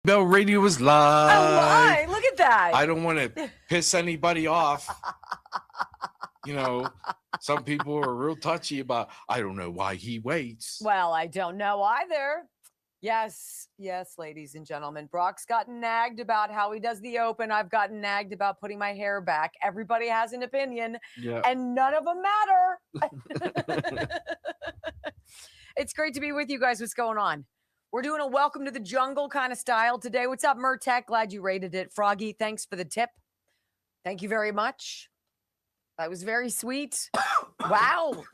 Bell Radio is live. Oh my, look at that. I don't want to piss anybody off. You know, some people are real touchy about, I don't know why he waits. Well, I don't know either. Yes, ladies and gentlemen. Brock's gotten nagged about how he does the open. I've gotten nagged about putting my hair back. Everybody has an opinion, and none of them matter. It's great to be with you guys. What's going on? We're doing a welcome to the jungle kind of style today. What's up, Murtech? Glad you rated it. Froggy, thanks for the tip. Thank you very much. That was very sweet. Wow.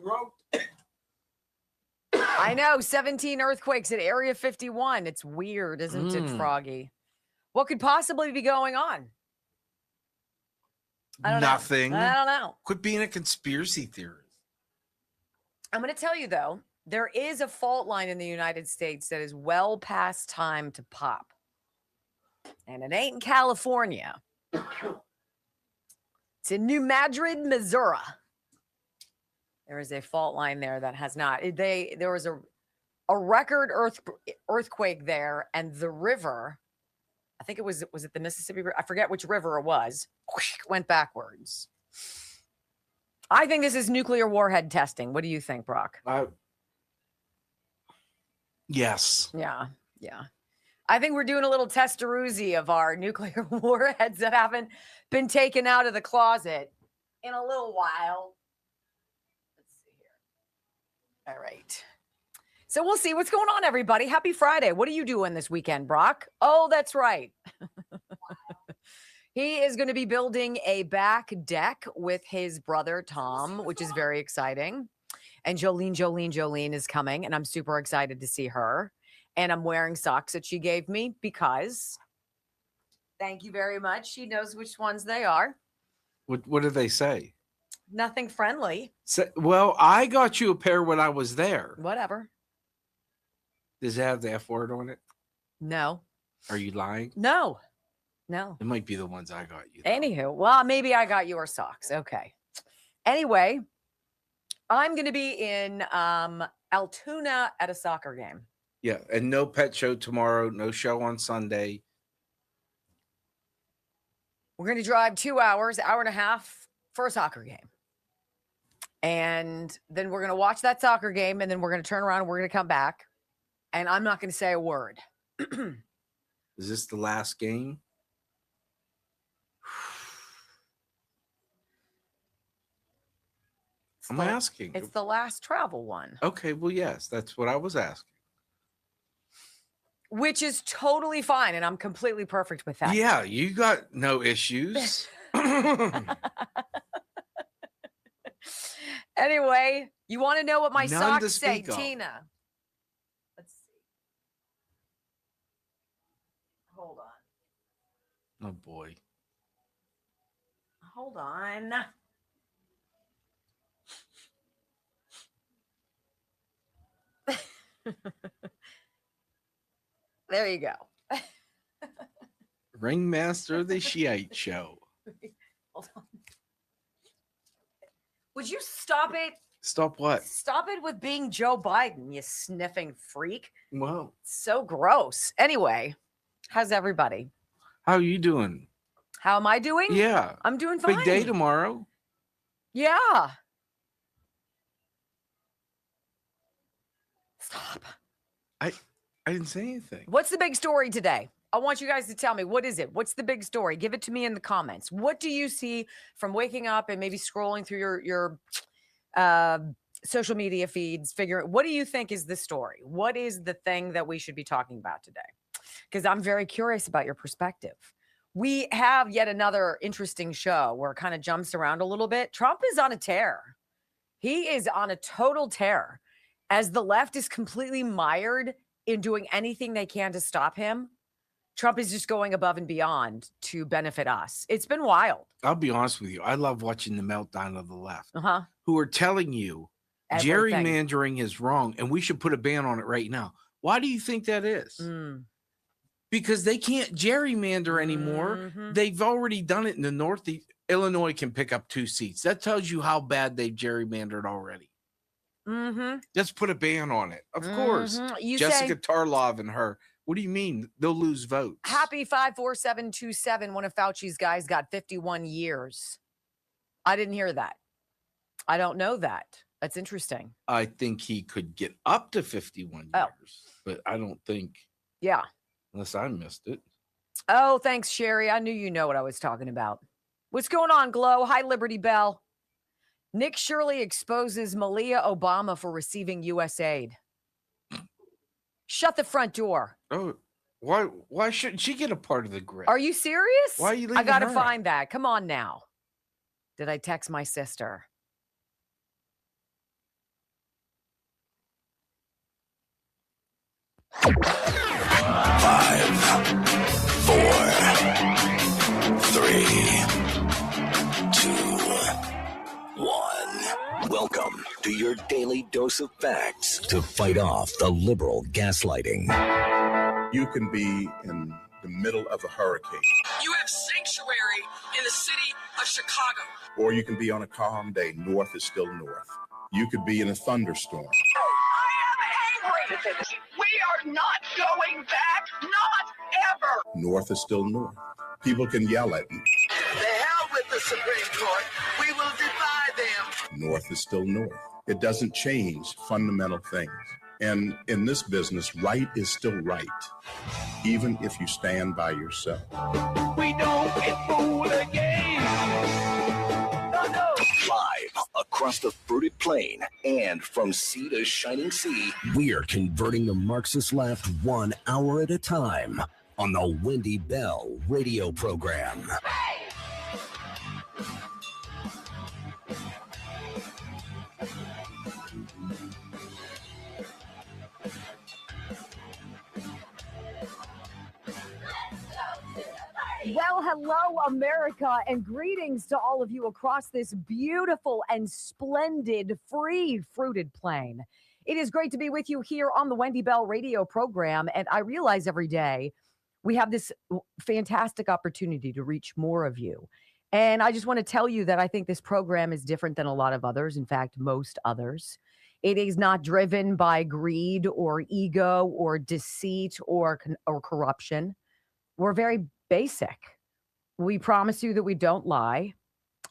I know, 17 earthquakes at Area 51. It's weird, isn't it, Froggy? What could possibly be going on? I don't Nothing. know. I don't know. Quit being a conspiracy theorist. I'm going to tell you, though, there is a fault line in the United States that is well past time to pop. And it ain't in California. It's in New Madrid, Missouri. There is a fault line there that has not. There was a record earthquake there, and the river, I think it was it the Mississippi River? I forget which river it was, went backwards. I think this is nuclear warhead testing. What do you think, Brock? Yes. Yeah. I think we're doing a little testeroozy of our nuclear warheads that haven't been taken out of the closet in a little while. Let's see here. All right. So we'll see what's going on, everybody. Happy Friday. What are you doing this weekend, Brock? Oh, that's right. He is going to be building a back deck with his brother, Tom, which is very exciting. And Jolene is coming, and I'm super excited to see her. And I'm wearing socks that she gave me because, thank you very much. She knows which ones they are. What did they say? Nothing friendly. Well, I got you a pair when I was there. Whatever. Does it have the F word on it? No. Are you lying? No. It might be the ones I got you. Anywho, well, maybe I got your socks. Okay. Anyway, I'm going to be in Altoona at a soccer game. Yeah, and no pet show tomorrow, no show on Sunday. We're going to drive 2 hours, hour and a half for a soccer game. And then we're going to watch that soccer game, and then we're going to turn around and we're going to come back. And I'm not going to say a word. Is this the last game? I'm asking. It's the last travel one. Okay, well, yes, that's what I was asking. Which is totally fine, and I'm completely perfect with that. Yeah, you got no issues. Anyway, you want to know what my socks say, Tina? Let's see. Hold on. Oh, boy. Hold on. There you go. Ringmaster of the Shiite Show. Hold on. Would you stop it? Stop what? Stop it with being Joe Biden, you sniffing freak. Well, so gross. Anyway, how's everybody? How are you doing? How am I doing? Yeah. I'm doing fine. Big day tomorrow. Yeah. Stop. I didn't say anything. What's the big story today? I want you guys to tell me, what is it? What's the big story? Give it to me in the comments. What do you see from waking up and maybe scrolling through your social media feeds, what do you think is the story? What is the thing that we should be talking about today? Because I'm very curious about your perspective. We have yet another interesting show where it kind of jumps around a little bit. Trump is on a tear. He is on a total tear as the left is completely mired in doing anything they can to stop him. Trump is just going above and beyond to benefit us. It's been wild. I'll be honest with you. I love watching the meltdown of the left, Uh-huh. who are telling you Everything. gerrymandering is wrong and we should put a ban on it right now. Why do you think that is? Because they can't gerrymander anymore. Mhm. They've already done it in the Northeast. Illinois can pick up 2 seats. That tells you how bad they've gerrymandered already. Mm-hmm. Let's put a ban on it. Of course. You Jessica say, Tarlov and her What do you mean? They'll lose votes. Happy 54727. One of Fauci's guys got 51 years. I didn't hear that. I don't know that. That's interesting. I think he could get up to 51 years, but I don't think. Yeah. Unless I missed it. Oh, thanks, Sherry. I knew you know what I was talking about. What's going on, Glow? Hi, Liberty Bell. Nick Shirley exposes Malia Obama for receiving U.S. aid. Shut the front door. Oh, why shouldn't she get a part of the grip? Are you serious? Why are you leaving I got to her? find that. Come on now. Did I text my sister? Five, 4, 3, 2, 1. Welcome to your daily dose of facts to fight off the liberal gaslighting. You can be in the middle of a hurricane. You have sanctuary in the city of Chicago. Or you can be on a calm day. North is still north. You could be in a thunderstorm. I am angry. We are not going back. Not ever. North is still north. People can yell at you. The hell with the Supreme Court. We will defy them. North is still north. It doesn't change fundamental things. And in this business, right is still right, even if you stand by yourself. We don't get fooled again. No. Live across the fruited plain and from sea to shining sea, we're converting the Marxist left 1 hour at a time on the Wendy Bell radio program. Well, hello, America, and greetings to all of you across this beautiful and splendid free fruited plain. It is great to be with you here on the Wendy Bell radio program, and I realize every day we have this fantastic opportunity to reach more of you. And I just want to tell you that I think this program is different than a lot of others, in fact, most others. It is not driven by greed or ego or deceit or corruption. We're very basic. We promise you that we don't lie,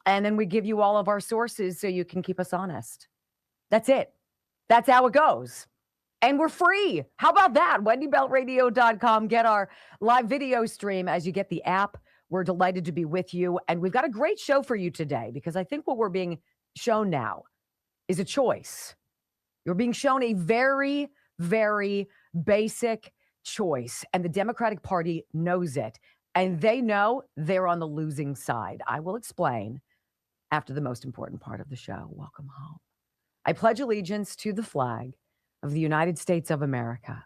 and then we give you all of our sources so you can keep us honest. That's it. That's how it goes. And we're free. How about that? WendyBellRadio.com. Get our live video stream as you get the app. We're delighted to be with you. And we've got a great show for you today, because I think what we're being shown now is a choice. You're being shown a very, very basic choice, and the Democratic Party knows it. And they know they're on the losing side. I will explain after the most important part of the show. Welcome home. I pledge allegiance to the flag of the United States of America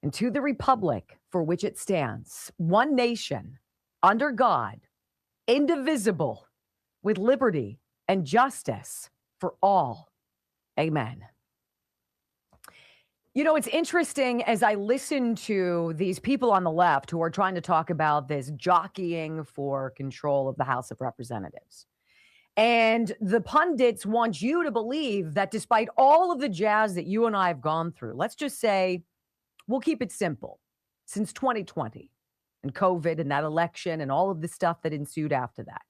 and to the republic for which it stands, one nation, under God, indivisible, with liberty and justice for all. Amen. You know, it's interesting as I listen to these people on the left who are trying to talk about this jockeying for control of the House of Representatives. And the pundits want you to believe that despite all of the jazz that you and I have gone through, let's just say, we'll keep it simple, since 2020 and COVID and that election and all of the stuff that ensued after that,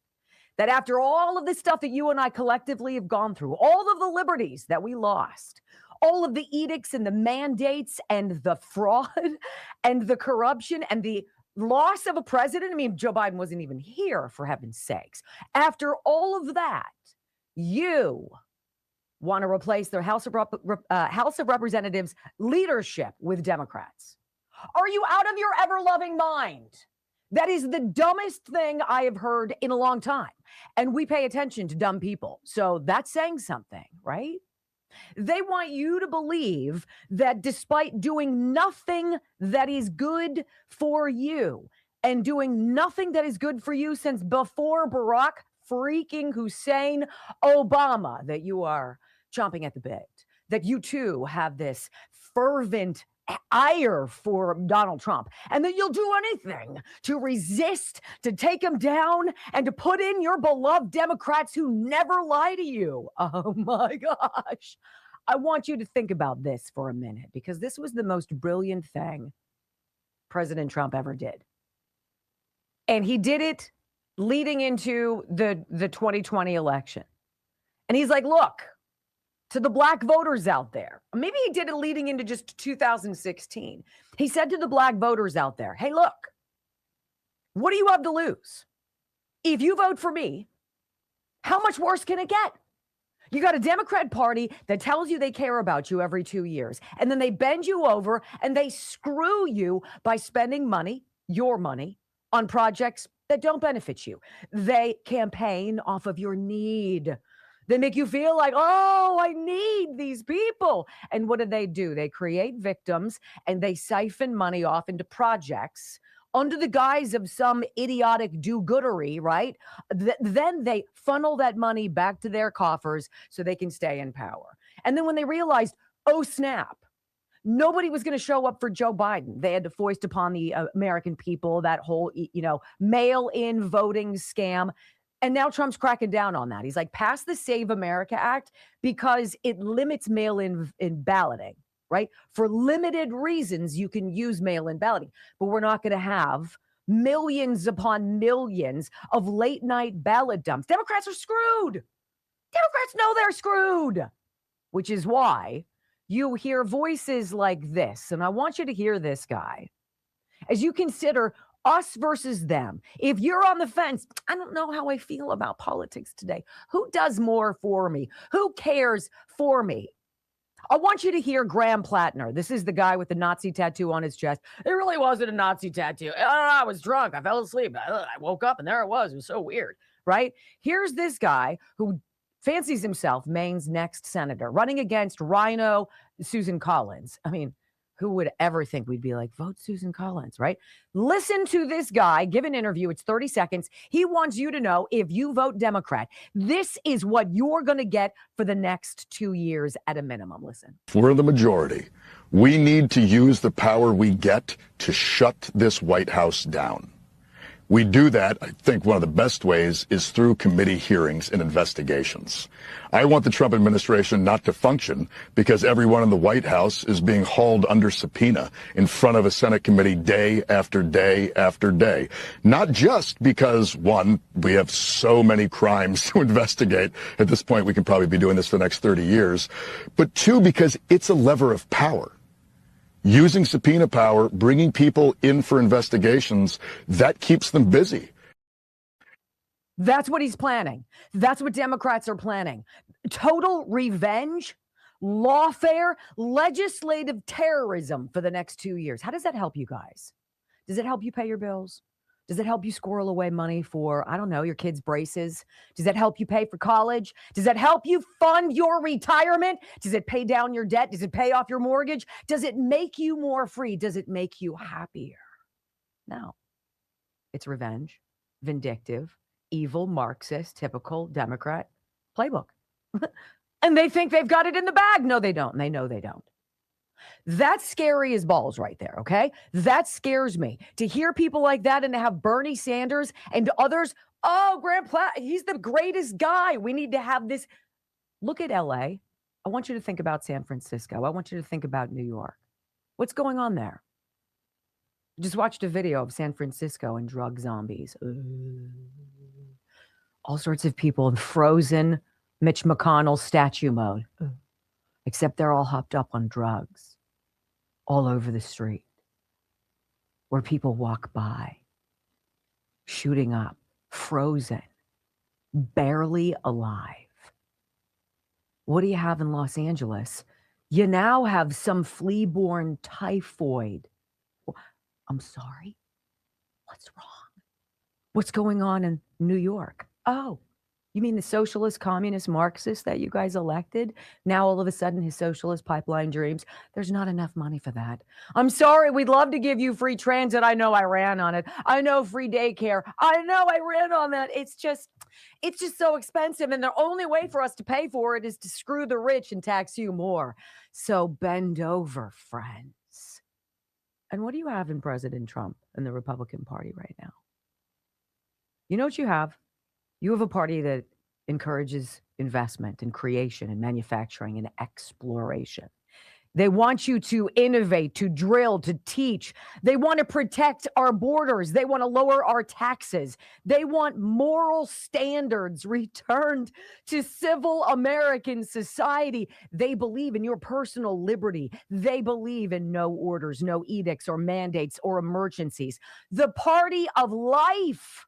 that after all of the stuff that you and I collectively have gone through, all of the liberties that we lost, all of the edicts and the mandates and the fraud and the corruption and the loss of a president. I mean, Joe Biden wasn't even here, for heaven's sakes. After all of that, you want to replace their House of Representatives leadership with Democrats. Are you out of your ever-loving mind? That is the dumbest thing I have heard in a long time. And we pay attention to dumb people. So that's saying something, right? They want you to believe that despite doing nothing that is good for you and doing nothing that is good for you since before Barack freaking Hussein Obama, that you are chomping at the bit, that you too have this fervent ire for Donald Trump, and that you'll do anything to resist, to take him down, and to put in your beloved Democrats who never lie to you. Oh my gosh. I want you to think about this for a minute, because this was the most brilliant thing President Trump ever did. And he did it leading into the 2020 election. And he's like, look, to the black voters out there, maybe he did it leading into just 2016. He said to the black voters out there, hey, look, what do you have to lose? If you vote for me, how much worse can it get? You got a Democrat Party that tells you they care about you every 2 years, and then they bend you over and they screw you by spending money, your money, on projects that don't benefit you. They campaign off of your need. They make you feel like, oh, I need these people. And what do? They create victims and they siphon money off into projects under the guise of some idiotic do-goodery, right? Then they funnel that money back to their coffers so they can stay in power. And then when they realized, oh, snap, nobody was going to show up for Joe Biden, they had to foist upon the American people that whole, mail-in voting scam. And now Trump's cracking down on that. He's like, pass the Save America Act because it limits mail-in balloting, right? For limited reasons, you can use mail-in balloting, but we're not going to have millions upon millions of late-night ballot dumps. Democrats are screwed. Democrats know they're screwed, which is why you hear voices like this. And I want you to hear this, guy, as you consider us versus them. If you're on the fence, I don't know how I feel about politics today. Who does more for me? Who cares for me? I want you to hear Graham Plattner. This is the guy with the Nazi tattoo on his chest. It really wasn't a Nazi tattoo. I was drunk. I fell asleep. I woke up and there it was. It was so weird, right? Here's this guy who fancies himself Maine's next senator, running against Rhino Susan Collins. I mean, who would ever think we'd be like, vote Susan Collins, right? Listen to this guy give an interview. It's 30 seconds. He wants you to know if you vote Democrat, this is what you're going to get for the next 2 years at a minimum. Listen. If we're the majority, we need to use the power we get to shut this White House down. We do that, I think one of the best ways is through committee hearings and investigations. I want the Trump administration not to function because everyone in the White House is being hauled under subpoena in front of a Senate committee day after day after day. Not just because, one, we have so many crimes to investigate. At this point, we can probably be doing this for the next 30 years. But two, because it's a lever of power. Using subpoena power, bringing people in for investigations, that keeps them busy. That's what he's planning. That's what Democrats are planning. Total revenge, lawfare, legislative terrorism for the next 2 years. How does that help you guys? Does it help you pay your bills? Does it help you squirrel away money for, I don't know, your kids' braces? Does that help you pay for college? Does that help you fund your retirement? Does it pay down your debt? Does it pay off your mortgage? Does it make you more free? Does it make you happier? No. It's revenge, vindictive, evil, Marxist, typical Democrat playbook. And they think they've got it in the bag. No, they don't. And they know they don't. That's scary as balls right there, okay? That scares me. To hear people like that and to have Bernie Sanders and others, oh, Graham Platt, he's the greatest guy. We need to have this. Look at LA. I want you to think about San Francisco. I want you to think about New York. What's going on there? Just watched a video of San Francisco and drug zombies. All sorts of people in frozen Mitch McConnell statue mode. Except they're all hopped up on drugs all over the street where people walk by, shooting up, frozen, barely alive. What do you have in Los Angeles? You now have some flea-borne typhoid. I'm sorry? What's wrong? What's going on in New York? Oh, you mean the socialist, communist, Marxist that you guys elected? Now all of a sudden his socialist pipeline dreams, there's not enough money for that. I'm sorry, we'd love to give you free transit. I know I ran on it. I know free daycare. I know I ran on that. It's just so expensive. And the only way for us to pay for it is to screw the rich and tax you more. So bend over, friends. And what do you have in President Trump and the Republican Party right now? You know what you have? You have a party that encourages investment and creation and manufacturing and exploration. They want you to innovate, to drill, to teach. They want to protect our borders. They want to lower our taxes. They want moral standards returned to civil American society. They believe in your personal liberty. They believe in no orders, no edicts or mandates or emergencies. The party of life,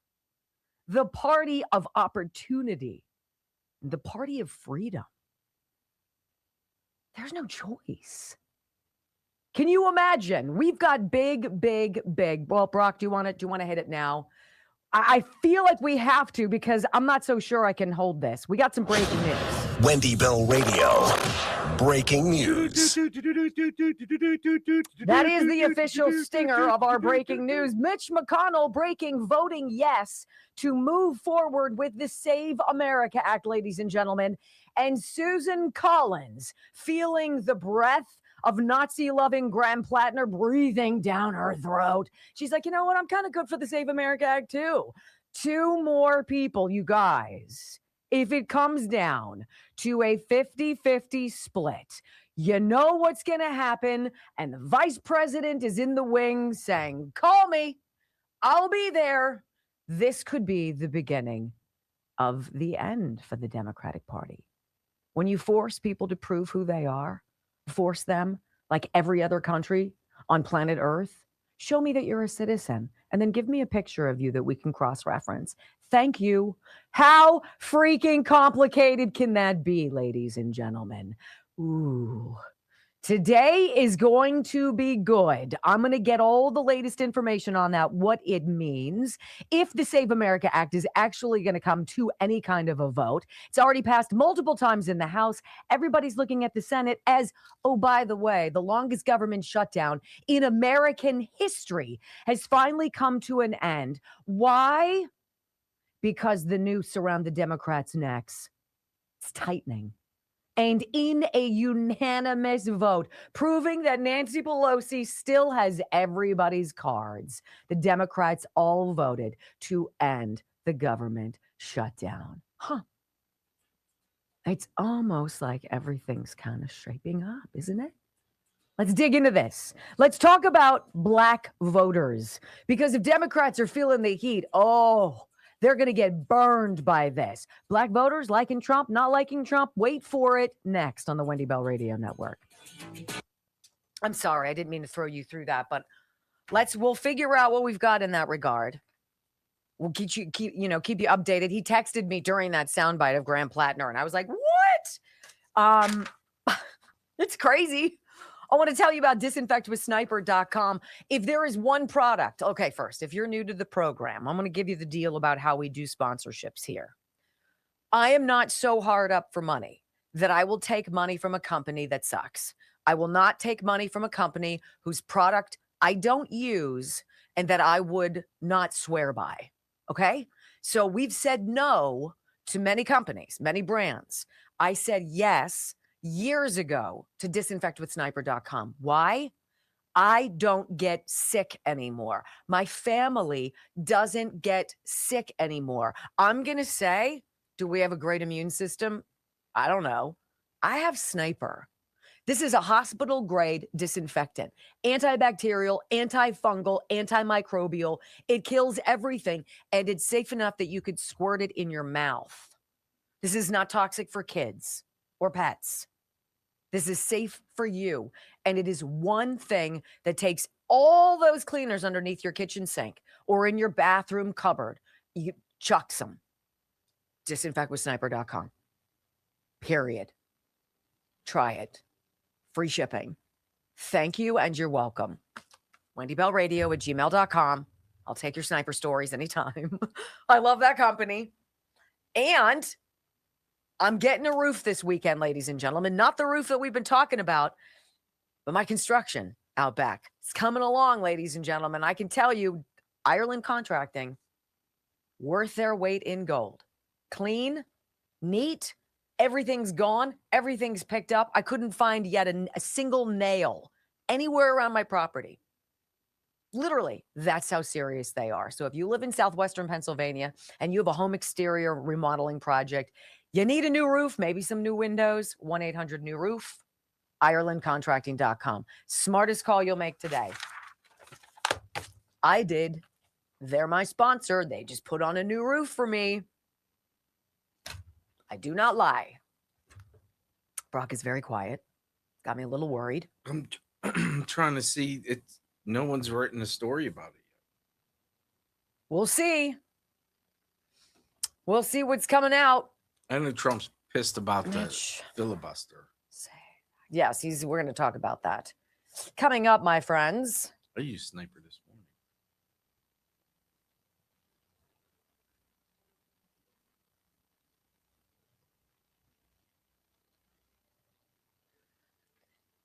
the party of opportunity, the party of freedom. There's no choice. Can you imagine? We've got big. Well, Brock, do you want to hit it now? I feel like we have to because I'm not so sure I can hold this. We got some breaking news. Wendy Bell Radio. Breaking news. That is the official stinger of our breaking news. Mitch McConnell voting yes to move forward with the Save America Act, ladies and gentlemen. And Susan Collins feeling the breath of Nazi-loving Graham Plattner breathing down her throat. She's like, you know what? I'm kind of good for the Save America Act, too. 2 more people, you guys. If it comes down to a 50-50 split, you know what's going to happen. And the vice president is in the wings saying, call me. I'll be there. This could be the beginning of the end for the Democratic Party. When you force people to prove who they are, force them like every other country on planet Earth, show me that you're a citizen, and then give me a picture of you that we can cross-reference. Thank you. How freaking complicated can that be, ladies and gentlemen? Ooh. Today is going to be good. I'm going to get all the latest information on that, what it means, if the Save America Act is actually going to come to any kind of a vote. It's already passed multiple times in the House. Everybody's looking at the Senate as, oh, by the way, the longest government shutdown in American history has finally come to an end. Why? Because the noose around the Democrats' necks is tightening. And in a unanimous vote, proving that Nancy Pelosi still has everybody's cards, the Democrats all voted to end the government shutdown. It's almost like everything's kind of shaping up, isn't it? Let's dig into this. Let's talk about black voters. Because if Democrats are feeling the heat, they're going to get burned by this. Black voters liking Trump, not liking Trump. Wait for it next on the Wendy Bell Radio Network. I'm sorry, I didn't mean to throw you through that, but we'll figure out what we've got in that regard. We'll keep you updated. He texted me during that soundbite of Graham Plattner, and I was like, what? It's crazy. I want to tell you about disinfectwithsniper.com. If there is one product, okay, first, if you're new to the program, I'm going to give you the deal about how we do sponsorships here. I am not so hard up for money that I will take money from a company that sucks. I will not take money from a company whose product I don't use and that I would not swear by. Okay? So we've said no to many companies, many brands. I said yes years ago to disinfectwithsniper.com. Why? I don't get sick anymore. My family doesn't get sick anymore. I'm going to say, do we have a great immune system? I don't know. I have Sniper. This is a hospital-grade disinfectant. Antibacterial, antifungal, antimicrobial. It kills everything, and it's safe enough that you could squirt it in your mouth. This is not toxic for kids or pets. This is safe for you. And it is one thing that takes all those cleaners underneath your kitchen sink or in your bathroom cupboard. You chucks them. Disinfectwithsniper.com. Period. Try it. Free shipping. Thank you, and you're welcome. WendyBellRadio@gmail.com. I'll take your sniper stories anytime. I love that company. And I'm getting a roof this weekend, ladies and gentlemen. Not the roof that we've been talking about, but my construction out back. It's coming along, ladies and gentlemen. I can tell you, Ireland Contracting, worth their weight in gold. Clean, neat, everything's gone, everything's picked up. I couldn't find yet a single nail anywhere around my property. Literally, that's how serious they are. So if you live in southwestern Pennsylvania and you have a home exterior remodeling project, you need a new roof, maybe some new windows, 1-800-NEW-ROOF. IrelandContracting.com. Smartest call you'll make today. I did. They're my sponsor. They just put on a new roof for me. I do not lie. Brock is very quiet. Got me a little worried. I'm trying to see. No one's written a story about it yet. We'll see. We'll see what's coming out. I know Trump's pissed about the filibuster. Yes, we're going to talk about that. Coming up, my friends. I used Sniper this morning.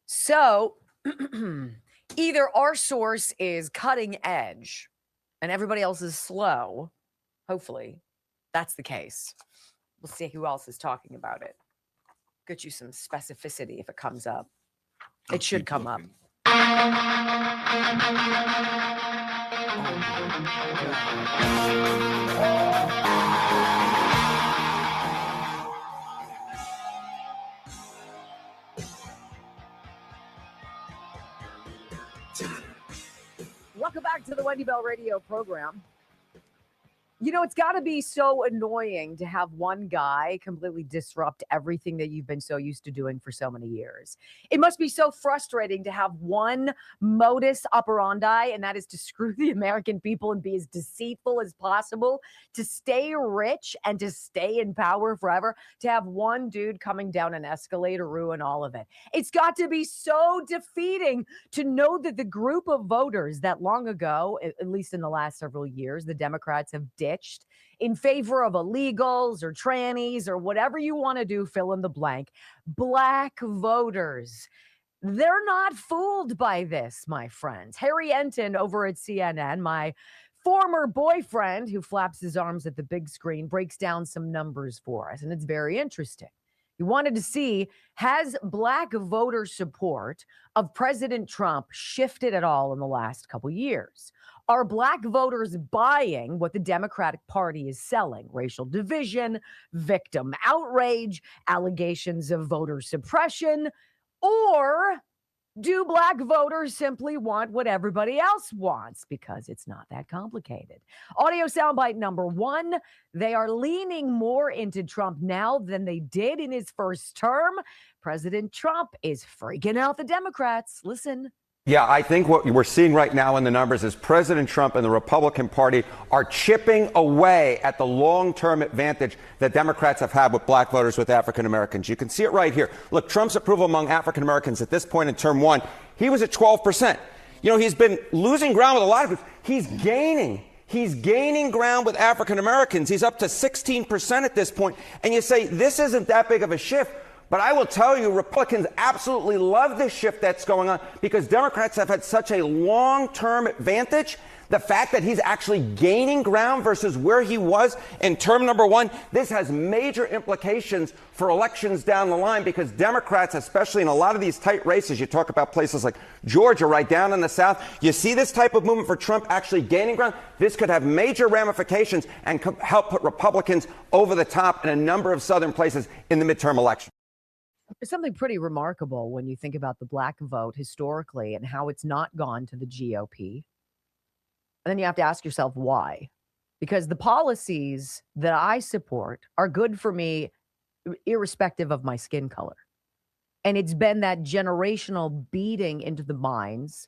So either our source is cutting edge and everybody else is slow. Hopefully that's the case. We'll see who else is talking about it. Get you some specificity if it comes up. It should come up. Welcome back to the Wendy Bell Radio program. You know, it's got to be so annoying to have one guy completely disrupt everything that you've been so used to doing for so many years. It must be so frustrating to have one modus operandi, and that is to screw the American people and be as deceitful as possible, to stay rich and to stay in power forever, to have one dude coming down an escalator ruin all of it. It's got to be so defeating to know that the group of voters that long ago, at least in the last several years, the Democrats have ditched in favor of illegals or trannies or whatever you want to do, fill in the blank, black voters. They're not fooled by this, my friends. Harry Enton over at CNN, my former boyfriend who flaps his arms at the big screen, breaks down some numbers for us, and it's very interesting. He wanted to see, has black voter support of President Trump shifted at all in the last couple years? Are black voters buying what the Democratic Party is selling? Racial division, victim outrage, allegations of voter suppression, or do black voters simply want what everybody else wants? Because it's not that complicated. Audio soundbite number one, they are leaning more into Trump now than they did in his first term. President Trump is freaking out the Democrats. Listen. Yeah, I think what we're seeing right now in the numbers is President Trump and the Republican Party are chipping away at the long-term advantage that Democrats have had with black voters, with African Americans. You can see it right here. Look, Trump's approval among African Americans at this point in term one, he was at 12%. You know, he's been losing ground with a lot of people. He's gaining ground with African Americans. He's up to 16% at this point. And you say, this isn't that big of a shift. But I will tell you, Republicans absolutely love this shift that's going on because Democrats have had such a long-term advantage. The fact that he's actually gaining ground versus where he was in term number one, this has major implications for elections down the line because Democrats, especially in a lot of these tight races, you talk about places like Georgia, right down in the South, you see this type of movement for Trump actually gaining ground. This could have major ramifications and help put Republicans over the top in a number of southern places in the midterm election. There's something pretty remarkable when you think about the black vote historically and how it's not gone to the GOP. And then you have to ask yourself why. Because the policies that I support are good for me irrespective of my skin color. And it's been that generational beating into the minds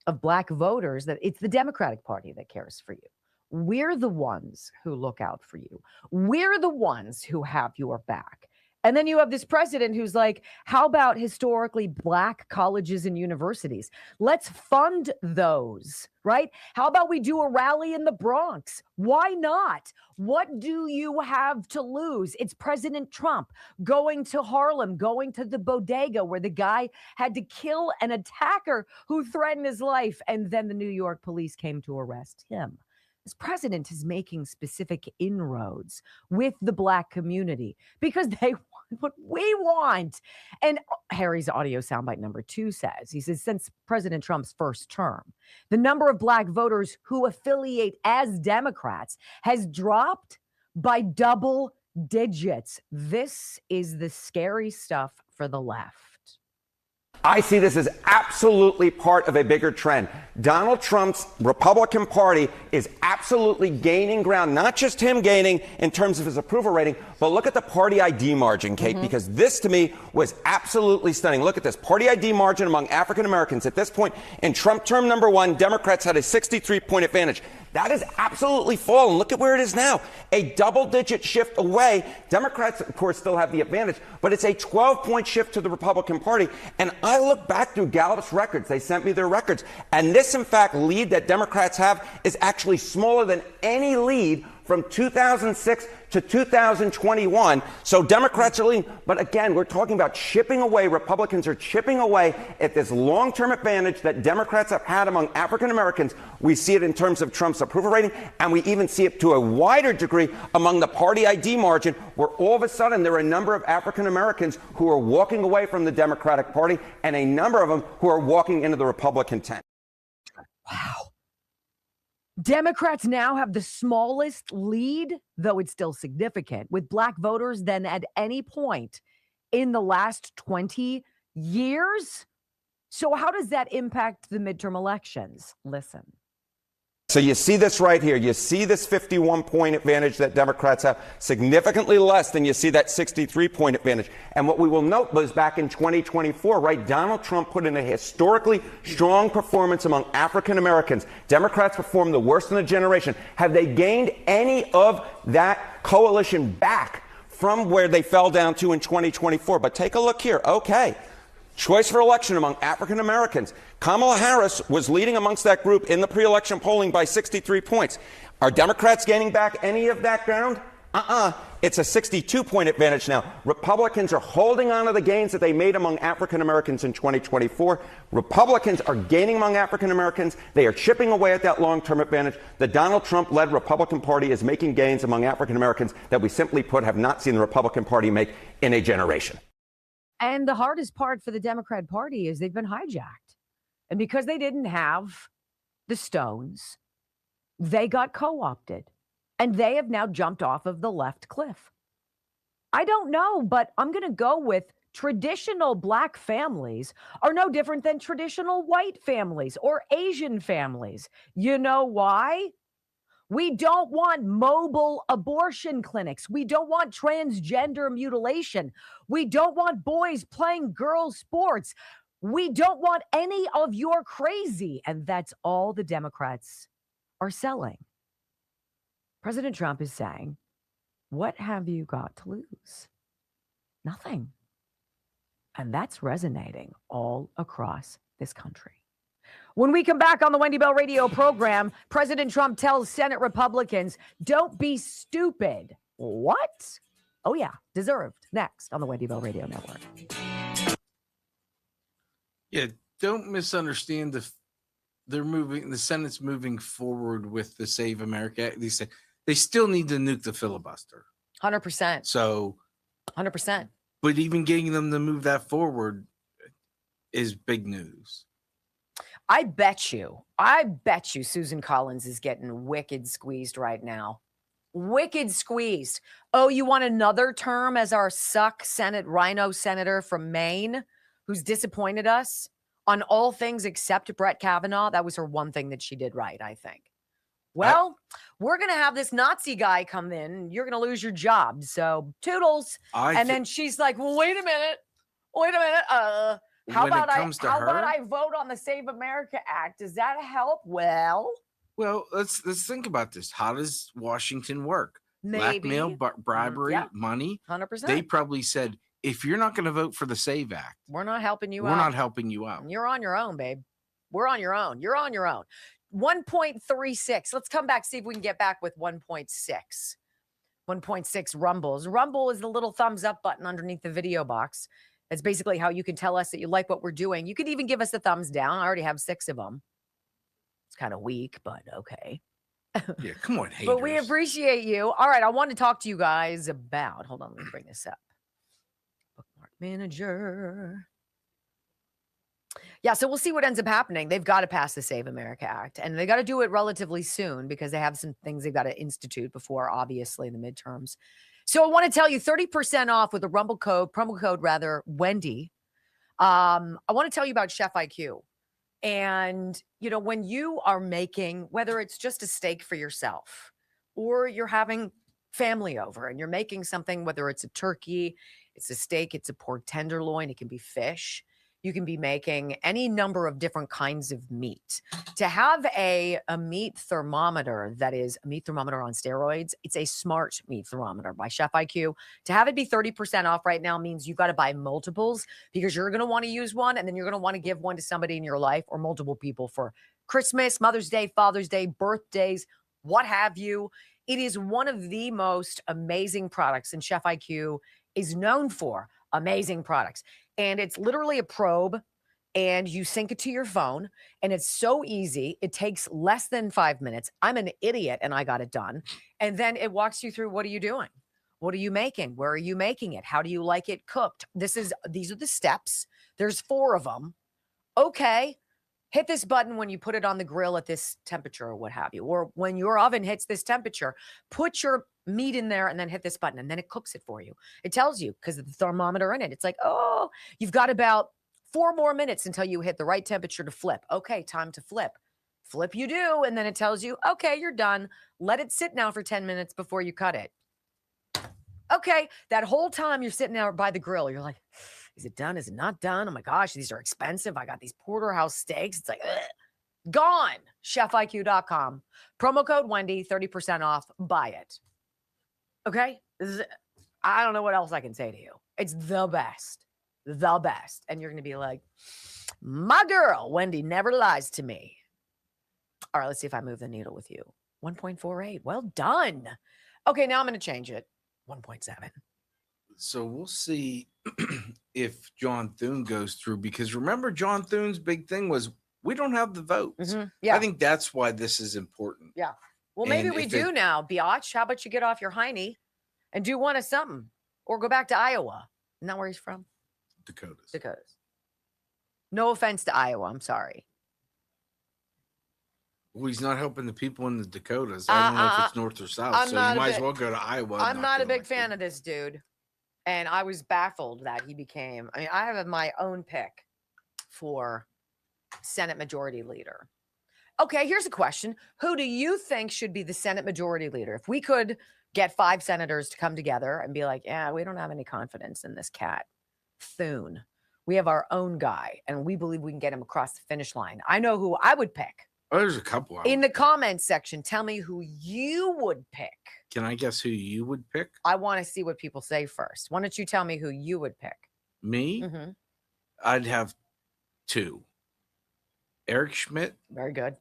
of black voters that it's the Democratic Party that cares for you. We're the ones who look out for you. We're the ones who have your back. And then you have this president who's like, how about historically black colleges and universities? Let's fund those, right? How about we do a rally in the Bronx? Why not? What do you have to lose? It's President Trump going to Harlem, going to the bodega where the guy had to kill an attacker who threatened his life. And then the New York police came to arrest him. This president is making specific inroads with the black community because they want what we want. And Harry's audio soundbite number two says, he says, since President Trump's first term, the number of black voters who affiliate as Democrats has dropped by double digits. This is the scary stuff for the left. I see this as absolutely part of a bigger trend. Donald Trump's Republican Party is absolutely gaining ground, not just him gaining in terms of his approval rating, but look at the party ID margin, Kate, because this to me was absolutely stunning. Look at this party ID margin among African Americans. At this point, in Trump term number 1, Democrats had a 63-point advantage. That has absolutely fallen. Look at where it is now. A double-digit shift away. Democrats, of course, still have the advantage, but it's a 12-point shift to the Republican Party. And I look back through Gallup's records. They sent me their records. And this, in fact, lead that Democrats have is actually smaller than any lead from 2006 to 2021. So Democrats are leading. But again, we're talking about chipping away. Republicans are chipping away at this long-term advantage that Democrats have had among African Americans. We see it in terms of Trump's approval rating, and we even see it to a wider degree among the party ID margin, where all of a sudden there are a number of African Americans who are walking away from the Democratic Party and a number of them who are walking into the Republican tent. Wow. Democrats now have the smallest lead, though it's still significant, with black voters than at any point in the last 20 years. So how does that impact the midterm elections? Listen. So you see this right here. You see this 51-point advantage that Democrats have, significantly less than you see that 63-point advantage. And what we will note was back in 2024, right, Donald Trump put in a historically strong performance among African Americans. Democrats performed the worst in a generation. Have they gained any of that coalition back from where they fell down to in 2024? But take a look here. Okay. Choice for election among African Americans. Kamala Harris was leading amongst that group in the pre-election polling by 63 points. Are Democrats gaining back any of that ground? It's a 62-point advantage now. Republicans are holding on to the gains that they made among African Americans in 2024. Republicans are gaining among African Americans. They are chipping away at that long-term advantage. The Donald Trump-led Republican Party is making gains among African Americans that we simply put have not seen the Republican Party make in a generation. And the hardest part for the Democrat Party is they've been hijacked. And because they didn't have the stones, they got co-opted. And they have now jumped off of the left cliff. I don't know, but I'm going to go with traditional black families are no different than traditional white families or Asian families. You know why? We don't want mobile abortion clinics. We don't want transgender mutilation. We don't want boys playing girls' sports. We don't want any of your crazy. And that's all the Democrats are selling. President Trump is saying, what have you got to lose? Nothing. And that's resonating all across this country. When we come back on the Wendy Bell radio program, President Trump tells Senate Republicans, don't be stupid. What? Oh, yeah, deserved. Next on the Wendy Bell Radio Network. Yeah, don't misunderstand the Senate's moving forward with the Save America Act. They still need to nuke the filibuster. 100%. So 100%. But even getting them to move that forward is big news. I bet you Susan Collins is getting wicked squeezed right now. Wicked squeezed. Oh, you want another term as our suck Senate rhino senator from Maine who's disappointed us on all things except Brett Kavanaugh? That was her one thing that she did right, I think. Well, we're going to have this Nazi guy come in and you're going to lose your job. So toodles. Then she's like, well, wait a minute. How about I vote on the Save America Act? Does that help? Well, let's think about this. How does Washington work? Maybe. Blackmail, bribery, money. 100%. They probably said, if you're not going to vote for the Save Act, we're not helping you out. We're not helping you out. You're on your own, babe. We're on your own. You're on your own. 1.36. Let's come back, see if we can get back with 1.6. 1.6 rumbles. Rumble is the little thumbs up button underneath the video box. That's basically how you can tell us that you like what we're doing. You could even give us a thumbs down. I already have 6 of them. It's kind of weak, but okay. Yeah, come on, haters. But we appreciate you. All right, I want to talk to you guys about, hold on, let me bring this up. Bookmark manager. Yeah, so we'll see what ends up happening. They've got to pass the Save America Act, and they got to do it relatively soon because they have some things they've got to institute before, obviously, the midterms. So I want to tell you 30% off with a Rumble code, promo code rather, Wendy. I want to tell you about Chef IQ. And, you know, when you are making, whether it's just a steak for yourself or you're having family over and you're making something, whether it's a turkey, it's a steak, it's a pork tenderloin, it can be fish. You can be making any number of different kinds of meat. To have a meat thermometer that is a meat thermometer on steroids, it's a smart meat thermometer by Chef IQ. To have it be 30% off right now means you've got to buy multiples because you're going to want to use one and then you're going to want to give one to somebody in your life or multiple people for Christmas, Mother's Day, Father's Day, birthdays, what have you. It is one of the most amazing products, and Chef IQ is known for amazing products. And it's literally a probe, and you sync it to your phone, and it's so easy. It takes less than 5 minutes. I'm an idiot, and I got it done. And then it walks you through, what are you doing? What are you making? Where are you making it? How do you like it cooked? These are the steps. There's 4 of them. Okay. Hit this button when you put it on the grill at this temperature or what have you, or when your oven hits this temperature, put your meat in there and then hit this button and then it cooks it for you. It tells you because of the thermometer in it. It's like, oh, you've got about 4 more minutes until you hit the right temperature to flip. Okay, time to flip. Flip you do. And then it tells you, okay, you're done. Let it sit now for 10 minutes before you cut it. Okay, that whole time you're sitting there by the grill, you're like, is it done? Is it not done? Oh my gosh, these are expensive. I got these porterhouse steaks. It's like, ugh. Gone. ChefIQ.com. Promo code Wendy, 30% off. Buy it. Okay? I don't know what else I can say to you. It's the best. The best. And you're going to be like, my girl, Wendy never lies to me. All right, let's see if I move the needle with you. 1.48. Well done. Okay, now I'm going to change it. 1.7. So we'll see if John Thune goes through, because remember, John Thune's big thing was we don't have the votes. Yeah. I think that's why this is important. Yeah. Well, maybe And we if do now, Biatch. How about you get off your hiney and do one of something or go back to Iowa? Isn't that where he's from? Dakotas. No offense to Iowa. I'm sorry. Well, he's not helping the people in the Dakotas. I don't know if it's north or south, so you might as well go to Iowa. I'm not a big fan of this dude. And I was baffled that he became, I mean, I have my own pick for Senate Majority Leader. Okay, here's a question. Who do you think should be the Senate Majority Leader? If we could get 5 senators to come together and be like, yeah, we don't have any confidence in this cat, Thune. We have our own guy, and we believe we can get him across the finish line. I know who I would pick. Oh, there's a couple. In the comments section, tell me who you would pick. Can I guess who you would pick? I want to see what people say first. Why don't you tell me who you would pick? Me? Mm-hmm. I'd have 2. Eric Schmidt. Very good.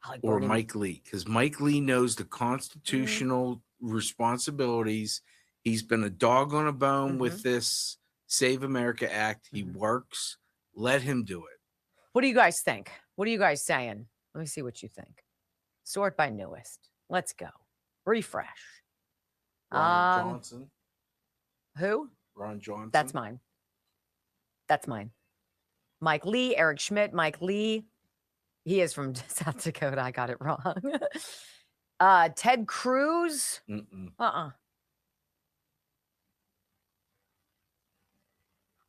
Like or Bernie. Mike Lee, because Mike Lee knows the constitutional responsibilities. He's been a dog on a bone with this Save America Act. He works. Let him do it. What do you guys think? What are you guys saying? Let me see what you think. Sort by newest. Let's go. Refresh. Ron Johnson. Who? Ron Johnson. That's mine. That's mine. Mike Lee, Eric Schmidt, Mike Lee. He is from South Dakota. I got it wrong. Ted Cruz.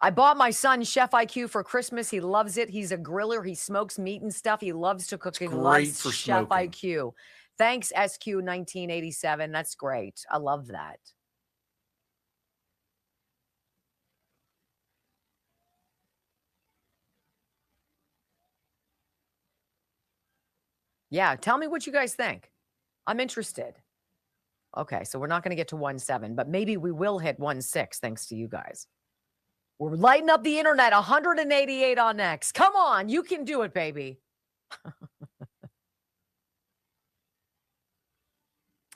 I bought my son Chef IQ for Christmas. He loves it. He's a griller. He smokes meat and stuff. He loves to cook and loves for Chef smoking. IQ. Thanks, SQ 1987. That's great. I love that. Yeah, tell me what you guys think. I'm interested. Okay, so we're not going to get to 1.7, but maybe we will hit 1.6 thanks to you guys. We're lighting up the internet. 188 on X. Come on, you can do it, baby.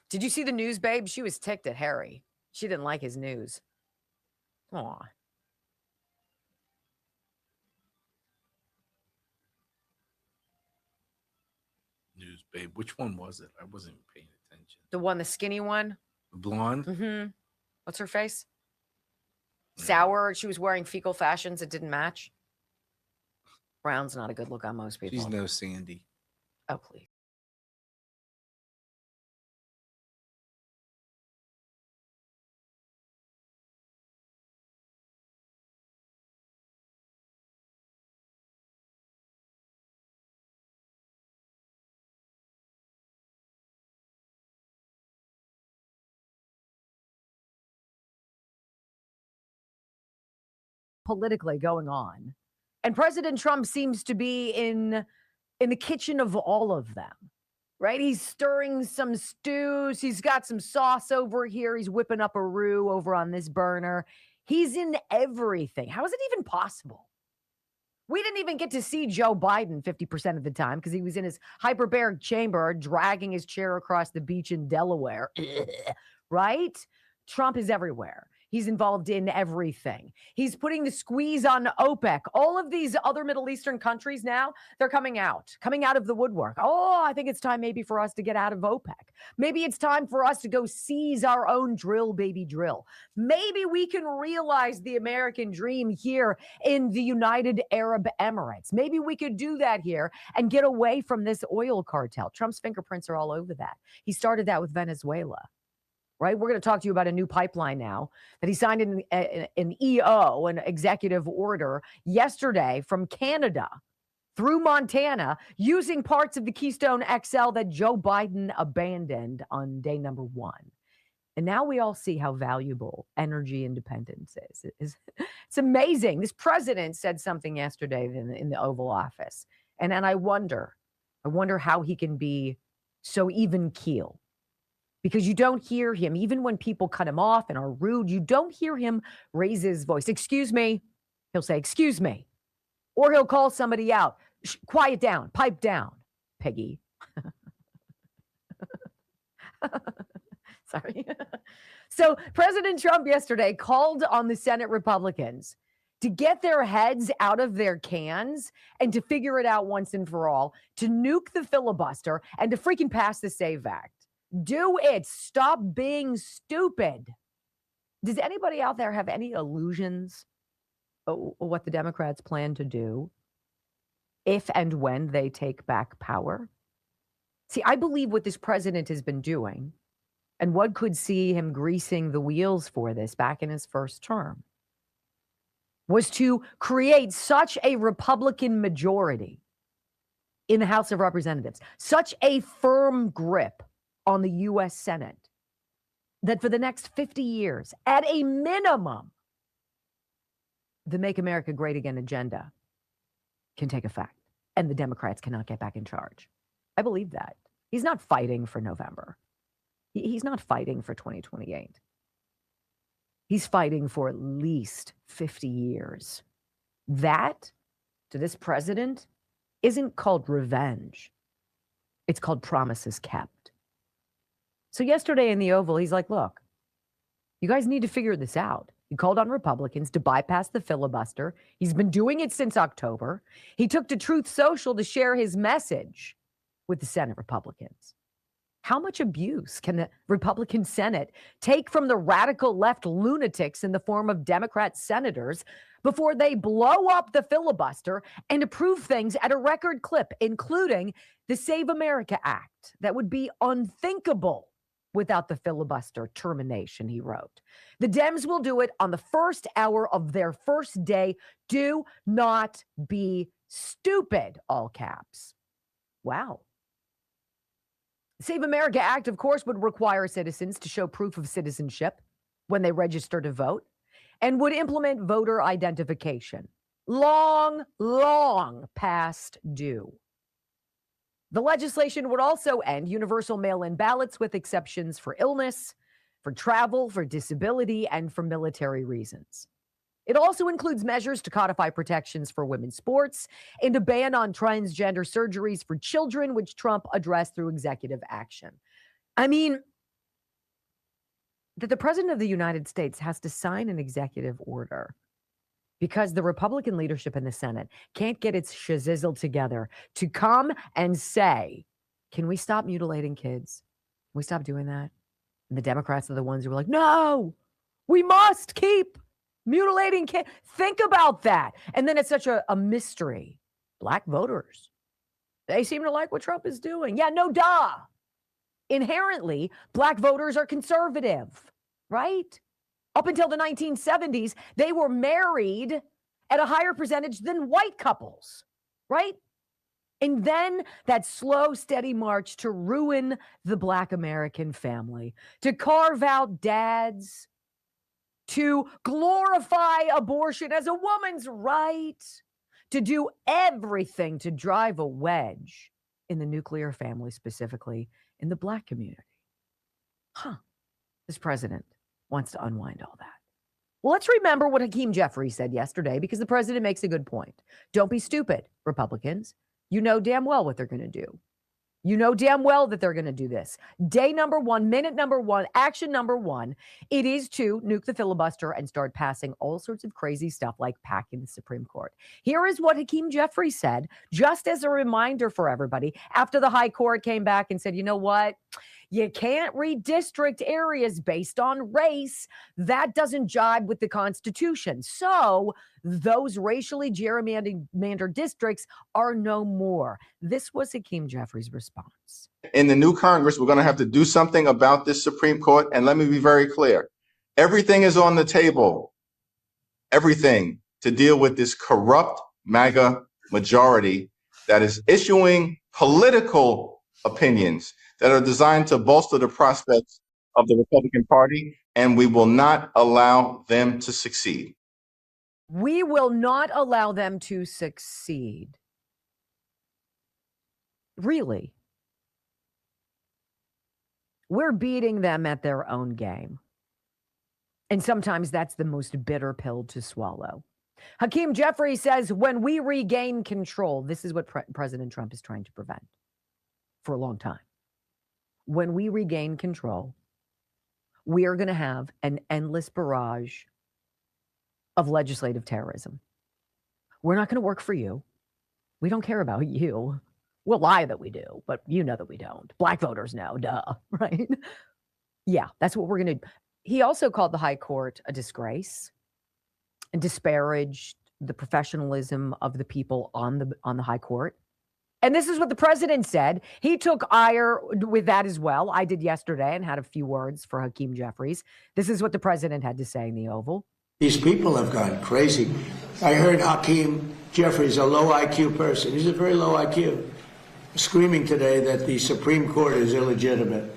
Did you see the news, babe? She was ticked at Harry. She didn't like his news. Aw. News, babe. Which one was it? I wasn't even paying attention. The one, the skinny one? The blonde? Mm-hmm. What's her face? Sour. She was wearing fecal fashions. It didn't match. Brown's not a good look on most people. She's no Sandy. Oh, please. politically going on. And President Trump seems to be in the kitchen of all of them, right? He's stirring some stews. He's got some sauce over here. He's whipping up a roux over on this burner. He's in everything. How is it even possible? We didn't even get to see Joe Biden 50% of the time because he was in his hyperbaric chamber dragging his chair across the beach in Delaware, right? Trump is everywhere. He's involved in everything. He's putting the squeeze on OPEC. All of these other Middle Eastern countries now, they're coming out of the woodwork. Oh, I think it's time maybe for us to get out of OPEC. Maybe it's time for us to go seize our own drill, baby, drill. Maybe we can realize the American dream here in the United Arab Emirates. Maybe we could do that here and get away from this oil cartel. Trump's fingerprints are all over that. He started that with Venezuela. Right? We're going to talk to you about a new pipeline now that he signed an EO, an executive order, yesterday from Canada through Montana using parts of the Keystone XL that Joe Biden abandoned on day number 1. And now we all see how valuable energy independence is. It's amazing. This president said something yesterday in the Oval Office. And I wonder how he can be so even keel. Because you don't hear him, even when people cut him off and are rude, you don't hear him raise his voice. Excuse me. He'll say, excuse me. Or he'll call somebody out. Quiet down. Pipe down, Peggy. Sorry. So President Trump yesterday called on the Senate Republicans to get their heads out of their cans and to figure it out once and for all, to nuke the filibuster and to freaking pass the SAVE Act. Do it. Stop being stupid. Does anybody out there have any illusions of what the Democrats plan to do if and when they take back power? See, I believe what this president has been doing, and what could see him greasing the wheels for this back in his first term, was to create such a Republican majority in the House of Representatives, such a firm grip on the U.S. Senate, that for the next 50 years, at a minimum, the Make America Great Again agenda can take effect, and the Democrats cannot get back in charge. I believe that. He's not fighting for November. He's not fighting for 2028. He's fighting for at least 50 years. That, to this president, isn't called revenge. It's called promises kept. So yesterday in the Oval, he's like, look, you guys need to figure this out. He called on Republicans to bypass the filibuster. He's been doing it since October. He took to Truth Social to share his message with the Senate Republicans. How much abuse can the Republican Senate take from the radical left lunatics in the form of Democrat senators before they blow up the filibuster and approve things at a record clip, including the Save America Act that would be unthinkable without the filibuster termination, he wrote. The Dems will do it on the first hour of their first day. Do not be stupid, all caps. Wow. Save America Act, of course, would require citizens to show proof of citizenship when they register to vote and would implement voter identification. Long past due. The legislation would also end universal mail-in ballots with exceptions for illness, for travel, for disability, and for military reasons. It also includes measures to codify protections for women's sports and a ban on transgender surgeries for children, which Trump addressed through executive action. I mean, that the president of the United States has to sign an executive order because the Republican leadership in the Senate can't get its shizzle together to come and say, can we stop mutilating kids? Can we stop doing that? And the Democrats are the ones who are like, no, we must keep mutilating kids. Think about that. And then it's such a mystery. Black voters, they seem to like what Trump is doing. Yeah, no duh. Inherently, Black voters are conservative, right? Up until the 1970s, they were married at a higher percentage than white couples, right? And then that slow, steady march to ruin the Black American family, to carve out dads, to glorify abortion as a woman's right, to do everything to drive a wedge in the nuclear family, specifically in the Black community. This president wants to unwind all that. Well, let's remember what Hakeem Jeffries said yesterday, because the president makes a good point. Don't be stupid, Republicans. You know damn well what they're going to do. You know damn well that they're going to do this. Day number one, minute number one, action number one, it is to nuke the filibuster and start passing all sorts of crazy stuff like packing the Supreme Court. Here is what Hakeem Jeffries said, just as a reminder for everybody, after the high court came back and said, you know what? You can't redistrict areas based on race. That doesn't jibe with the Constitution. So those racially gerrymandered districts are no more. This was Hakeem Jeffries' response. In the new Congress, we're going to have to do something about this Supreme Court. And let me be very clear. Everything is on the table. Everything to deal with this corrupt MAGA majority that is issuing political opinions that are designed to bolster the prospects of the Republican Party, and we will not allow them to succeed. We will not allow them to succeed. Really? We're beating them at their own game. And sometimes that's the most bitter pill to swallow. Hakeem Jeffries says, when we regain control, this is what President Trump is trying to prevent for a long time. When we regain control, we are going to have an endless barrage of legislative terrorism. We're not going to work for you. We don't care about you. We'll lie that we do, but you know that we don't. Black voters know, duh, right? Yeah, that's what we're going to do. He also called the high court a disgrace and disparaged the professionalism of the people on the high court. And this is what the president said. He took ire with that as well. I did yesterday and had a few words for Hakeem Jeffries. This is what the president had to say in the Oval. These people have gone crazy. I heard Hakeem Jeffries, a low IQ person. He's a very low IQ, screaming today that the Supreme Court is illegitimate.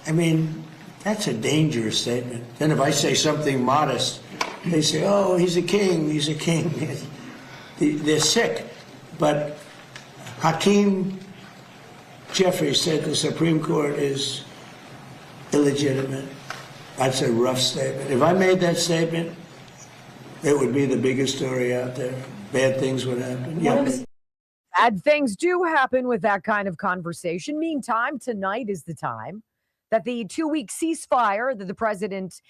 I mean, that's a dangerous statement. Then if I say something modest, they say, oh, he's a king, he's a king. They're sick. But Hakeem Jeffries said the Supreme Court is illegitimate. That's a rough statement. If I made that statement, it would be the biggest story out there. Bad things would happen. Yeah. Bad things do happen with that kind of conversation. Meantime, tonight is the time that the 2-week ceasefire that the president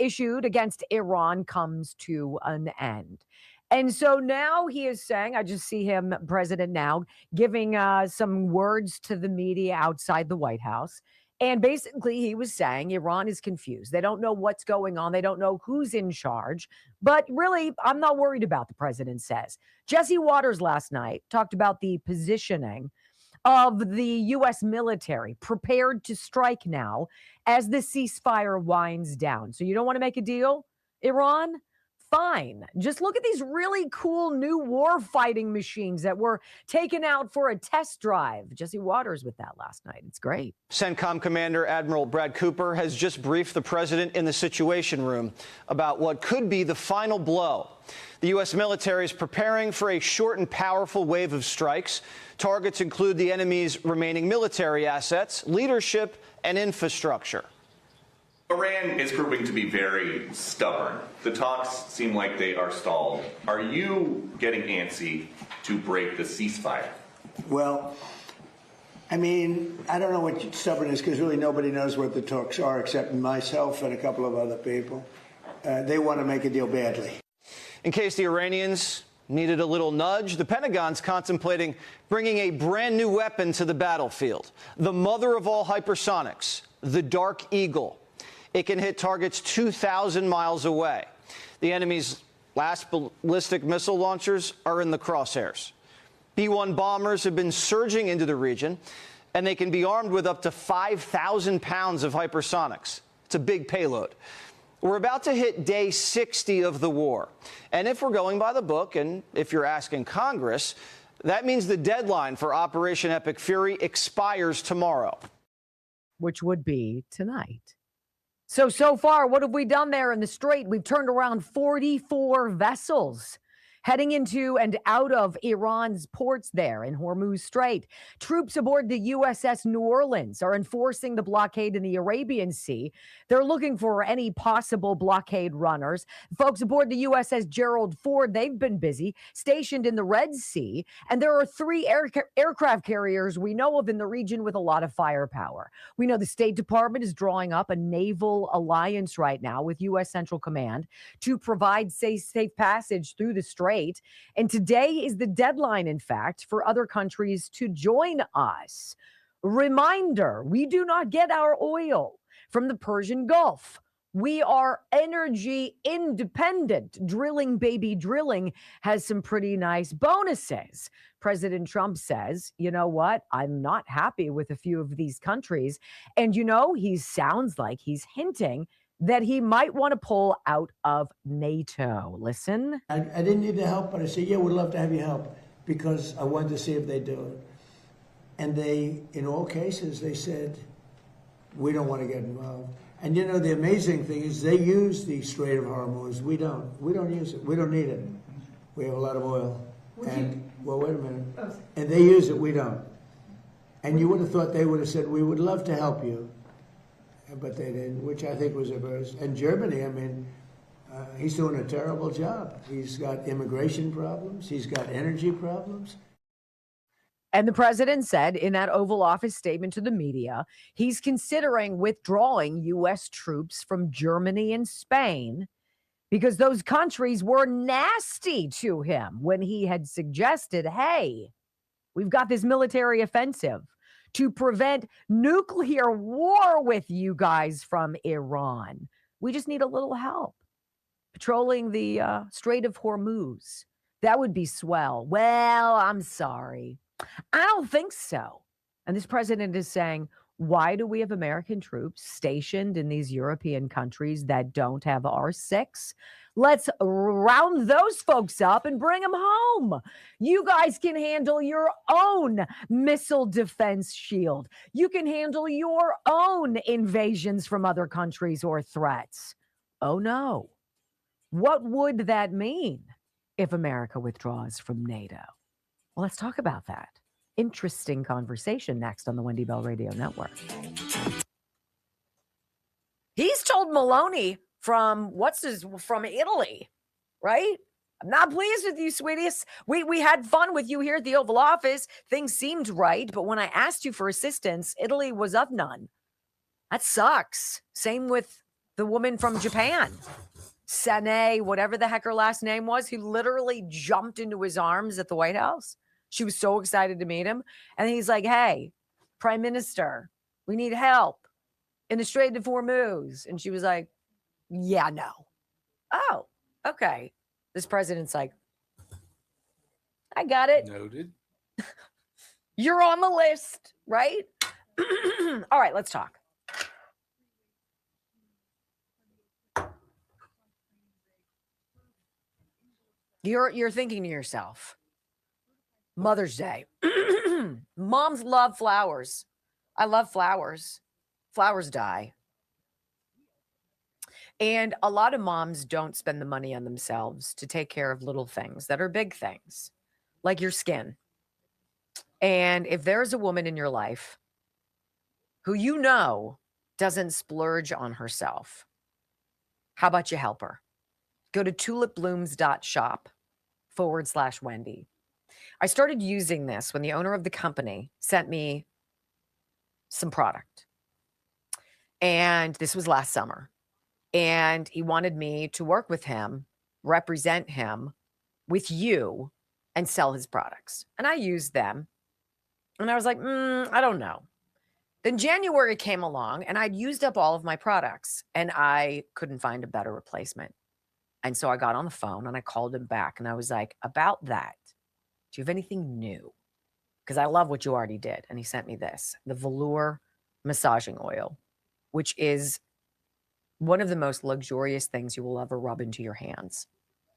issued against Iran comes to an end. And so now he is saying, I just see him, president now, giving some words to the media outside the White House. And basically he was saying Iran is confused. They don't know what's going on. They don't know who's in charge. But really, I'm not worried about, the president says. Jesse Waters last night talked about the positioning of the U.S. military prepared to strike now as the ceasefire winds down. So you don't want to make a deal, Iran? Fine. Just look at these really cool new war fighting machines that were taken out for a test drive. Jesse Waters with that last night. It's great. CENTCOM Commander Admiral Brad Cooper has just briefed the president in the Situation Room about what could be the final blow. The U.S. military is preparing for a short and powerful wave of strikes. Targets include the enemy's remaining military assets, leadership, and infrastructure. Iran is proving to be very stubborn. The talks seem like they are stalled. Are you getting antsy to break the ceasefire? Well, I mean, I don't know what stubborn is, because really nobody knows what the talks are except myself and a couple of other people. They want to make a deal badly. In case the Iranians needed a little nudge, the Pentagon's contemplating bringing a brand new weapon to the battlefield. The mother of all hypersonics, the Dark Eagle. It can hit targets 2,000 miles away. The enemy's last ballistic missile launchers are in the crosshairs. B-1 bombers have been surging into the region, and they can be armed with up to 5,000 pounds of hypersonics. It's a big payload. We're about to hit day 60 of the war. And if we're going by the book, and if you're asking Congress, that means the deadline for Operation Epic Fury expires tomorrow. Which would be tonight. So far, what have we done there in the Strait? We've turned around 44 vessels heading into and out of Iran's ports there in Hormuz Strait. Troops aboard the USS New Orleans are enforcing the blockade in the Arabian Sea. They're looking for any possible blockade runners. Folks aboard the USS Gerald Ford, they've been busy, stationed in the Red Sea. And there are 3 aircraft carriers we know of in the region with a lot of firepower. We know the State Department is drawing up a naval alliance right now with U.S. Central Command to provide safe passage through the Strait. And today is the deadline, in fact, for other countries to join us. Reminder, we do not get our oil from the Persian Gulf. We are energy independent. Drilling, baby, drilling has some pretty nice bonuses. President Trump says, you know what? I'm not happy with a few of these countries. And, he sounds like he's hinting that he might want to pull out of NATO. Listen. I didn't need the help, but I said, yeah, we'd love to have you help because I wanted to see if they do it. And they, in all cases, they said, we don't want to get involved. And the amazing thing is they use the Strait of Hormuz. We don't. We don't use it. We don't need it. We have a lot of oil. Well, wait a minute. And they use it. We don't. And you would have thought they would have said, we would love to help you. But they didn't, which I think was a verse. And Germany, he's doing a terrible job. He's got immigration problems. He's got energy problems. And the president said in that Oval Office statement to the media, he's considering withdrawing U.S. troops from Germany and Spain because those countries were nasty to him when he had suggested, hey, we've got this military offensive to prevent nuclear war with you guys from Iran. We just need a little help patrolling the Strait of Hormuz. That would be swell. Well, I'm sorry. I don't think so. And this president is saying, why do we have American troops stationed in these European countries that don't have R6? Let's round those folks up and bring them home. You guys can handle your own missile defense shield. You can handle your own invasions from other countries or threats. Oh no. What would that mean if America withdraws from NATO? Well, let's talk about that. Interesting conversation next on the Wendy Bell Radio Network. He's told Maloney from Italy, right? I'm not pleased with you, sweeties. We had fun with you here at the Oval Office. Things seemed right, but when I asked you for assistance, Italy was of none. That sucks. Same with the woman from Japan, Sane, whatever the heck her last name was, who literally jumped into his arms at the White House. She was so excited to meet him. And he's like, hey, Prime Minister, we need help in the Strait of Hormuz. And she was like, yeah, no. Oh, okay. This president's like, I got it. Noted. You're on the list, right? All right, let's talk. You're thinking to yourself, Mother's Day. Moms love flowers. I love flowers. Flowers die. And a lot of moms don't spend the money on themselves to take care of little things that are big things, like your skin. And if there's a woman in your life who doesn't splurge on herself, how about you help her? Go to tulipblooms.shop/Wendy. I started using this when the owner of the company sent me some product. And this was last summer. And he wanted me to work with him, represent him with you, and sell his products. And I used them. And I was like, I don't know. Then January came along and I'd used up all of my products and I couldn't find a better replacement. And so I got on the phone and I called him back and I was like, about that, do you have anything new? Because I love what you already did. And he sent me this, the Velour massaging oil, which is one of the most luxurious things you will ever rub into your hands.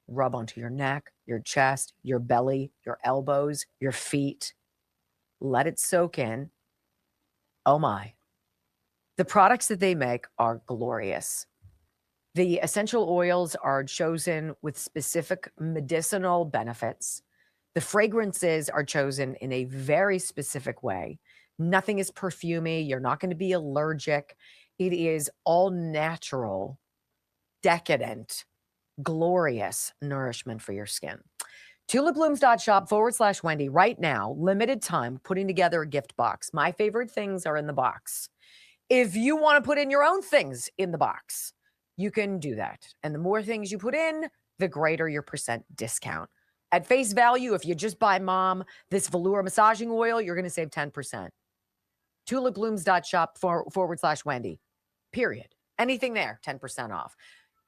Rub onto your neck, your chest, your belly, your elbows, your feet. Let it soak in. Oh my. The products that they make are glorious. The essential oils are chosen with specific medicinal benefits. The fragrances are chosen in a very specific way. Nothing is perfumey. You're not going to be allergic. It is all natural, decadent, glorious nourishment for your skin. Tulipblooms.shop/Wendy right now, limited time, putting together a gift box. My favorite things are in the box. If you want to put in your own things in the box, you can do that. And the more things you put in, the greater your percent discount. At face value, if you just buy mom this velour massaging oil, you're going to save 10%. Tulipblooms.shop/Wendy. Period. Anything there, 10% off.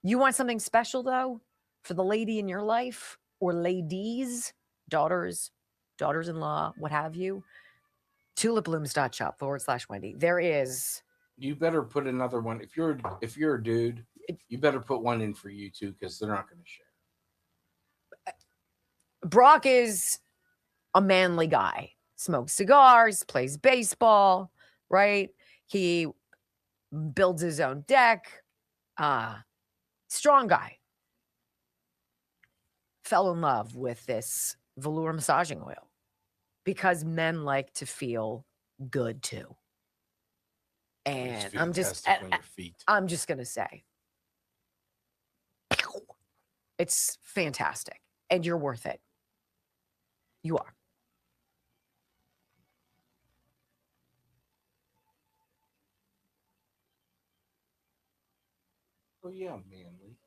You want something special, though, for the lady in your life or ladies, daughters-in-law, what have you? Tulipblooms.shop/Wendy. There is. You better put another one. If you're a dude, you better put one in for you too, because they're not going to share. Brock is a manly guy. Smokes cigars, plays baseball, right? He builds his own deck. Strong guy. Fell in love with this velour massaging oil because men like to feel good too. And I'm just going to say, it's fantastic and you're worth it. You are. Oh, yeah, manly.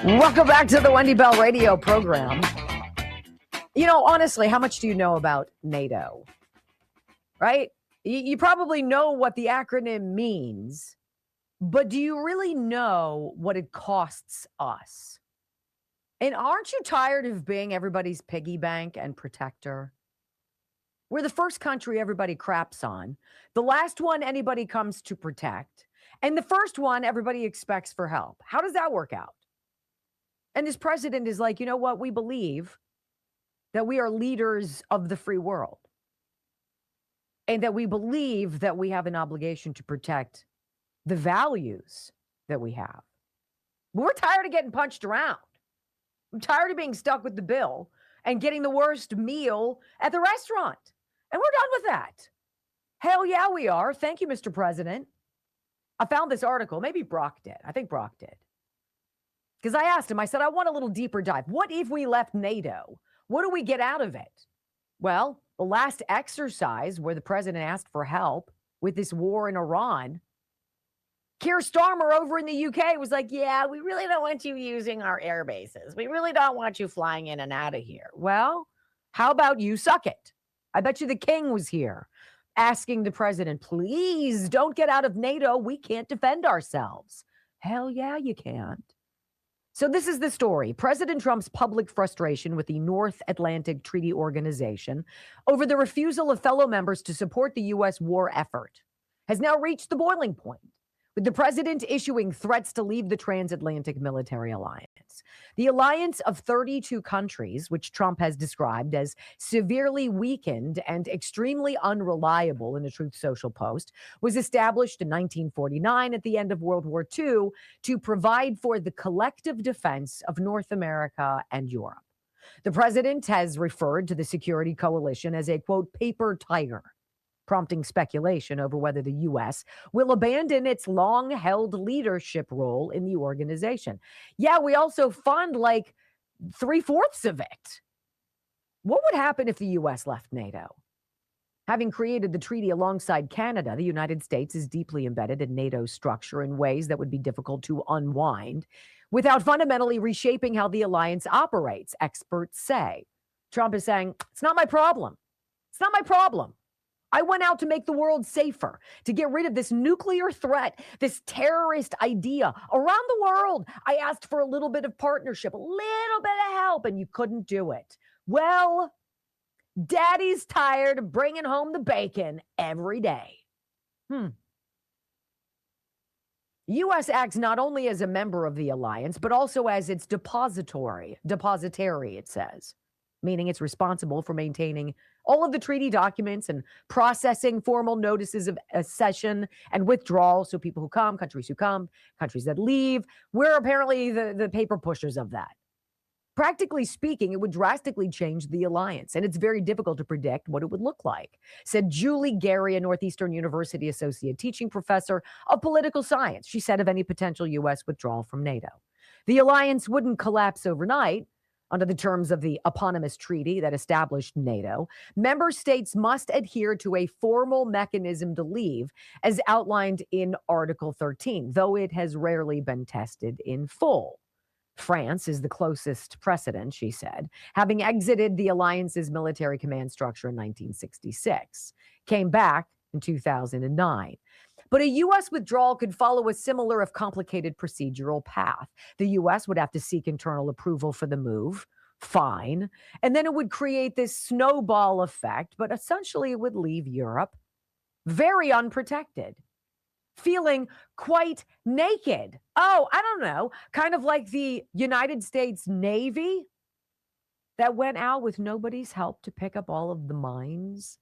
Welcome back to the Wendy Bell radio program. You know, honestly, how much do you know about NATO? Right? You probably know what the acronym means, but do you really know what it costs us? And aren't you tired of being everybody's piggy bank and protector? We're the first country everybody craps on, the last one anybody comes to protect, and the first one everybody expects for help. How does that work out? And this president is like, you know what? We believe that we are leaders of the free world and that we believe that we have an obligation to protect the values that we have. We're tired of getting punched around. I'm tired of being stuck with the bill and getting the worst meal at the restaurant. And we're done with that. Hell yeah, we are. Thank you, Mr. President. I found this article. Maybe Brock did. I think Brock did. Because I asked him, I said, I want a little deeper dive. What if we left NATO? What do we get out of it? Well, the last exercise where the president asked for help with this war in Iran, Keir Starmer over in the UK was like, yeah, we really don't want you using our air bases. We really don't want you flying in and out of here. Well, how about you suck it? I bet you the king was here asking the president, please don't get out of NATO. We can't defend ourselves. Hell yeah, you can't. So this is the story. President Trump's public frustration with the North Atlantic Treaty Organization over the refusal of fellow members to support the U.S. war effort has now reached the boiling point, with the president issuing threats to leave the transatlantic military alliance. The alliance of 32 countries, which Trump has described as severely weakened and extremely unreliable in a Truth Social post, was established in 1949 at the end of World War II to provide for the collective defense of North America and Europe. The president has referred to the security coalition as a, quote, paper tiger, prompting speculation over whether the U.S. will abandon its long-held leadership role in the organization. Yeah, we also fund like 3/4 of it. What would happen if the U.S. left NATO? Having created the treaty alongside Canada, the United States is deeply embedded in NATO's structure in ways that would be difficult to unwind without fundamentally reshaping how the alliance operates, experts say. Trump is saying, it's not my problem. It's not my problem. I went out to make the world safer, to get rid of this nuclear threat, this terrorist idea around the world. I asked for a little bit of partnership, a little bit of help, and you couldn't do it. Well, Daddy's tired of bringing home the bacon every day. U.S. acts not only as a member of the alliance, but also as its depositary, it says, meaning it's responsible for maintaining all of the treaty documents and processing formal notices of accession and withdrawal. So people who come, countries that leave, we're apparently the paper pushers of that. Practically speaking, it would drastically change the alliance, and it's very difficult to predict what it would look like, said Julie Gary, a Northeastern University associate teaching professor of political science. She said of any potential U.S. withdrawal from NATO. The alliance wouldn't collapse overnight. Under the terms of the eponymous treaty that established NATO, member states must adhere to a formal mechanism to leave, as outlined in Article 13, though it has rarely been tested in full. France is the closest precedent, she said, having exited the alliance's military command structure in 1966, came back in 2009. But a U.S. withdrawal could follow a similar, if complicated, procedural path. The U.S. would have to seek internal approval for the move, fine, and then it would create this snowball effect, but essentially it would leave Europe very unprotected, feeling quite naked. Oh, I don't know, kind of like the United States Navy that went out with nobody's help to pick up all of the mines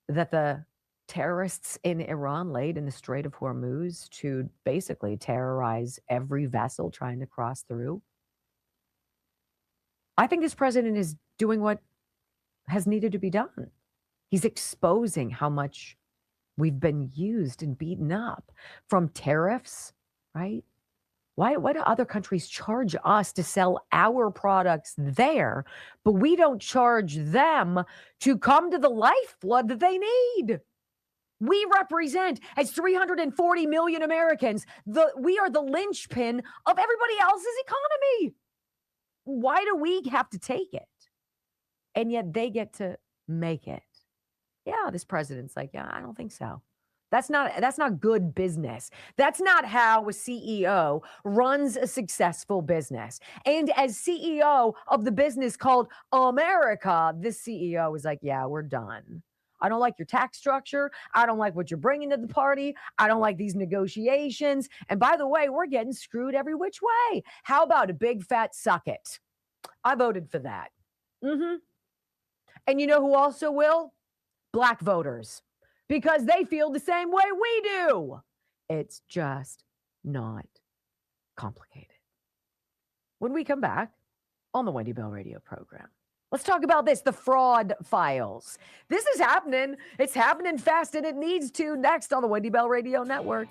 that the terrorists in Iran laid in the Strait of Hormuz to basically terrorize every vessel trying to cross through. I think this president is doing what has needed to be done. He's exposing how much we've been used and beaten up, from tariffs, right? Why do other countries charge us to sell our products there, but we don't charge them to come to the lifeblood that they need? We represent, as 340 million Americans, we are the linchpin of everybody else's economy. Why do we have to take it? And yet they get to make it. Yeah, this president's like, yeah, I don't think so. That's not good business. That's not how a CEO runs a successful business. And as CEO of the business called America, this CEO is like, yeah, we're done. I don't like your tax structure. I don't like what you're bringing to the party. I don't like these negotiations. And by the way, we're getting screwed every which way. How about a big fat suck it? I voted for that. And you know who also will? Black voters. Because they feel the same way we do. It's just not complicated. When we come back on the Wendy Bell radio program, let's talk about this, the fraud files. This is happening. It's happening fast, and it needs to. Next on the Wendy Bell radio network.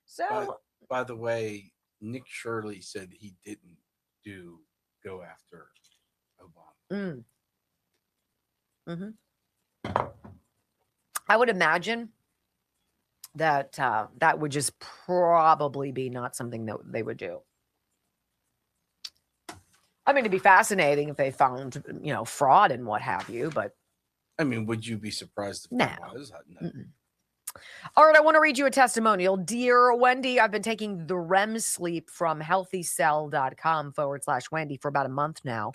So, by the way, Nick Shirley said he didn't go after Obama. I would imagine that that would just probably be not something that they would do. I mean, it'd be fascinating if they found, fraud and what have you, but I mean, would you be surprised if there was? No. All right, I want to read you a testimonial. Dear Wendy, I've been taking the REM sleep from healthycell.com/Wendy for about a month now,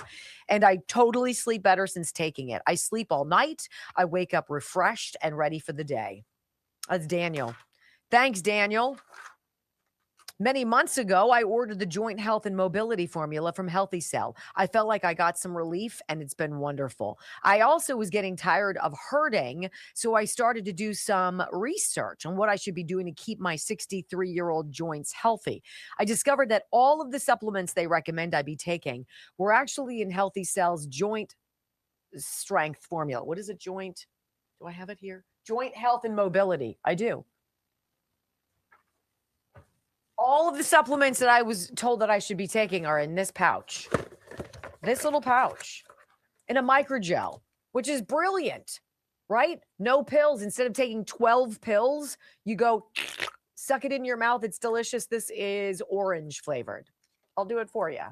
and I totally sleep better since taking it. I sleep all night. I wake up refreshed and ready for the day. That's Daniel. Thanks, Daniel. Many months ago, I ordered the joint health and mobility formula from Healthy Cell. I felt like I got some relief, and it's been wonderful. I also was getting tired of hurting, so I started to do some research on what I should be doing to keep my 63-year-old joints healthy. I discovered that all of the supplements they recommend I be taking were actually in Healthy Cell's joint strength formula. What is it, joint? Do I have it here? Joint health and mobility. I do. All of the supplements that I was told that I should be taking are in this pouch. This little pouch. In a microgel, which is brilliant, right? No pills. Instead of taking 12 pills, you go suck it in your mouth. It's delicious. This is orange flavored. I'll do it for you.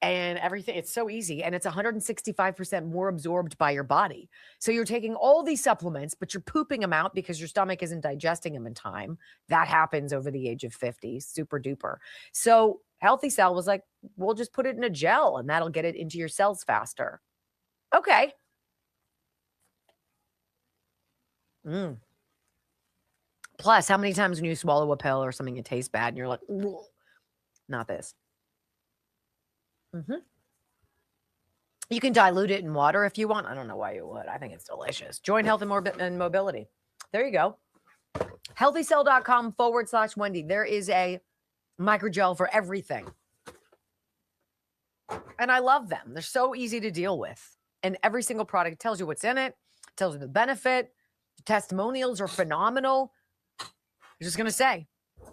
and everything. It's so easy. And it's 165% more absorbed by your body. So you're taking all these supplements, but you're pooping them out because your stomach isn't digesting them in time. That happens over the age of 50, super duper. So Healthy Cell was like, we'll just put it in a gel and that'll get it into your cells faster. Okay. Plus, how many times when you swallow a pill or something, it tastes bad and you're like, not this. You can dilute it in water if you want. I don't know why you would. I think it's delicious. Join Health and Mobility. There you go. healthycell.com/Wendy. There is a microgel for everything. And I love them. They're so easy to deal with. And every single product tells you what's in it, tells you the benefit. The testimonials are phenomenal. I'm just going to say.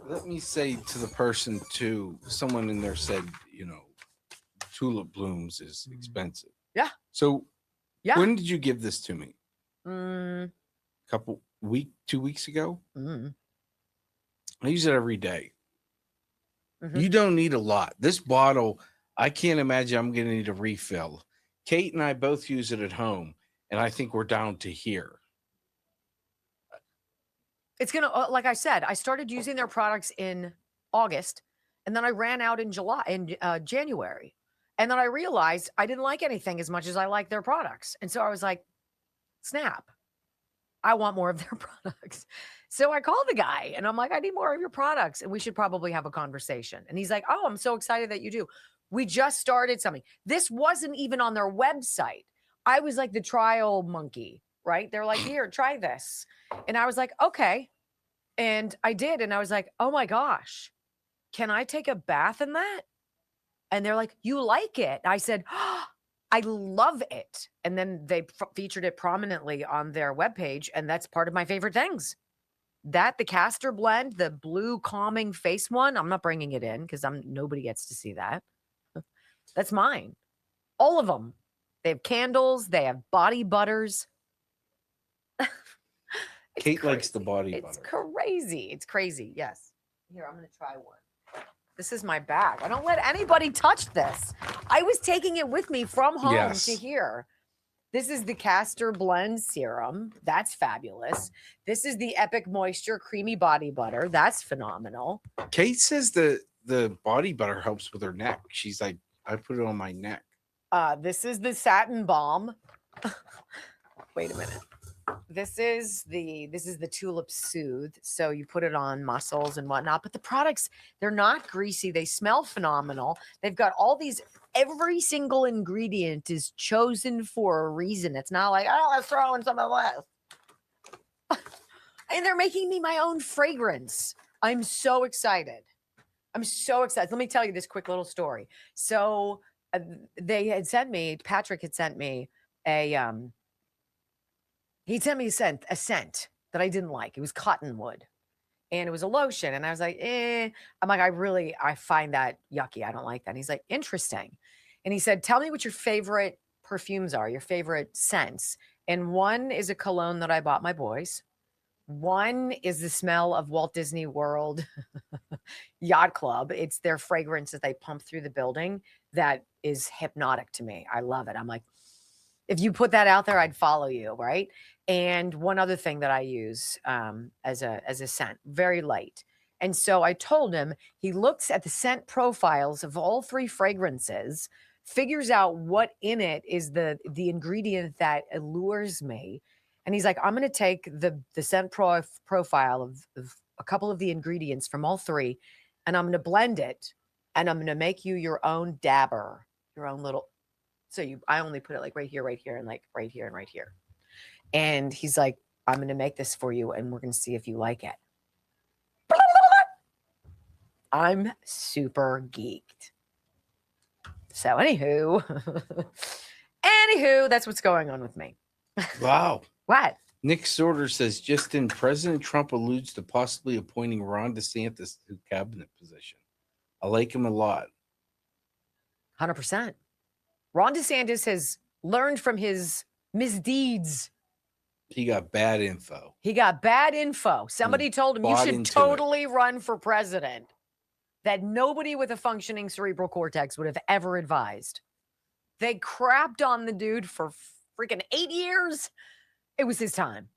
Let me say to the person too, someone in there said, tulip blooms is expensive. Yeah. So yeah. When did you give this to me? 2 weeks ago. I use it every day. You don't need a lot. This bottle, I can't imagine I'm going to need a refill. Kate and I both use it at home, and I think we're down to here. It's going to, like I said, I started using their products in August, and then I ran out in January. And then I realized I didn't like anything as much as I like their products. And so I was like, snap, I want more of their products. So I called the guy and I'm like, I need more of your products and we should probably have a conversation. And he's like, oh, I'm so excited that you do. We just started something. This wasn't even on their website. I was like the trial monkey, right? They're like, here, try this. And I was like, okay. And I did. And I was like, oh my gosh, can I take a bath in that? And they're like, you like it? I said, oh, I love it. And then they featured it prominently on their webpage. And that's part of my favorite things. The castor blend, the blue calming face one, I'm not bringing it in because nobody gets to see that. That's mine. All of them. They have candles. They have body butters. Kate likes the body butter. It's crazy. It's crazy. Yes. Here, I'm going to try one. This is my bag. I don't let anybody touch this. I was taking it with me from home to here. This is the Castor Blend Serum. That's fabulous. This is the Epic Moisture Creamy Body Butter. That's phenomenal. Kate says the body butter helps with her neck. She's like, I put it on my neck. This is the Satin Balm. Wait a minute. This is the Tulip Soothe. So you put it on muscles and whatnot, but the products, they're not greasy. They smell phenomenal. They've got all these, every single ingredient is chosen for a reason. It's not like, oh, let's throw in some of this. And they're making me my own fragrance. I'm so excited. I'm so excited. Let me tell you this quick little story. So Patrick had sent me a scent that I didn't like. It was cottonwood and it was a lotion. And I was like, I'm like, I find that yucky. I don't like that. And he's like, interesting. And he said, tell me what your favorite perfumes are, your favorite scents. And one is a cologne that I bought my boys. One is the smell of Walt Disney World Yacht Club. It's their fragrance that they pump through the building. That is hypnotic to me. I love it. I'm like, if you put that out there, I'd follow you, right? And one other thing that I use as a scent, very light. And so I told him, he looks at the scent profiles of all three fragrances, figures out what in it is the ingredient that allures me. And he's like, I'm going to take the scent profile of a couple of the ingredients from all three, and I'm going to blend it, and I'm going to make you your own dabber, your own little. So I only put it like right here, and like right here and right here. And he's like, I'm going to make this for you, and we're going to see if you like it. I'm super geeked. So anywho, that's what's going on with me. Wow. What? Nick Sorter says, just in, President Trump alludes to possibly appointing Ron DeSantis to cabinet position. I like him a lot. 100%. Ron DeSantis has learned from his misdeeds. He got bad info. Somebody told him you should totally run for president. that nobody with a functioning cerebral cortex would have ever advised. They crapped on the dude for freaking 8 years. It was his time,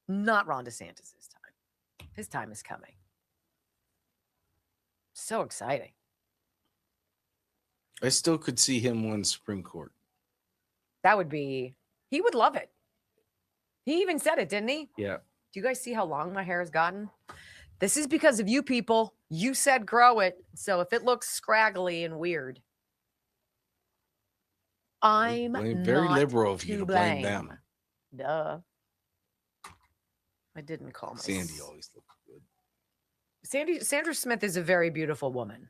not Ron DeSantis' time. His time is coming. So exciting. I still could see him on the Supreme Court. That would be, he would love it. He even said it, didn't he? Yeah. Do you guys see how long my hair has gotten? This is because of you people. You said grow it. So if it looks scraggly and weird, I'm very not liberal of you to blame them. Duh. I didn't call myself. Sandy always looked good. Sandra Smith is a very beautiful woman.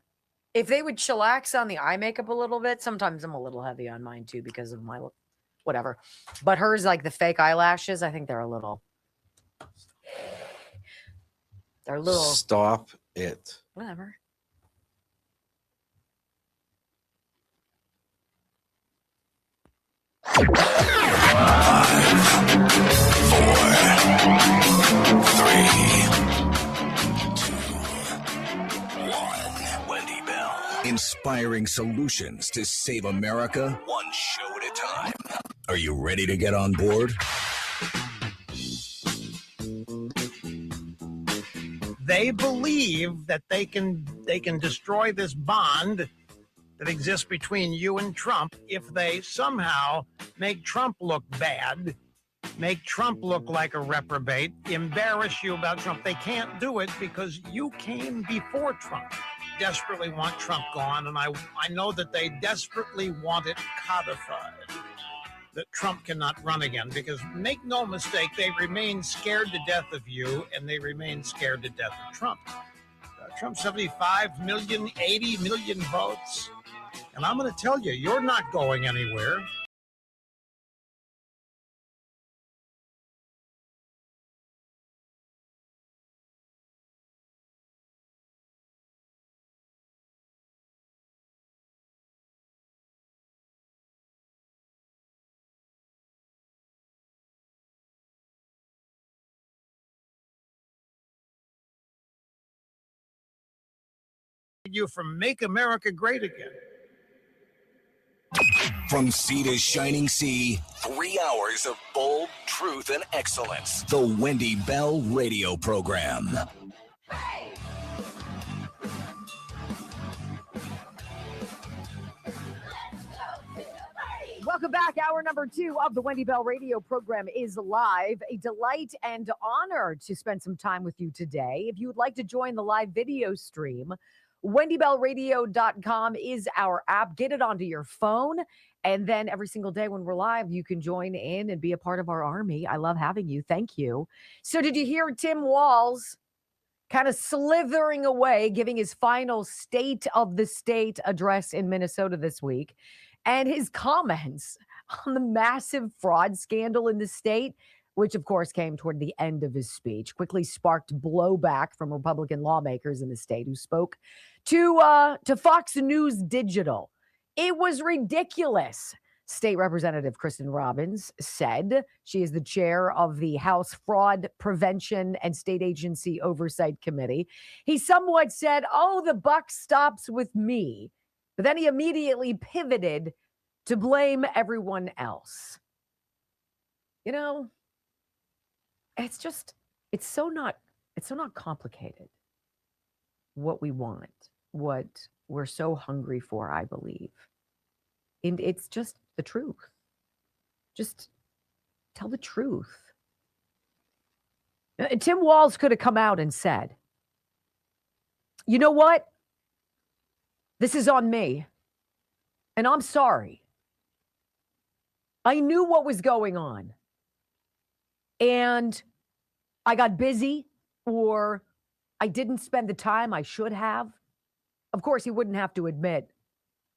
If they would chillax on the eye makeup a little bit, sometimes I'm a little heavy on mine too because of my whatever. But hers, like the fake eyelashes, I think they're a little. They're a little. Stop it. Whatever. Wendy Bell. Inspiring solutions to save America, one show at a time. Are you ready to get on board? They believe that they can destroy this bond that exists between you and Trump if they somehow make Trump look bad, make Trump look like a reprobate, embarrass you about Trump. They can't do it because you came before Trump. Desperately want Trump gone, and I know that they desperately want it codified, that Trump cannot run again, because make no mistake, they remain scared to death of you, and they remain scared to death of Trump. Trump, 75 million, 80 million votes. And I'm going to tell you, you're not going anywhere. You from Make America Great Again. From sea to shining sea, 3 hours of bold truth and excellence. The Wendy Bell Radio Program. Welcome back. Hour number 2 of the Wendy Bell Radio Program is live. A delight and honor to spend some time with you today. If you would like to join the live video stream, wendybellradio.com is our app. Get it onto your phone. And then every single day when we're live, you can join in and be a part of our army. I love having you. Thank you. So did you hear Tim Walz kind of slithering away, giving his final State of the State address in Minnesota this week? And his comments on the massive fraud scandal in the state, which of course came toward the end of his speech, quickly sparked blowback from Republican lawmakers in the state who spoke to Fox News Digital. It was ridiculous. State Representative Kristen Robbins said, she is the chair of the House Fraud Prevention and State Agency Oversight Committee. He somewhat said, oh, the buck stops with me. But then he immediately pivoted to blame everyone else. You know, it's so not complicated what we want, what we're so hungry for, I believe. And it's just the truth. Just tell the truth. Tim Walz could have come out and said, you know what? This is on me. And I'm sorry. I knew what was going on. And I got busy, or I didn't spend the time I should have. Of course, he wouldn't have to admit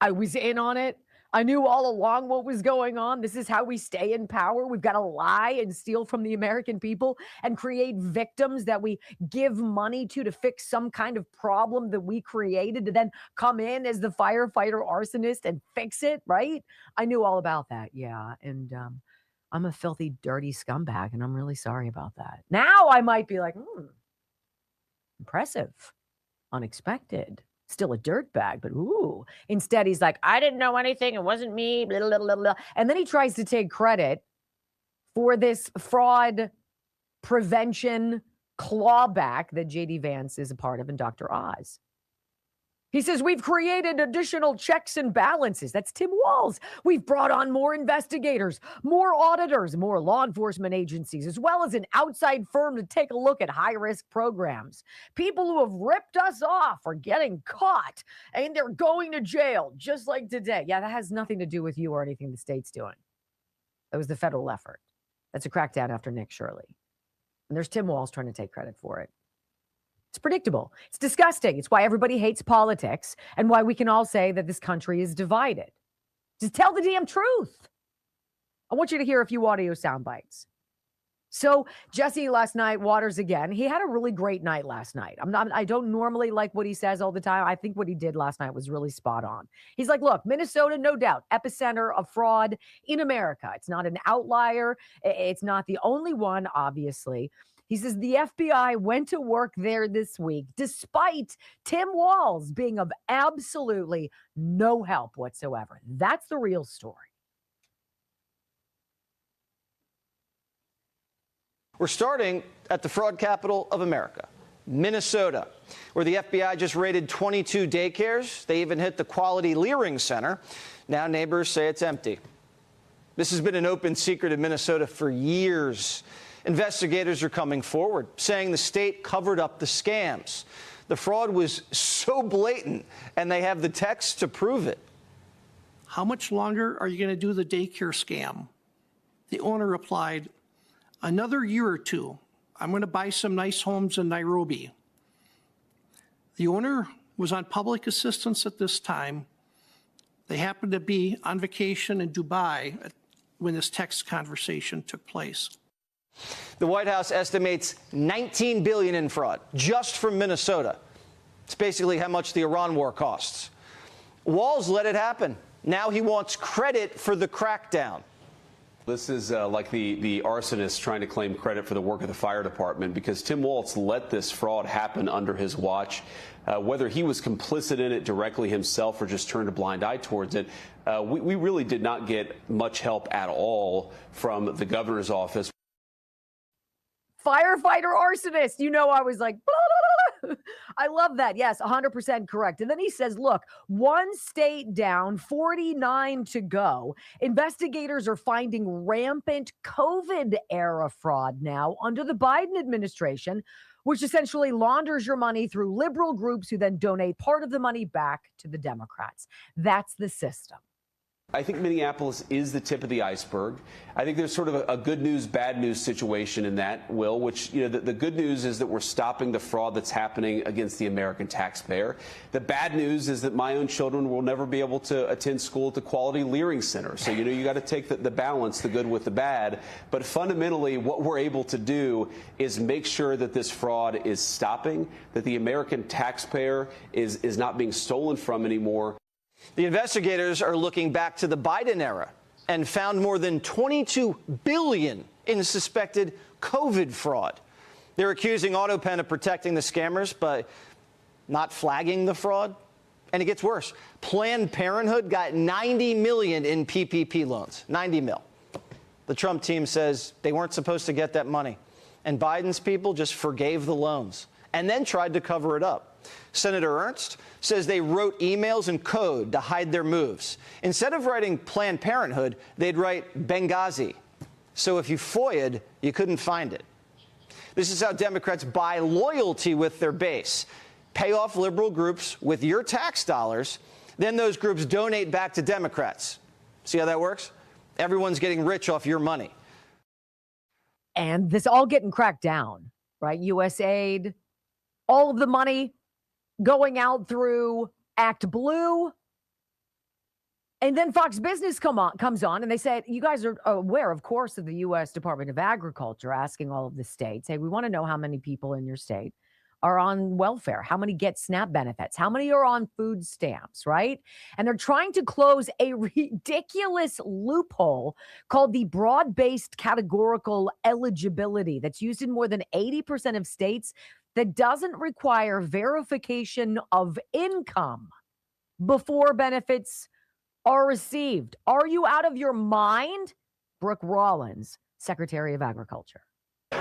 I was in on it. I knew all along what was going on. This is how we stay in power. We've got to lie and steal from the American people and create victims that we give money to fix some kind of problem that we created, to then come in as the firefighter arsonist and fix it, right? I knew all about that, yeah. And I'm a filthy, dirty scumbag, and I'm really sorry about that. Now I might be like, impressive, unexpected. Still a dirtbag, but ooh. Instead, he's like, I didn't know anything. It wasn't me. Blah, blah, blah, blah. And then he tries to take credit for this fraud prevention clawback that J.D. Vance is a part of in Dr. Oz. He says, we've created additional checks and balances. That's Tim Walz. We've brought on more investigators, more auditors, more law enforcement agencies, as well as an outside firm to take a look at high-risk programs. People who have ripped us off are getting caught, and they're going to jail, just like today. Yeah, that has nothing to do with you or anything the state's doing. That was the federal effort. That's a crackdown after Nick Shirley. And there's Tim Walz trying to take credit for it. It's predictable. It's disgusting. It's why everybody hates politics and why we can all say that this country is divided. Just tell the damn truth. I want you to hear a few audio sound bites. So Jesse last night, Waters again. He had a really great night last night. I don't normally like what he says all the time. I think what he did last night was really spot on. He's like, look, Minnesota, no doubt, epicenter of fraud in America. It's not an outlier. It's not the only one, obviously. He says the FBI went to work there this week, despite Tim Walz being of absolutely no help whatsoever. That's the real story. We're starting at the fraud capital of America, Minnesota, where the FBI just raided 22 daycares. They even hit the Quality Leering Center. Now neighbors say it's empty. This has been an open secret in Minnesota for years. Investigators are coming forward, saying the state covered up the scams. The fraud was so blatant, and they have the text to prove it. How much longer are you going to do the daycare scam? The owner replied, another year or two. I'm going to buy some nice homes in Nairobi. The owner was on public assistance at this time. They happened to be on vacation in Dubai when this text conversation took place. The White House estimates $19 billion in fraud just from Minnesota. It's basically how much the Iran war costs. Walz let it happen. Now he wants credit for the crackdown. This is like the arsonist trying to claim credit for the work of the fire department, because Tim Walz let this fraud happen under his watch. Whether he was complicit in it directly himself or just turned a blind eye towards it, we really did not get much help at all from the governor's office. Firefighter arsonist. You know, I was like, blah, blah, blah. I love that. Yes, 100% correct. And then he says, look, one state down, 49 to go. Investigators are finding rampant COVID-era fraud now under the Biden administration, which essentially launders your money through liberal groups who then donate part of the money back to the Democrats. That's the system. I think Minneapolis is the tip of the iceberg. I think there's sort of a good news, bad news situation in that, Will, which, you know, the good news is that we're stopping the fraud that's happening against the American taxpayer. The bad news is that my own children will never be able to attend school at the Quality Leering Center. So, you know, you got to take the balance, the good with the bad. But fundamentally, what we're able to do is make sure that this fraud is stopping, that the American taxpayer is not being stolen from anymore. The investigators are looking back to the Biden era and found more than $22 billion in suspected COVID fraud. They're accusing AutoPen of protecting the scammers, but not flagging the fraud. And it gets worse. Planned Parenthood got $90 million in PPP loans. 90 mil. The Trump team says they weren't supposed to get that money. And Biden's people just forgave the loans and then tried to cover it up. Senator Ernst says they wrote emails in code to hide their moves. Instead of writing Planned Parenthood, they'd write Benghazi. So if you FOIA'd, you couldn't find it. This is how Democrats buy loyalty with their base. Pay off liberal groups with your tax dollars, then those groups donate back to Democrats. See how that works? Everyone's getting rich off your money. And this all getting cracked down, right? USAID, all of the money going out through Act Blue. And then Fox Business comes on and they said, you guys are aware, of course, of the U.S. Department of Agriculture asking all of the states, hey, we want to know how many people in your state are on welfare, how many get SNAP benefits, how many are on food stamps, right? And they're trying to close a ridiculous loophole called the broad-based categorical eligibility that's used in more than 80% of states that doesn't require verification of income before benefits are received. Are you out of your mind? Brooke Rollins, Secretary of Agriculture.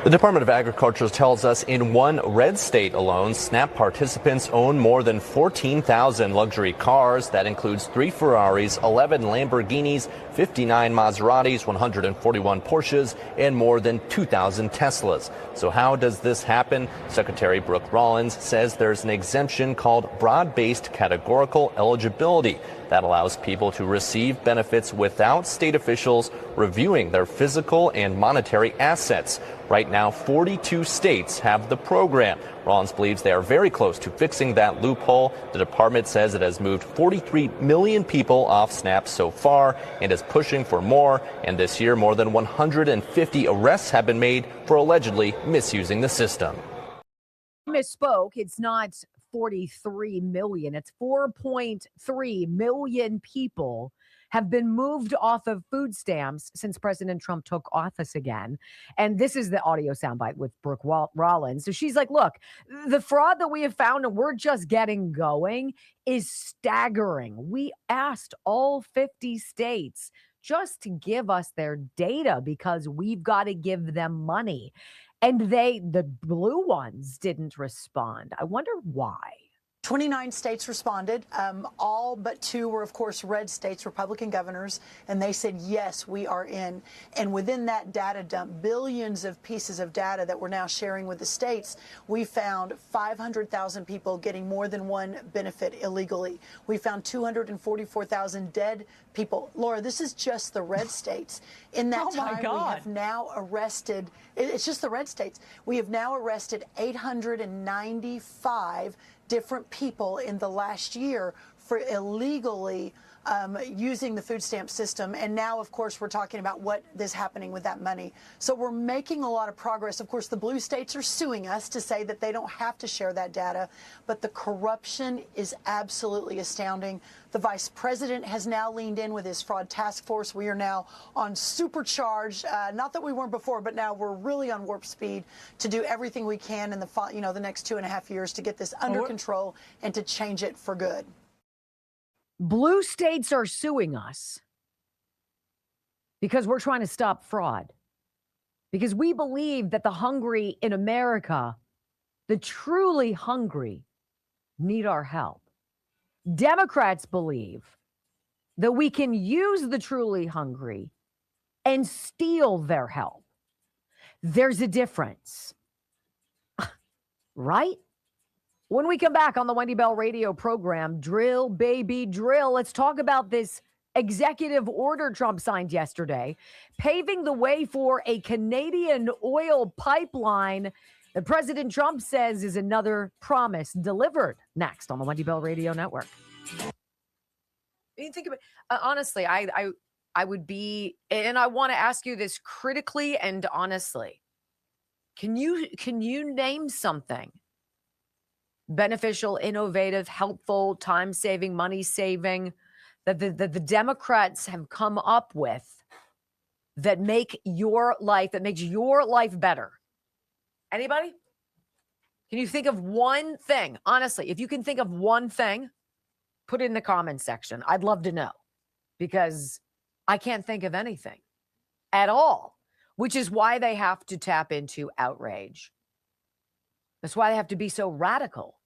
The Department of Agriculture tells us in one red state alone, SNAP participants own more than 14,000 luxury cars. That includes 3 Ferraris, 11 Lamborghinis, 59 Maseratis, 141 Porsches, and more than 2,000 Teslas. So how does this happen? Secretary Brooke Rollins says there's an exemption called broad-based categorical eligibility that allows people to receive benefits without state officials reviewing their physical and monetary assets. Right now, 42 states have the program. Rollins believes they are very close to fixing that loophole. The department says it has moved 43 million people off SNAP so far and is pushing for more. And this year, more than 150 arrests have been made for allegedly misusing the system. Misspoke. It's not 43 million. It's 4.3 million people have been moved off of food stamps since President Trump took office again. And this is the audio soundbite with Brooke Rollins. So she's like, look, the fraud that we have found and we're just getting going is staggering. We asked all 50 states just to give us their data because we've got to give them money. And the blue ones didn't respond. I wonder why. 29 states responded. All but 2 were, of course, red states, Republican governors, and they said, yes, we are in. And within that data dump, billions of pieces of data that we're now sharing with the states, we found 500,000 people getting more than one benefit illegally. We found 244,000 dead people. Laura, this is just the red states. In that time, we have now arrested, it's just the red states. We have now arrested 895 different people in the last year for illegally using the food stamp system. And now, of course, we're talking about what is happening with that money. So we're making a lot of progress. Of course, the blue states are suing us to say that they don't have to share that data. But the corruption is absolutely astounding. The vice president has now leaned in with his fraud task force. We are now on supercharged, not that we weren't before, but now we're really on warp speed to do everything we can in the next 2.5 years to get this under control and to change it for good. Blue states are suing us because we're trying to stop fraud. Because we believe that the hungry in America, the truly hungry, need our help. Democrats believe that we can use the truly hungry and steal their help. There's a difference, right? When we come back on the Wendy Bell radio program, Drill, Baby, Drill, let's talk about this executive order Trump signed yesterday, paving the way for a Canadian oil pipeline that President Trump says is another promise delivered. Next on the Wendy Bell Radio Network. You think about honestly, I would be, and I want to ask you this critically and honestly. Can you name something beneficial, innovative, helpful, time-saving, money-saving that the Democrats have come up with that makes your life better? Anybody? Can you think of one thing? Honestly, if you can think of one thing, put it in the comments section. I'd love to know because I can't think of anything at all, which is why they have to tap into outrage. That's why they have to be so radical,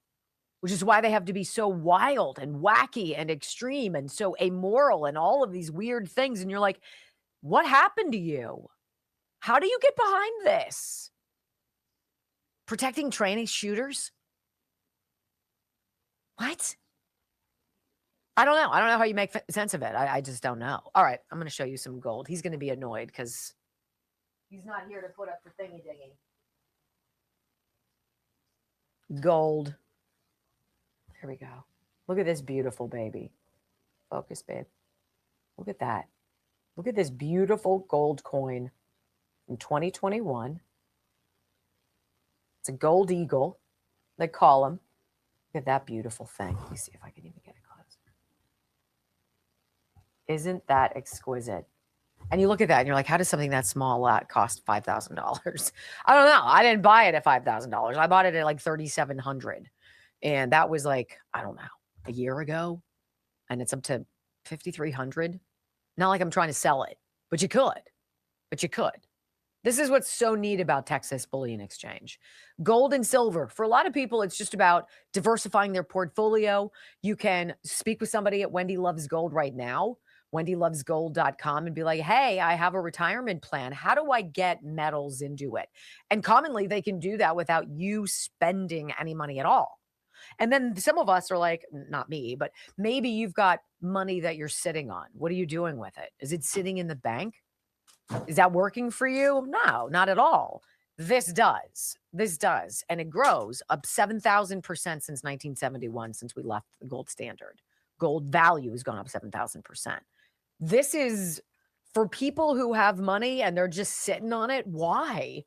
which is why they have to be so wild and wacky and extreme and so amoral and all of these weird things. And you're like, what happened to you? How do you get behind this? Protecting training shooters? What? I don't know. I don't know how you make sense of it. I just don't know. All right, I'm going to show you some gold. He's going to be annoyed because he's not here to put up the thingy-dingy. Gold. There we go. Look at this beautiful baby. Focus, babe. Look at that. Look at this beautiful gold coin from 2021. It's a gold eagle, they call them. Look at that beautiful thing. Let me see if I can even get it close. Isn't that exquisite? And you look at that and you're like, how does something that small cost $5,000? I don't know. I didn't buy it at $5,000. I bought it at like $3,700. And that was like, I don't know, a year ago. And it's up to $5,300. Not like I'm trying to sell it, but you could. This is what's so neat about Texas Bullion Exchange. Gold and silver. For a lot of people, it's just about diversifying their portfolio. You can speak with somebody at Wendy Loves Gold right now, wendylovesgold.com, and be like, hey, I have a retirement plan. How do I get metals into it? And commonly, they can do that without you spending any money at all. And then some of us are like, not me, but maybe you've got money that you're sitting on. What are you doing with it? Is it sitting in the bank? Is that working for you? No, not at all. This does. And it grows up 7,000% since 1971, since we left the gold standard. Gold value has gone up 7,000%. This is for people who have money and they're just sitting on it. Why?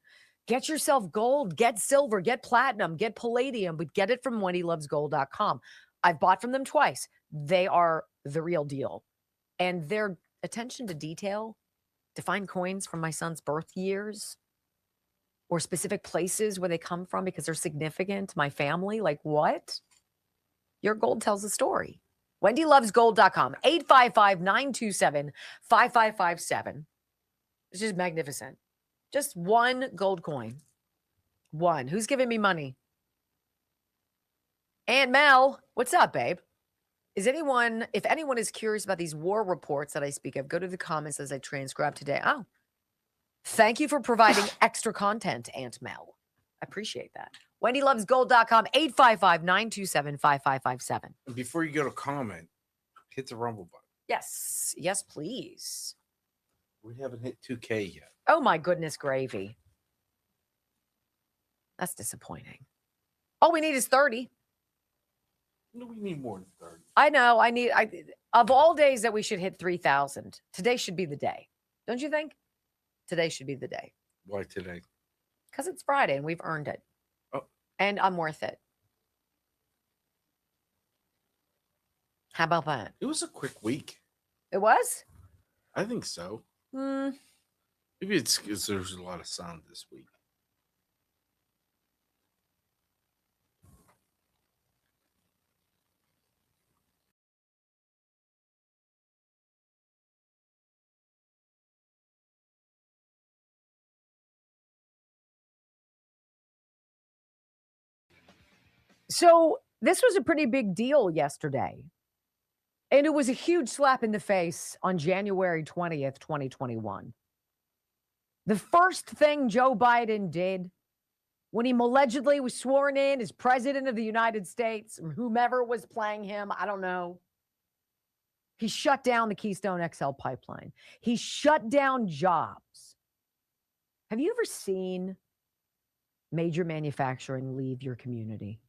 Get yourself gold, get silver, get platinum, get palladium, but get it from wendylovesgold.com. I've bought from them twice. They are the real deal. And their attention to detail, to find coins from my son's birth years or specific places where they come from because they're significant to my family. Like what? Your gold tells a story. wendylovesgold.com, 855-927-5557. It's just magnificent. Just one gold coin. One. Who's giving me money? Aunt Mel, what's up, babe? If anyone is curious about these war reports that I speak of, go to the comments as I transcribe today. Oh, thank you for providing extra content, Aunt Mel. I appreciate that. wendylovesgold.com, 855-927-5557. And before you go to comment, hit the rumble button. Yes, please. We haven't hit 2K yet. Oh my goodness, gravy. That's disappointing. All we need is 30. No, we need more than 30. I know. Of all days that we should hit 3,000, today should be the day. Don't you think? Today should be the day. Why today? Because it's Friday and we've earned it. Oh. And I'm worth it. How about that? It was a quick week. It was? I think so. Maybe it's because there's a lot of sound this week. So this was a pretty big deal yesterday. And it was a huge slap in the face on January 20th, 2021. The first thing Joe Biden did when he allegedly was sworn in as president of the United States, or whomever was playing him, I don't know. He shut down the Keystone XL pipeline. He shut down jobs. Have you ever seen major manufacturing leave your community?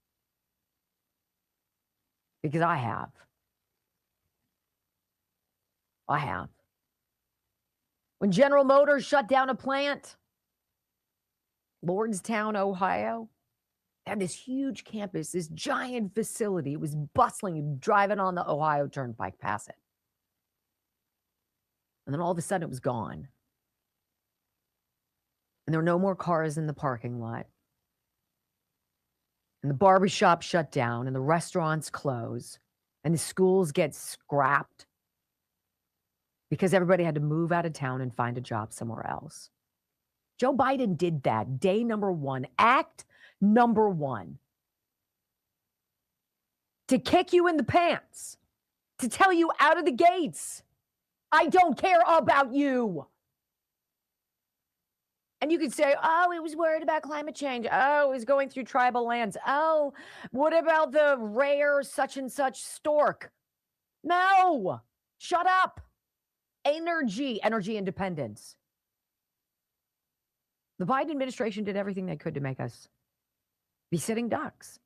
Because I have. When General Motors shut down a plant, Lordstown, Ohio, they had this huge campus, this giant facility. It was bustling. You'd drive it on the Ohio Turnpike, pass it. And then all of a sudden it was gone. And there were no more cars in the parking lot. And the barbershop shut down, and the restaurants close, and the schools get scrapped because everybody had to move out of town and find a job somewhere else. Joe Biden did that day number one, act number one, to kick you in the pants, to tell you out of the gates, I don't care about you. And you could say, oh, he was worried about climate change. Oh, he's going through tribal lands. Oh, what about the rare such and such stork? No, shut up. Energy independence. The Biden administration did everything they could to make us be sitting ducks,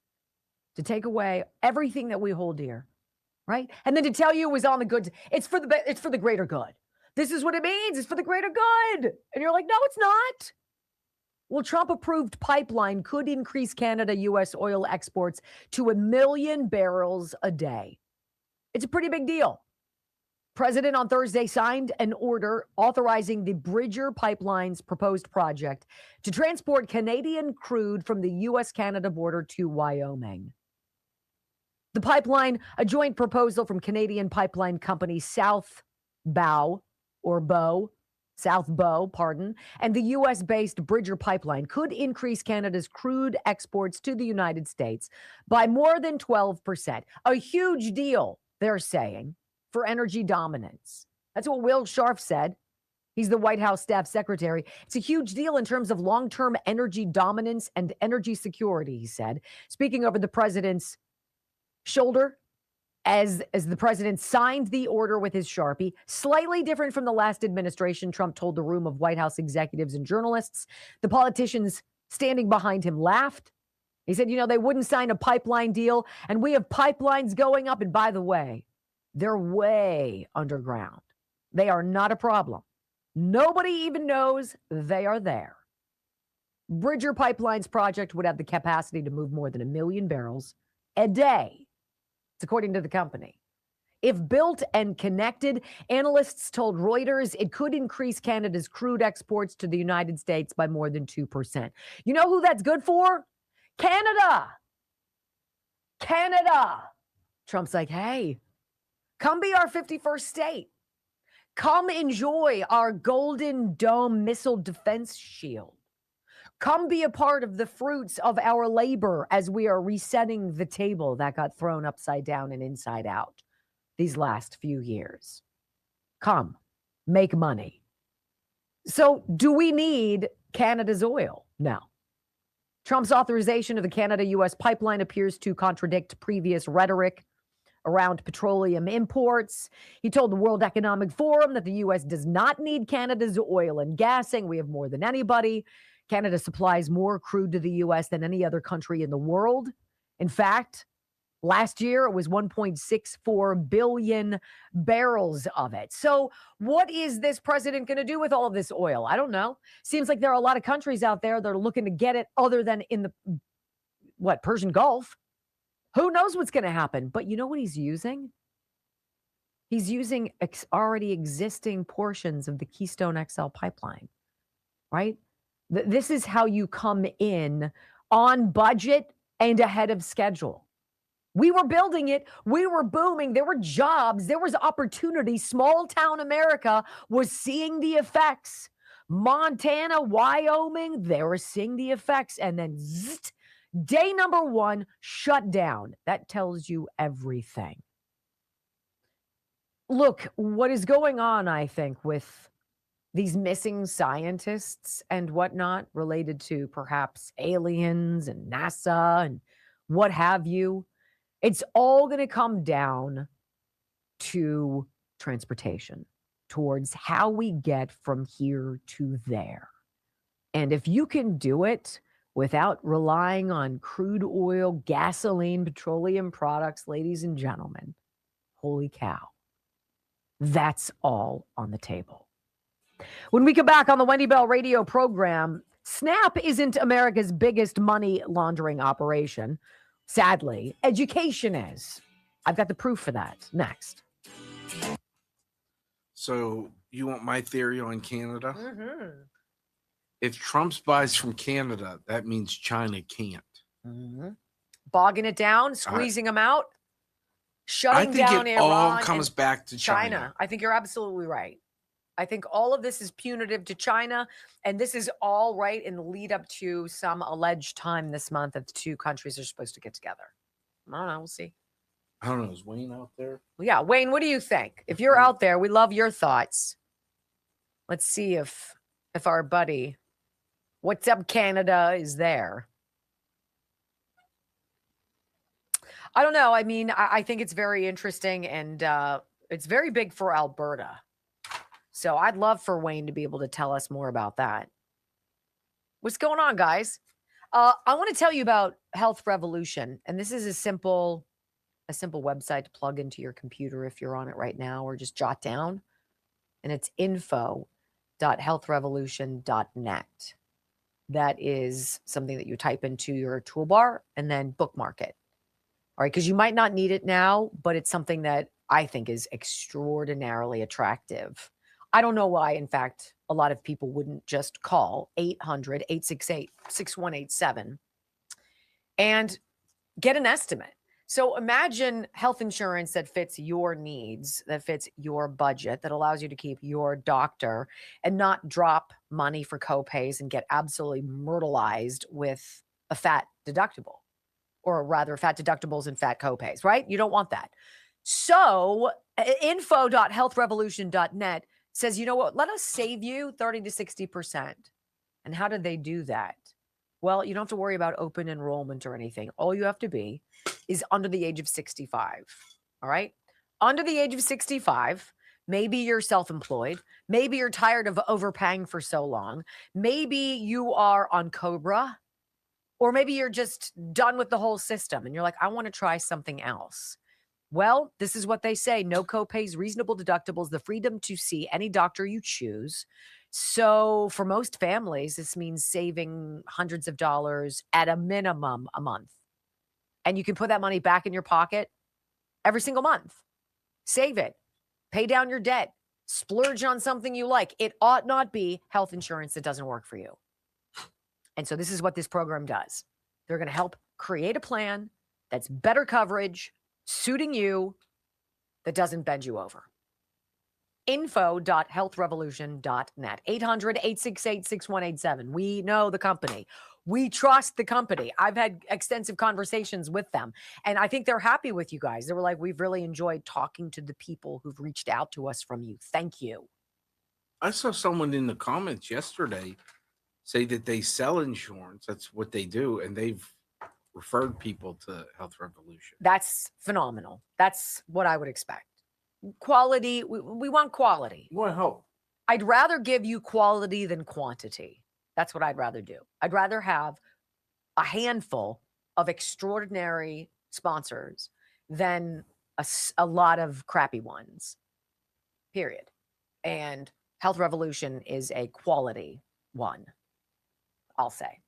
to take away everything that we hold dear, right? And then to tell you it was on the good. It's for the greater good. This is what it means. It's for the greater good. And you're like, no, it's not. Well, Trump-approved pipeline could increase Canada-U.S. oil exports to 1 million barrels a day. It's a pretty big deal. President on Thursday signed an order authorizing the Bridger Pipeline's proposed project to transport Canadian crude from the U.S.-Canada border to Wyoming. The pipeline, a joint proposal from Canadian pipeline company South Bow, and the U.S.-based Bridger Pipeline could increase Canada's crude exports to the United States by more than 12%. A huge deal, they're saying, for energy dominance. That's what Will Scharf said. He's the White House staff secretary. It's a huge deal in terms of long-term energy dominance and energy security, he said, speaking over the president's shoulder as the president signed the order with his Sharpie. Slightly different from the last administration, Trump told the room of White House executives and journalists. The politicians standing behind him laughed. He said, they wouldn't sign a pipeline deal, and we have pipelines going up, and by the way, they're way underground. They are not a problem. Nobody even knows they are there. Bridger Pipeline's project would have the capacity to move more than 1 million barrels a day. It's according to the company. If built and connected, analysts told Reuters it could increase Canada's crude exports to the United States by more than 2%. You know who that's good for? Canada. Trump's like, hey, come be our 51st state. Come enjoy our Golden Dome missile defense shield. Come be a part of the fruits of our labor as we are resetting the table that got thrown upside down and inside out these last few years. Come, make money. So, do we need Canada's oil? No. Trump's authorization of the Canada-U.S. pipeline appears to contradict previous rhetoric around petroleum imports. He told the World Economic Forum that the U.S. does not need Canada's oil and gassing. We have more than anybody. Canada supplies more crude to the U.S. than any other country in the world. In fact, last year it was 1.64 billion barrels of it. So what is this president going to do with all of this oil? I don't know. Seems like there are a lot of countries out there that are looking to get it other than in the, Persian Gulf. Who knows what's going to happen? But you know what he's using? He's using already existing portions of the Keystone XL pipeline, right? This is how you come in on budget and ahead of schedule. We were building it. We were booming. There were jobs. There was opportunity. Small town America was seeing the effects. Montana, Wyoming, they were seeing the effects. And then day number 1, shut down. That tells you everything. Look, what is going on, I think, with these missing scientists and whatnot related to perhaps aliens and NASA and what have you, it's all going to come down to transportation, towards how we get from here to there. And if you can do it without relying on crude oil, gasoline, petroleum products, ladies and gentlemen, holy cow, that's all on the table. When we come back on the Wendy Bell radio program, SNAP isn't America's biggest money laundering operation. Sadly, education is. I've got the proof for that next. So you want my theory on Canada? Mm-hmm. If Trump buys from Canada, that means China can't. Mm-hmm. Bogging it down, squeezing them out, shutting down Iran. I think it all comes back to China. I think you're absolutely right. I think all of this is punitive to China, and this is all right in the lead up to some alleged time this month that the two countries are supposed to get together. I don't know. We'll see. I don't know. Is Wayne out there? Well, yeah. Wayne, what do you think? If you're out there, we love your thoughts. Let's see if our buddy, What's Up Canada, is there. I don't know. I mean, I think it's very interesting, and it's very big for Alberta. So I'd love for Wayne to be able to tell us more about that. What's going on, guys? I want to tell you about Health Revolution, and this is a simple website to plug into your computer if you're on it right now, or just jot down. And it's info.healthrevolution.net. That is something that you type into your toolbar and then bookmark it. All right, because you might not need it now, but it's something that I think is extraordinarily attractive. I don't know why, in fact, a lot of people wouldn't just call 800-868-6187 and get an estimate. So imagine health insurance that fits your needs, that fits your budget, that allows you to keep your doctor and not drop money for copays and get absolutely myrtleized with a fat deductible, or rather fat deductibles and fat copays, right? You don't want that. So info.healthrevolution.net says, you know what, let us save you 30 to 60%. And how did they do that? Well, you don't have to worry about open enrollment or anything. All you have to be is under the age of 65. All right? Under the age of 65, maybe you're self-employed. Maybe you're tired of overpaying for so long. Maybe you are on Cobra, or maybe you're just done with the whole system and you're like, I want to try something else. Well, this is what they say. No copays, reasonable deductibles, the freedom to see any doctor you choose. So for most families, this means saving hundreds of dollars at a minimum a month. And you can put that money back in your pocket every single month. Save it. Pay down your debt. Splurge on something you like. It ought not be health insurance that doesn't work for you. And so this is what this program does. They're going to help create a plan that's better coverage, suiting you, that doesn't bend you over. info.healthrevolution.net. 800-868-6187. We know the company. We trust the company. I've had extensive conversations with them, and I think they're happy with you guys. They were like, we've really enjoyed talking to the people who've reached out to us from you. Thank you. I saw someone in the comments yesterday say that they sell insurance. That's what they do, and they've referred people to Health Revolution. That's phenomenal. That's what I would expect. Quality. We want quality. You want help. I'd rather give you quality than quantity. That's what I'd rather do. I'd rather have a handful of extraordinary sponsors than a lot of crappy ones, period. And Health Revolution is a quality one, I'll say.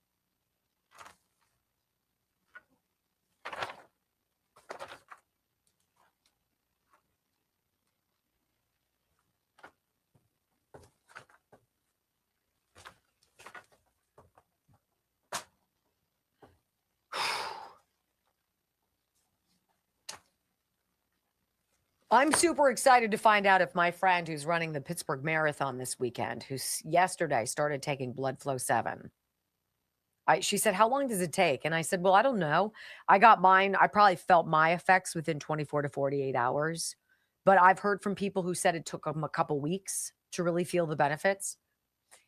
I'm super excited to find out if my friend who's running the Pittsburgh Marathon this weekend, who yesterday started taking Blood Flow 7. She said, how long does it take? And I said, well, I don't know. I got mine. I probably felt my effects within 24 to 48 hours. But I've heard from people who said it took them a couple weeks to really feel the benefits.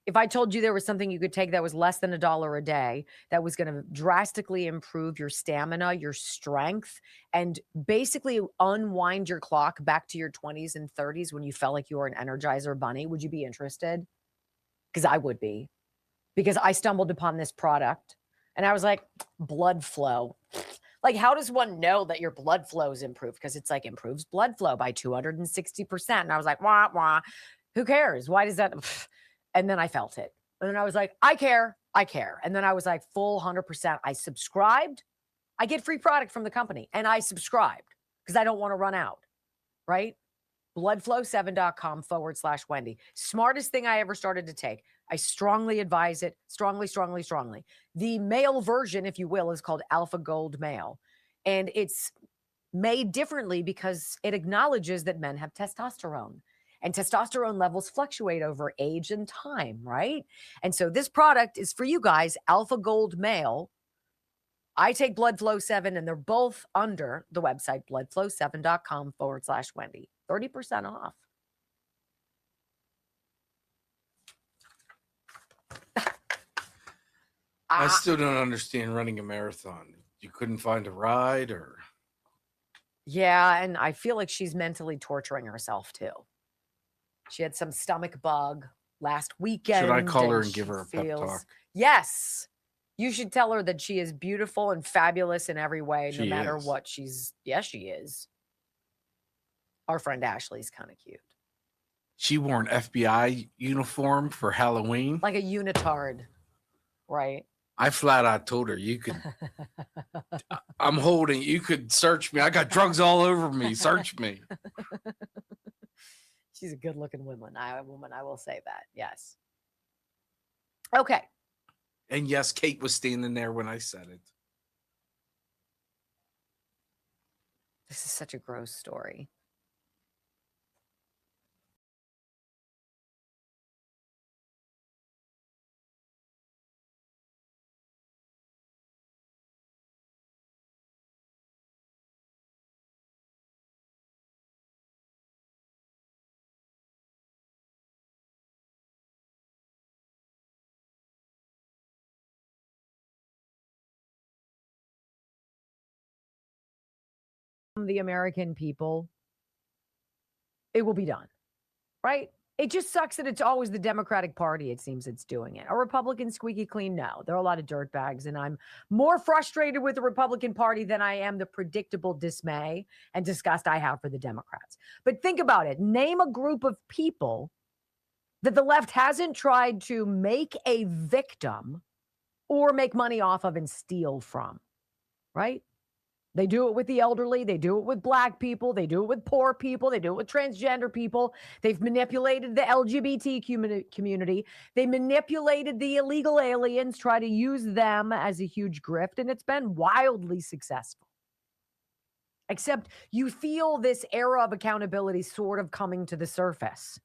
If I told you there was something you could take that was less than $1 a day, that was going to drastically improve your stamina, your strength, and basically unwind your clock back to your 20s and 30s when you felt like you were an Energizer bunny, would you be interested? Because I would be. Because I stumbled upon this product and I was like, blood flow. Like, how does one know that your blood flow is improved? Because it's like improves blood flow by 260%. And I was like, wah, wah. Who cares? Why does that? And then I felt it. And then I was like, I care. And then I was like, full 100%. I subscribed. I get free product from the company. And I subscribed because I don't want to run out, right? Bloodflow7.com/Wendy. Smartest thing I ever started to take. I strongly advise it. Strongly. The male version, if you will, is called Alpha Gold Male. And it's made differently because it acknowledges that men have testosterone. And testosterone levels fluctuate over age and time, right? And so this product is for you guys, Alpha Gold Male. I take Blood Flow 7, and they're both under the website, bloodflow7.com/Wendy. 30% off. I still don't understand running a marathon. You couldn't find a ride or? Yeah, and I feel like she's mentally torturing herself too. She had some stomach bug last weekend. Should I call her and give her a pep talk? Yes. You should tell her that she is beautiful and fabulous in every way, no matter what she's. Yes, she is. Our friend Ashley's kind of cute. She wore an FBI uniform for Halloween. Like a unitard, right? I flat out told her, you could, you could search me. I got drugs all over me. Search me. She's a good-looking woman. I will say that. Yes. Okay. And yes, Kate was standing there when I said it. This is such a gross story. The American people, it will be done, right? It just sucks that it's always the Democratic Party, it seems, it's doing it. Are Republicans squeaky clean? No. There are a lot of dirtbags, and I'm more frustrated with the Republican Party than I am the predictable dismay and disgust I have for the Democrats. But think about it. Name a group of people that the left hasn't tried to make a victim or make money off of and steal from, right? They do it with the elderly. They do it with black people. They do it with poor people. They do it with transgender people. They've manipulated the LGBT community. They manipulated the illegal aliens, try to use them as a huge grift, and it's been wildly successful. Except you feel this era of accountability sort of coming to the surface.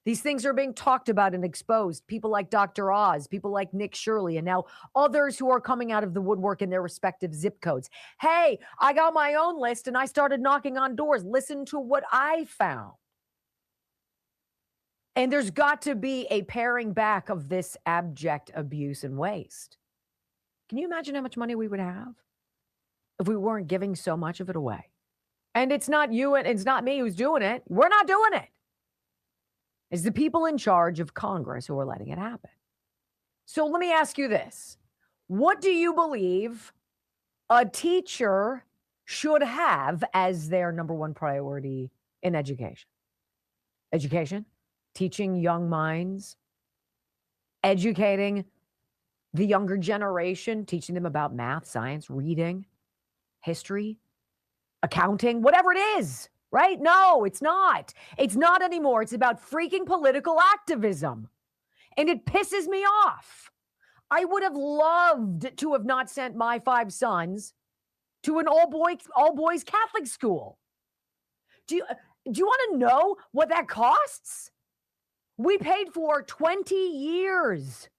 These things are being talked about and exposed. People like Dr. Oz, people like Nick Shirley, and now others who are coming out of the woodwork in their respective zip codes. Hey, I got my own list and I started knocking on doors. Listen to what I found. And there's got to be a paring back of this abject abuse and waste. Can you imagine how much money we would have if we weren't giving so much of it away? And it's not you and it's not me who's doing it. We're not doing it. It's the people in charge of Congress who are letting it happen. So let me ask you this. What do you believe a teacher should have as their number one priority in education? Education, teaching young minds, educating the younger generation, teaching them about math, science, reading, history, accounting, whatever it is. Right? No, it's not. It's not anymore. It's about freaking political activism. And it pisses me off. I would have loved to have not sent my 5 sons to an all boys Catholic school. Do you want to know what that costs? We paid for 20 years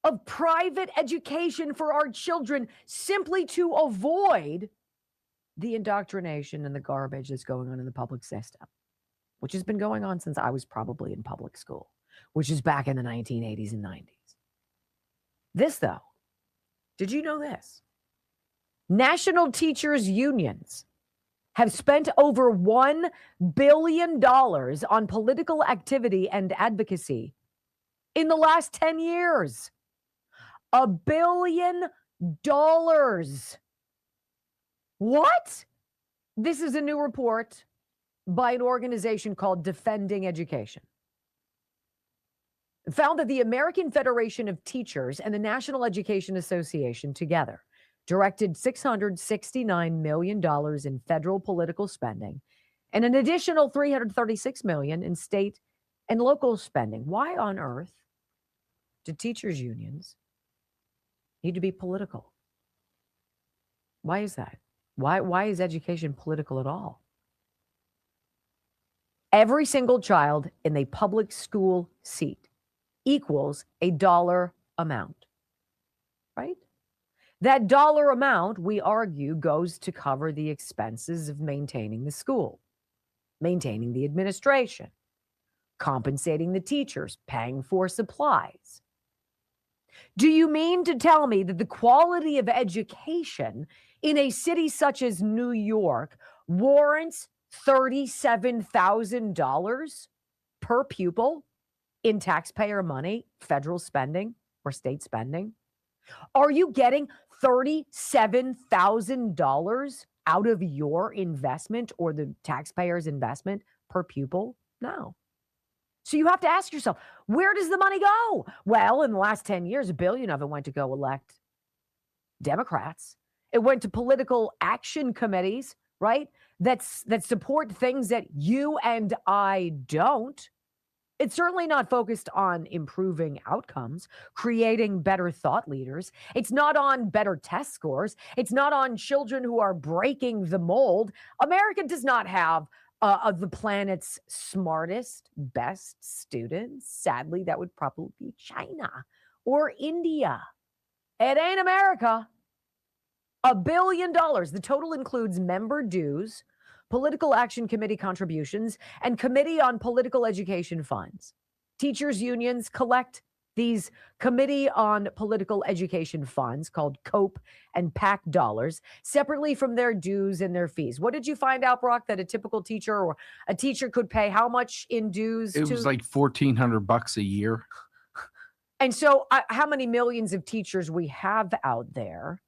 of private education for our children simply to avoid the indoctrination and the garbage that's going on in the public system, which has been going on since I was probably in public school, which is back in the 1980s and 90s. This, though, did you know this? National teachers' unions have spent over $1 billion on political activity and advocacy in the last 10 years. $1 billion. What? This is a new report by an organization called Defending Education. It found that the American Federation of Teachers and the National Education Association together directed $669 million in federal political spending and an additional $336 million in state and local spending. Why on earth do teachers' unions need to be political? Why is that? Why is education political at all? Every single child in a public school seat equals a dollar amount, right? That dollar amount, we argue, goes to cover the expenses of maintaining the school, maintaining the administration, compensating the teachers, paying for supplies. Do you mean to tell me that the quality of education in a city such as New York warrants $37,000 per pupil in taxpayer money, federal spending, or state spending? Are you getting $37,000 out of your investment or the taxpayer's investment per pupil? No. So you have to ask yourself, where does the money go? Well, in the last 10 years, $1 billion of it went to go elect Democrats. It went to political action committees right? That support things that you and I don't. It's certainly not focused on improving outcomes, creating better thought leaders. It's not on better test scores. It's not on children who are breaking the mold. America does not have the planet's smartest, best students. Sadly, that would probably be China or India. It ain't America. $1 billion. The total includes member dues, Political Action Committee contributions, and Committee on Political Education funds. Teachers' unions collect these Committee on Political Education funds, called COPE and PAC dollars, separately from their dues and their fees. What did you find out, Brock, that a typical teacher or a teacher could pay how much in dues? It was like $1,400 a year. And so how many millions of teachers we have out there?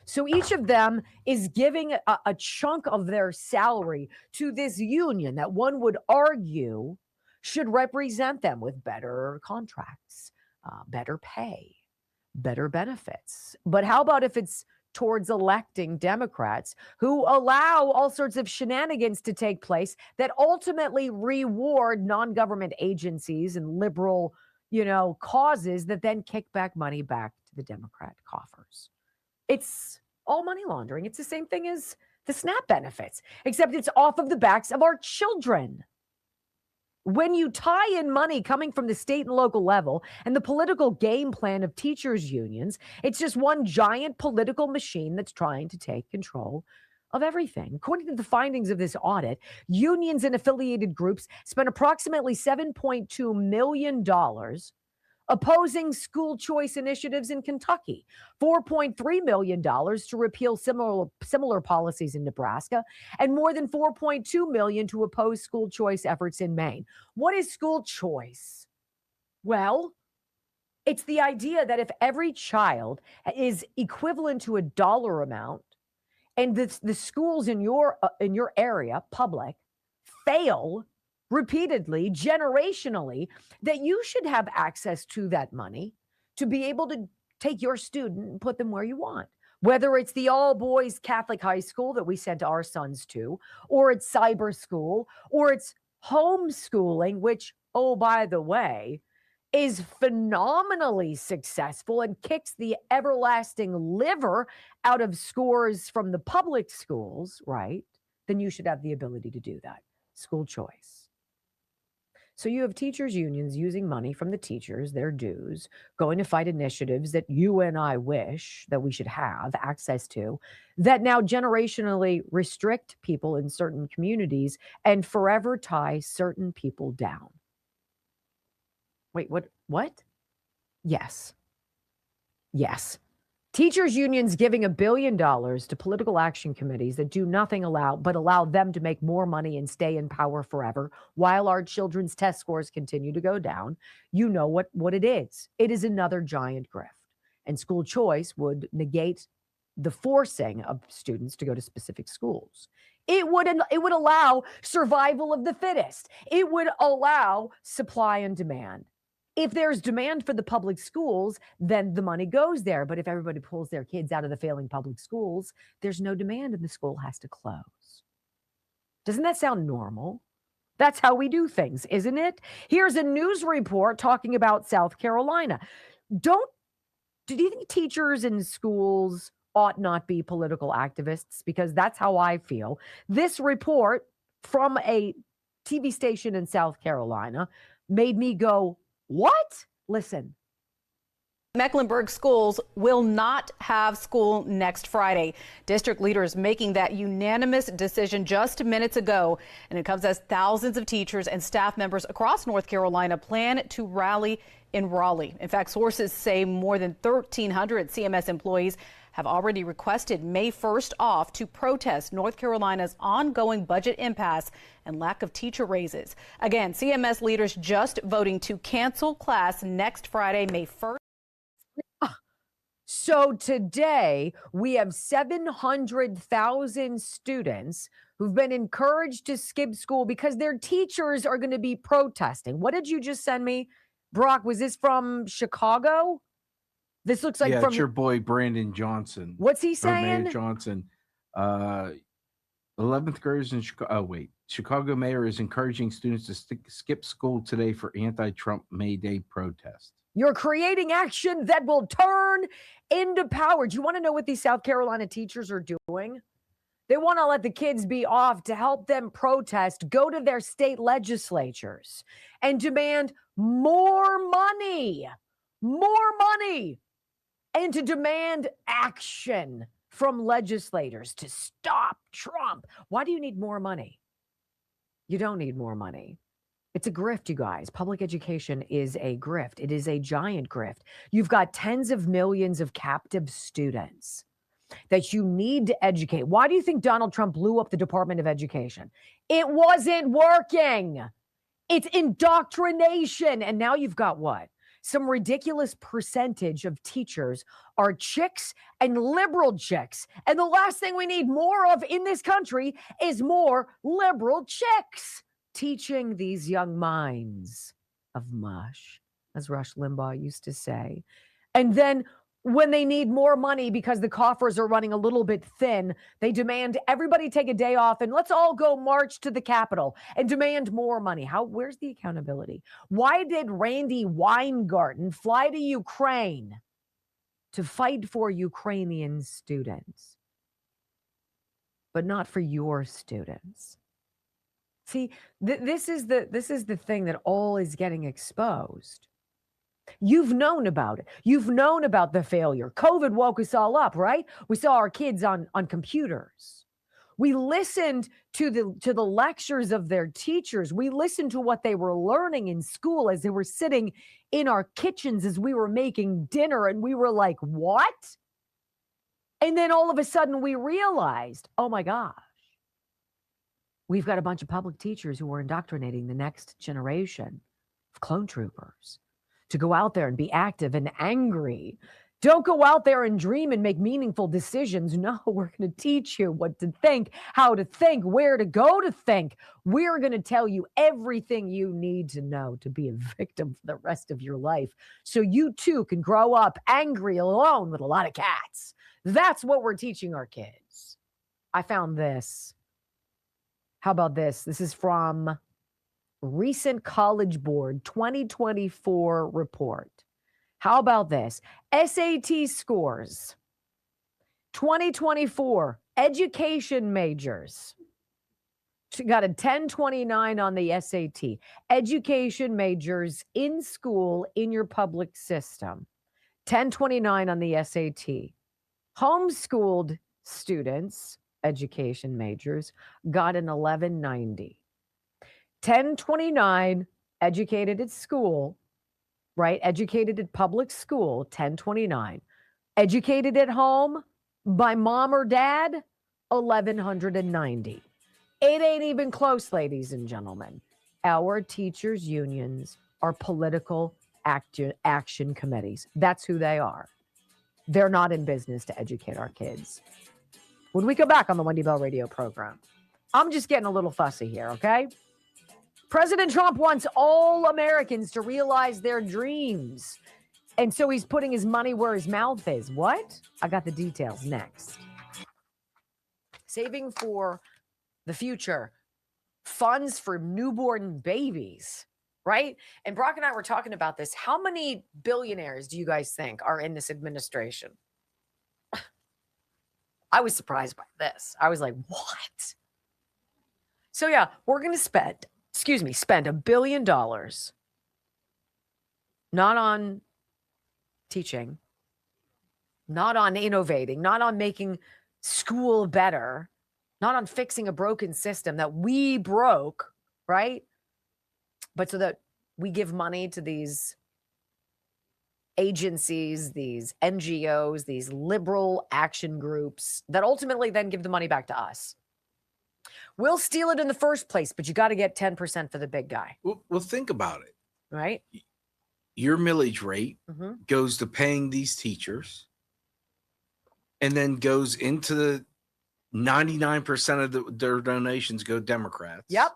So each of them is giving a chunk of their salary to this union that one would argue should represent them with better contracts, better pay, better benefits. But how about if it's towards electing Democrats who allow all sorts of shenanigans to take place that ultimately reward non-government agencies and liberal, causes that then kick back money back to the Democrat coffers? It's all money laundering. It's the same thing as the SNAP benefits, except it's off of the backs of our children. When you tie in money coming from the state and local level and the political game plan of teachers' unions, it's just one giant political machine that's trying to take control of everything. According to the findings of this audit, unions and affiliated groups spent approximately $7.2 million opposing school choice initiatives in Kentucky, $4.3 million to repeal similar policies in Nebraska, and more than $4.2 million to oppose school choice efforts in Maine. What is school choice? Well, it's the idea that if every child is equivalent to a dollar amount, and the schools in your area, public, fail repeatedly, generationally, that you should have access to that money to be able to take your student and put them where you want. Whether it's the all-boys Catholic high school that we sent our sons to, or it's cyber school, or it's homeschooling, which, oh, by the way, is phenomenally successful and kicks the everlasting liver out of scores from the public schools, right? Then you should have the ability to do that. School choice. So you have teachers' unions using money from the teachers, their dues, going to fight initiatives that you and I wish that we should have access to, that now generationally restrict people in certain communities and forever tie certain people down. Wait, what? Yes. Yes. Teachers' unions giving $1 billion to political action committees that do nothing but allow them to make more money and stay in power forever while our children's test scores continue to go down. You know what it is. It is another giant grift. And school choice would negate the forcing of students to go to specific schools. It would allow survival of the fittest. It would allow supply and demand. If there's demand for the public schools, then the money goes there. But if everybody pulls their kids out of the failing public schools, there's no demand and the school has to close. Doesn't that sound normal? That's how we do things, isn't it? Here's a news report talking about South Carolina. Do you think teachers in schools ought not be political activists? Because that's how I feel. This report from a TV station in South Carolina made me go, what? Listen. Mecklenburg schools will not have school next Friday. District leaders making that unanimous decision just minutes ago. And it comes as thousands of teachers and staff members across North Carolina plan to rally in Raleigh. In fact, sources say more than 1,300 CMS employees have already requested May 1st off to protest North Carolina's ongoing budget impasse and lack of teacher raises. Again, CMS leaders just voting to cancel class next Friday, May 1st. So today we have 700,000 students who've been encouraged to skip school because their teachers are going to be protesting. What did you just send me, Brock? Was this from Chicago? This looks like from it's your boy Brandon Johnson. What's he saying? Mayor Johnson. 11th graders in Chicago. Oh, wait. Chicago mayor is encouraging students to skip school today for anti-Trump May Day protest. You're creating action that will turn into power. Do you want to know what these South Carolina teachers are doing? They want to let the kids be off to help them protest, go to their state legislatures and demand more money, and to demand action from legislators to stop Trump. Why do you need more money? You don't need more money. It's a grift, you guys. Public education is a grift. It is a giant grift. You've got tens of millions of captive students that you need to educate. Why do you think Donald Trump blew up the Department of Education? It wasn't working. It's indoctrination. And now you've got what? Some ridiculous percentage of teachers are chicks and liberal chicks. And the last thing we need more of in this country is more liberal chicks teaching these young minds of mush, as Rush Limbaugh used to say. And then when they need more money because the coffers are running a little bit thin, they demand everybody take a day off and let's all go march to the Capitol and demand more money. Where's the accountability? Why did Randy Weingarten fly to Ukraine to fight for Ukrainian students, but not for your students? See, this is the thing that all is getting exposed. You've known about it. You've known about the failure. COVID woke us all up, right? We saw our kids on computers. We listened to the lectures of their teachers. We listened to what they were learning in school as they were sitting in our kitchens as we were making dinner. And we were like, what? And then all of a sudden we realized, oh my gosh, we've got a bunch of public teachers who are indoctrinating the next generation of clone troopers to go out there and be active and angry. Don't go out there and dream and make meaningful decisions. No, we're going to teach you what to think, how to think, where to go to think. We're going to tell you everything you need to know to be a victim for the rest of your life so you too can grow up angry alone with a lot of cats. That's what we're teaching our kids. I found this. How about this? This is from recent College Board 2024 report. How about this? SAT scores 2024 education majors. She got a 1029 on the SAT. Education majors in school in your public system. 1029 on the SAT. Homeschooled students, education majors, got an 1190. 1029 educated at school, right? Educated at public school, 1029. Educated at home by mom or dad, 1190. It ain't even close, ladies and gentlemen. Our teachers' unions are political action committees. That's who they are. They're not in business to educate our kids. When we come back on the Wendy Bell radio program, I'm just getting a little fussy here, okay? President Trump wants all Americans to realize their dreams. And so he's putting his money where his mouth is. What? I got the details next. Saving for the future. Funds for newborn babies, right? And Brock and I were talking about this. How many billionaires do you guys think are in this administration? I was surprised by this. I was like, what? So yeah, we're going to spend $1 billion not on teaching, not on innovating, not on making school better, not on fixing a broken system that we broke, right? But so that we give money to these agencies, these NGOs, these liberal action groups that ultimately then give the money back to us. We'll steal it in the first place, but you got to get 10% for the big guy. Well, think about it. Right? Your millage rate goes to paying these teachers and then goes into the 99% of their donations go Democrats. Yep.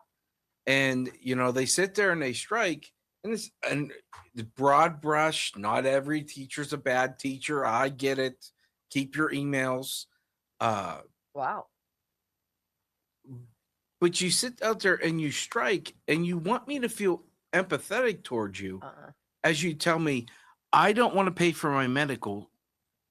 And, they sit there and they strike. And the broad brush, not every teacher's a bad teacher. I get it. Keep your emails. Wow. But you sit out there and you strike, and you want me to feel empathetic towards you as you tell me, I don't want to pay for my medical.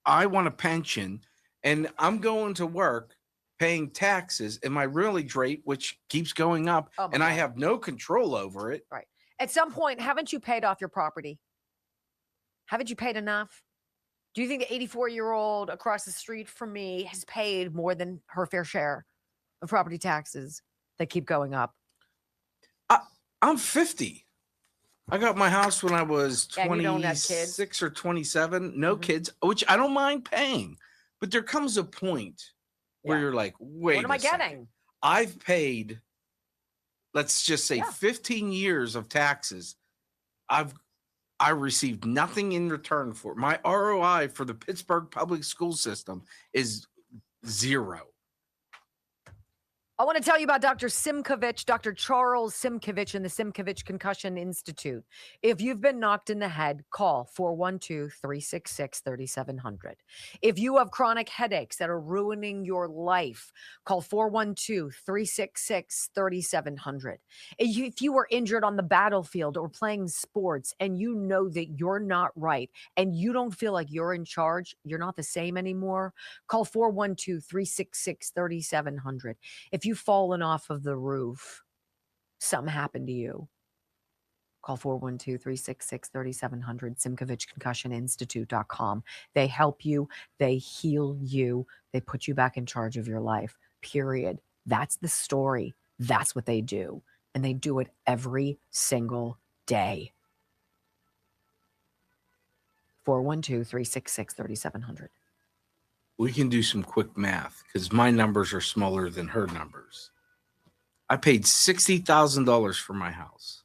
I want a pension, and I'm going to work paying taxes and my reallage rate, which keeps going up, Oh my and I God. have no control over it. Right. At some point, haven't you paid off your property? Haven't you paid enough? Do you think the 84-year-old across the street from me has paid more than her fair share of property taxes that keep going up? I'm 50. I got my house when I was And you don't have kids? 26 or 27. No kids, which I don't mind paying. But there comes a point where you're like, wait, What am I second. getting? I've paid, let's just say 15 years of taxes. I received nothing in return for it. My ROI for the Pittsburgh public school system is 0. I want to tell you about Dr. Simkovich, Dr. Charles Simkovich and the Simkovich Concussion Institute. If you've been knocked in the head, call 412-366-3700. If you have chronic headaches that are ruining your life, call 412-366-3700. If you were injured on the battlefield or playing sports and you know that you're not right and you don't feel like you're in charge, you're not the same anymore, call 412-366-3700. If you've fallen off of the roof, something happened to you, call 412-366-3700, SimkovichConcussionInstitute.com. They help you. They heal you. They put you back in charge of your life, period. That's the story. That's what they do. And they do it every single day. 412-366-3700. We can do some quick math because my numbers are smaller than her numbers. I paid $60,000 for my house.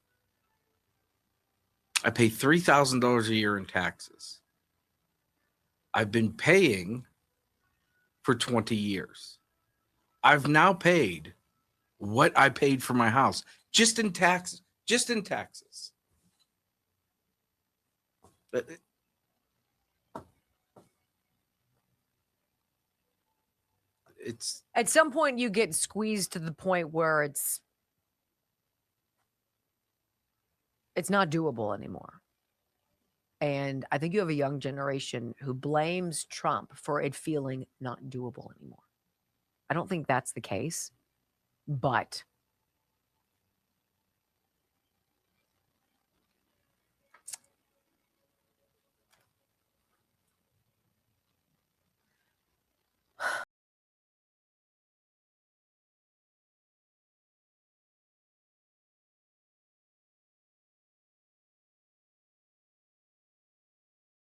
I pay $3,000 a year in taxes. I've been paying for 20 years. I've now paid what I paid for my house just in taxes. Just in taxes. It's at some point you get squeezed to the point where it's not doable anymore. And I think you have a young generation who blames Trump for it feeling not doable anymore. I don't think that's the case, but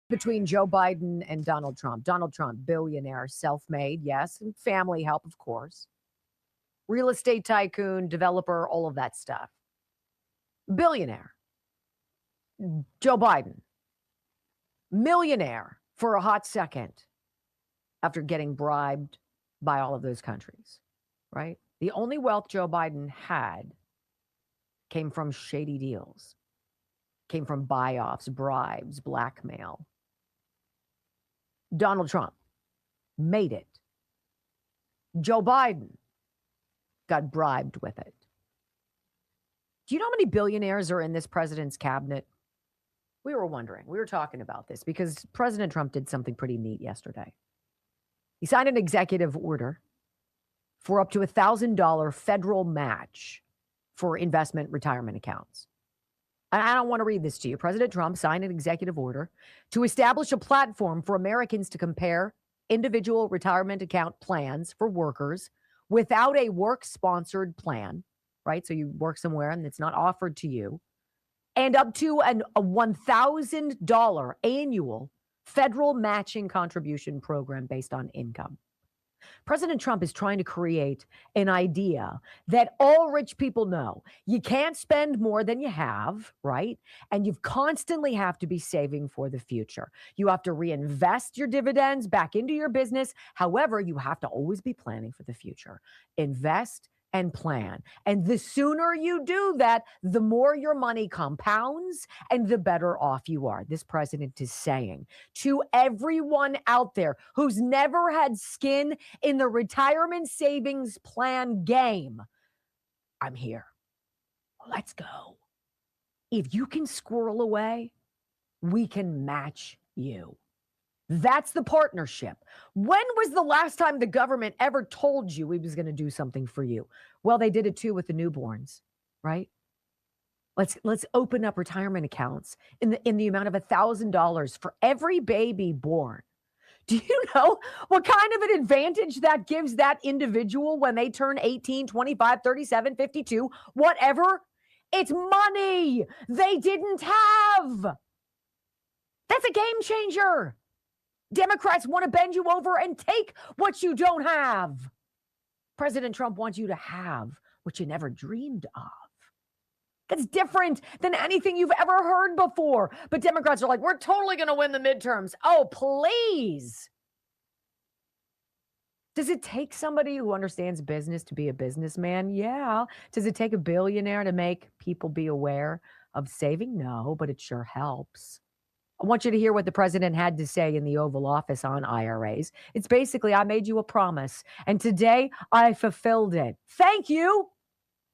between Joe Biden and Donald Trump. Donald Trump, billionaire, self-made, yes, and family help, of course. Real estate tycoon, developer, all of that stuff. Billionaire. Joe Biden, millionaire for a hot second after getting bribed by all of those countries, right? The only wealth Joe Biden had came from shady deals, came from buy-offs, bribes, blackmail. Donald Trump made it. Joe Biden got bribed with it. Do you know how many billionaires are in this president's cabinet? We were wondering. We were talking about this because President Trump did something pretty neat yesterday. He signed an executive order for up to $1,000 federal match for investment retirement accounts. I don't want to read this to you. President Trump signed an executive order to establish a platform for Americans to compare individual retirement account plans for workers without a work-sponsored plan, right? So you work somewhere and it's not offered to you, and up to a $1,000 annual federal matching contribution program based on income. President Trump is trying to create an idea that all rich people know. You can't spend more than you have, right? And you constantly have to be saving for the future. You have to reinvest your dividends back into your business. However, you have to always be planning for the future. Invest and plan. And the sooner you do that, the more your money compounds and the better off you are. This president is saying to everyone out there who's never had skin in the retirement savings plan game, I'm here. Let's go. If you can squirrel away, we can match you. That's the partnership. When was the last time the government ever told you we was going to do something for you? Well, they did it too with the newborns, right? Let's open up retirement accounts in the amount of $1,000 for every baby born. Do you know what kind of an advantage that gives that individual when they turn 18, 25, 37, 52, whatever? It's money they didn't have. That's a game changer. Democrats want to bend you over and take what you don't have. President Trump wants you to have what you never dreamed of. That's different than anything you've ever heard before. But Democrats are like, we're totally going to win the midterms. Oh, please. Does it take somebody who understands business to be a businessman? Yeah. Does it take a billionaire to make people be aware of saving? No, but it sure helps. I want you to hear what the president had to say in the Oval Office on IRAs. It's basically, I made you a promise, and today I fulfilled it. Thank you.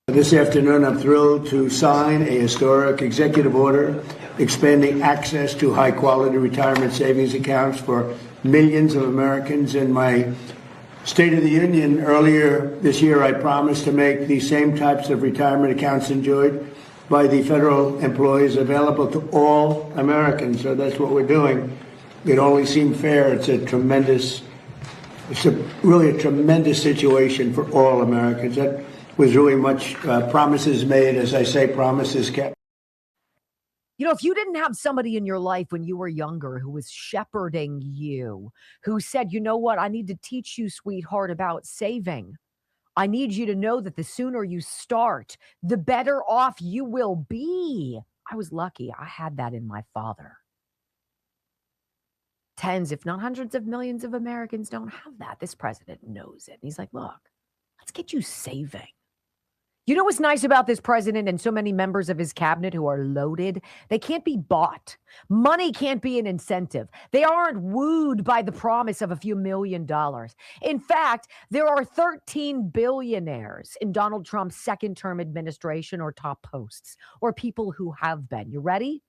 This afternoon, I'm thrilled to sign a historic executive order expanding access to high-quality retirement savings accounts for millions of Americans. In my State of the Union earlier this year, I promised to make these same types of retirement accounts enjoyed by the federal employees available to all Americans. So that's what we're doing. It only seemed fair. It's really a tremendous situation for all Americans. That was really much promises made, as I say, promises kept. You know, if you didn't have somebody in your life when you were younger who was shepherding you, who said, you know what, I need to teach you, sweetheart, about saving. I need you to know that the sooner you start, the better off you will be. I was lucky. I had that in my father. Tens, if not hundreds of millions of Americans don't have that. This president knows it. And he's like, look, let's get you saving. You know what's nice about this president and so many members of his cabinet who are loaded? They can't be bought. Money can't be an incentive. They aren't wooed by the promise of a few $1 million. In fact, there are 13 billionaires in Donald Trump's second-term administration or top posts, or people who have been. You ready?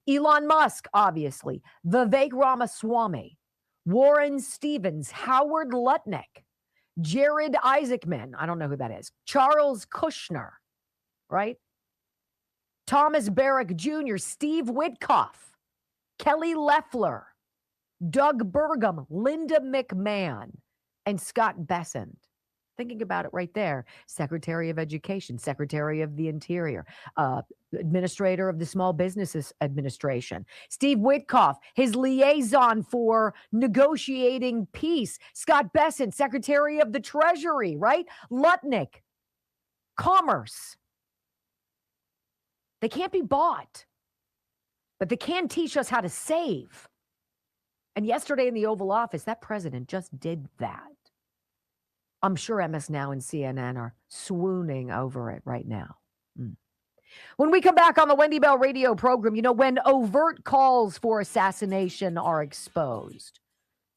Elon Musk, obviously. Vivek Ramaswamy. Warren Stevens. Howard Lutnick. Jared Isaacman, I don't know who that is. Charles Kushner, right? Thomas Barrack Jr., Steve Witkoff, Kelly Loeffler, Doug Burgum, Linda McMahon, and Scott Bessent. Thinking about it right there. Secretary of Education, Secretary of the Interior, Administrator of the Small Businesses Administration. Steve Witkoff, his liaison for negotiating peace. Scott Bessent, Secretary of the Treasury, right? Lutnick, Commerce. They can't be bought, but they can teach us how to save. And yesterday in the Oval Office, that president just did that. I'm sure MS Now and CNN are swooning over it right now. When we come back on the Wendy Bell radio program, you know, when overt calls for assassination are exposed,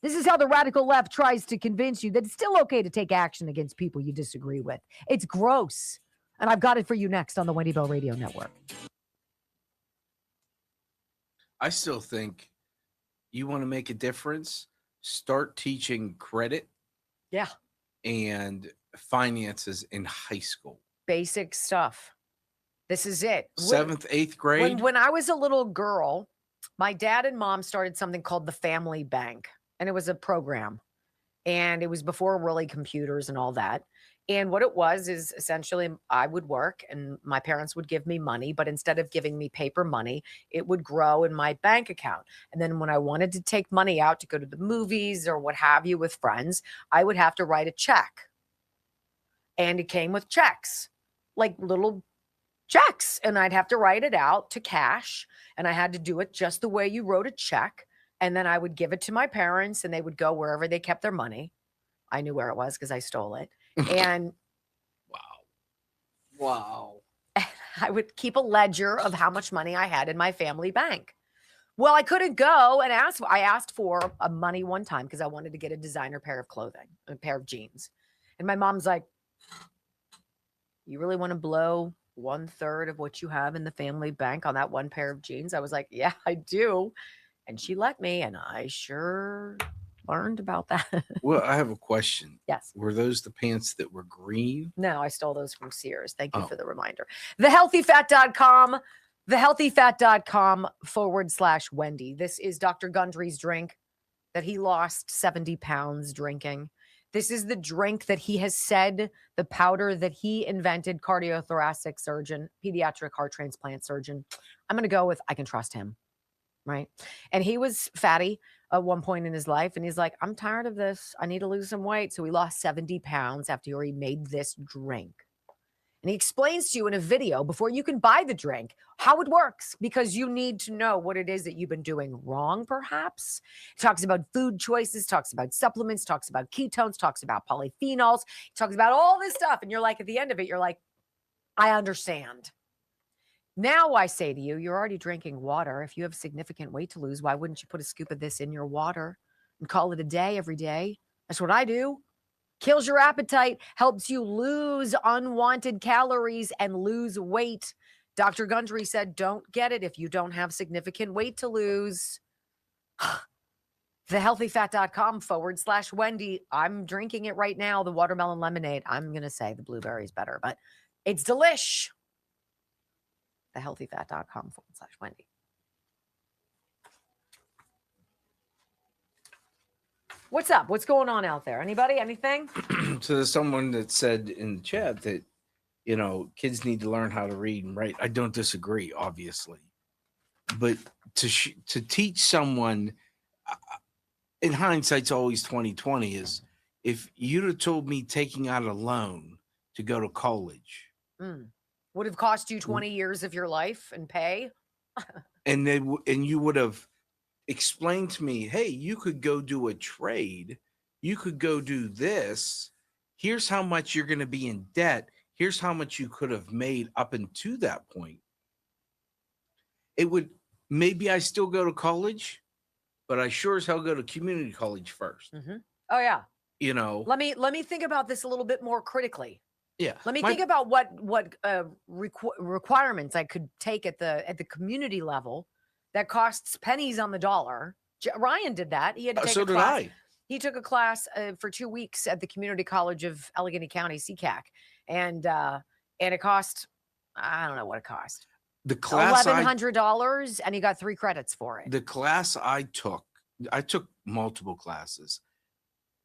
this is how the radical left tries to convince you that it's still okay to take action against people you disagree with. It's gross. And I've got it for you next on the Wendy Bell Radio Network. I still think you want to make a difference, start teaching credit. Yeah. And finances in high school. Basic stuff. This is it. 7th, 8th grade. When I was a little girl, my dad and mom started something called the Family Bank. And it was a program. And it was before really computers and all that. And what it was is essentially I would work and my parents would give me money, but instead of giving me paper money, it would grow in my bank account. And then when I wanted to take money out to go to the movies or what have you with friends, I would have to write a check. And it came with checks, like little checks. And I'd have to write it out to cash. And I had to do it just the way you wrote a check. And then I would give it to my parents and they would go wherever they kept their money. I knew where it was because I stole it. And wow. I would keep a ledger of how much money I had in my family bank. Well, I couldn't go and ask. I asked for money one time because I wanted to get a designer pair of clothing, a pair of jeans. And my mom's like, you really want to blow 1/3 of what you have in the family bank on that one pair of jeans? I was like, yeah, I do. And she let me, and I sure learned about that. Well, I have a question. Yes. Were those the pants that were green? No, I stole those from Sears. Thank you Oh. for the reminder. Thehealthyfat.com, thehealthyfat.com/Wendy. This is Dr. Gundry's drink that he lost 70 pounds drinking. This is the drink that he has said, the powder that he invented, cardiothoracic surgeon, pediatric heart transplant surgeon. I'm going to go with, I can trust him, right? And he was fatty at one point in his life, and he's like, I'm tired of this. I need to lose some weight. So he lost 70 pounds after he made this drink. And he explains to you in a video before you can buy the drink how it works, because you need to know what it is that you've been doing wrong, perhaps. He talks about food choices, talks about supplements, talks about ketones, talks about polyphenols, talks about all this stuff. And you're like, at the end of it, you're like, I understand. Now I say to you, you're already drinking water. If you have significant weight to lose, why wouldn't you put a scoop of this in your water and call it a day every day? That's what I do. Kills your appetite, helps you lose unwanted calories and lose weight. Dr. Gundry said, don't get it if you don't have significant weight to lose. Thehealthyfat.com/Wendy. I'm drinking it right now, the watermelon lemonade. I'm going to say the blueberry is better, but it's delish. Thehealthyfat.com/Wendy. What's up? What's going on out there? Anybody? Anything? So there's someone that said in the chat that, you know, kids need to learn how to read and write. I don't disagree, obviously. But to teach someone, in hindsight's always 20/20, is if you'd have told me taking out a loan to go to college. Would have cost you 20 years of your life and pay. And you would have explained to me, hey, you could go do a trade. You could go do this. Here's how much you're going to be in debt. Here's how much you could have made up until that point. It would, maybe I still go to college, but I sure as hell go to community college first. Oh, yeah. You know, Let me think about this a little bit more critically. yeah. Let me think about what requirements I could take at the community level that costs pennies on the dollar. Ryan did that. He had to take So a did class. I. He took a class for 2 weeks at the Community College of Allegheny County, CCAC, and it cost, I don't know what it cost. The class $1,100, and he got 3 credits for it. The class I took multiple classes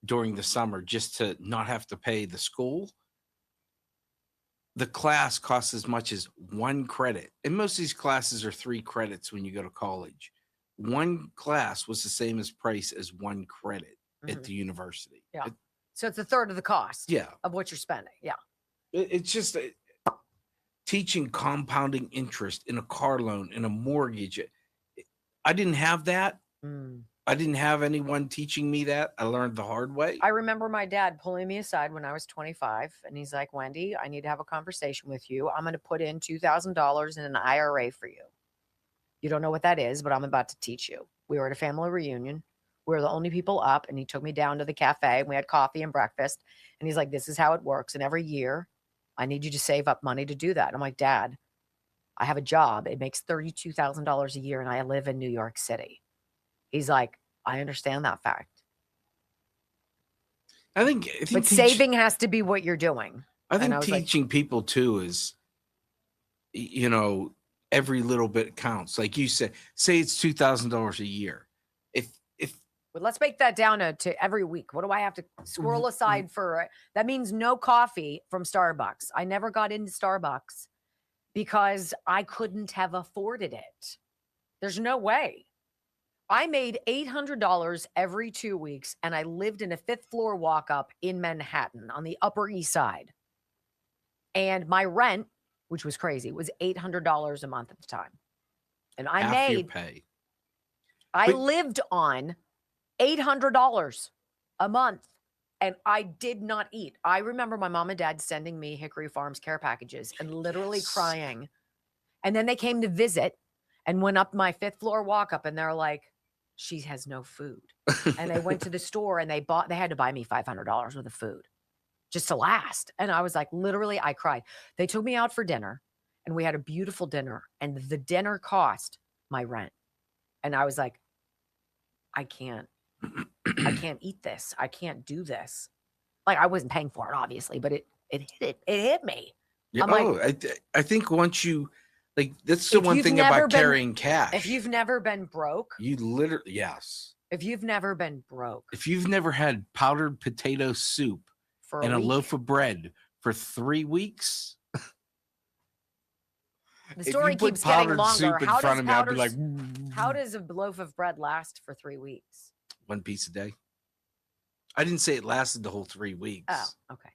during the summer just to not have to pay the school. The class costs as much as 1 credit. And most of these classes are 3 credits when you go to college. 1 class was the same as price as 1 credit at the university. Yeah. So it's a third of the cost Yeah. of what you're spending. Yeah. It's just teaching compounding interest in a car loan, in a mortgage. I didn't have that. I didn't have anyone teaching me that. I learned the hard way. I remember my dad pulling me aside when I was 25, and he's like, Wendy, I need to have a conversation with you. I'm going to put in $2,000 in an IRA for you. You don't know what that is, but I'm about to teach you. We were at a family reunion. We were the only people up, and he took me down to the cafe, and we had coffee and breakfast. And he's like, this is how it works. And every year, I need you to save up money to do that. I'm like, Dad, I have a job. It makes $32,000 a year, and I live in New York City. He's like, I understand that fact. I think but saving has to be what you're doing. I think teaching people too is, you know, every little bit counts. Like you said, say it's $2,000 a year. But let's break that down to every week. What do I have to squirrel aside for? That means no coffee from Starbucks. I never got into Starbucks because I couldn't have afforded it. There's no way. I made $800 every 2 weeks, and I lived in a 5th floor walk-up in Manhattan on the Upper East Side. And my rent, which was crazy, was $800 a month at the time. And I half your pay. I lived on $800 a month, and I did not eat. I remember my mom and dad sending me Hickory Farms care packages and literally crying. And then they came to visit and went up my 5th floor walk up, and they're like, she has no food. And they went to the store and they had to buy me $500 worth of food just to last. And I was like, literally, I cried. They took me out for dinner and we had a beautiful dinner, and the dinner cost my rent. And I was like, I can't eat this. I can't do this. Like, I wasn't paying for it, obviously, but it hit me. Yeah. I'm like, I think once you, like, that's the one thing about carrying cash. If you've never been broke, you literally, yes. If you've never been broke, If you've never had powdered potato soup for and a week, loaf of bread for 3 weeks, the story keeps getting longer. How does a loaf of bread last for 3 weeks? 1 piece a day. I didn't say it lasted the whole 3 weeks. Oh, okay.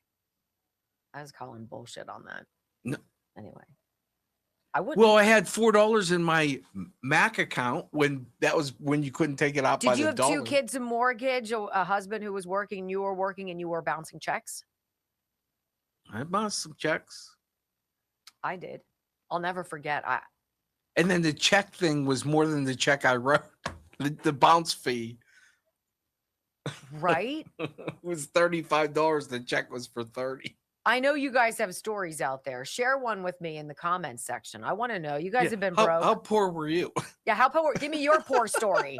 I was calling bullshit on that. No. Anyway, I wouldn't. Well, I had $4 in my Mac account when you couldn't take it out by the Did you have dollar. 2 kids, a mortgage, a husband who was working, you were working, and you were bouncing checks? I bounced some checks. I did. I'll never forget. And then the check thing was more than the check I wrote. The bounce fee. Right? was $35. The check was for $30. I know you guys have stories out there. Share one with me in the comments section. I want to know. You guys have been broke. How poor were you? Yeah, how poor? Give me your poor story.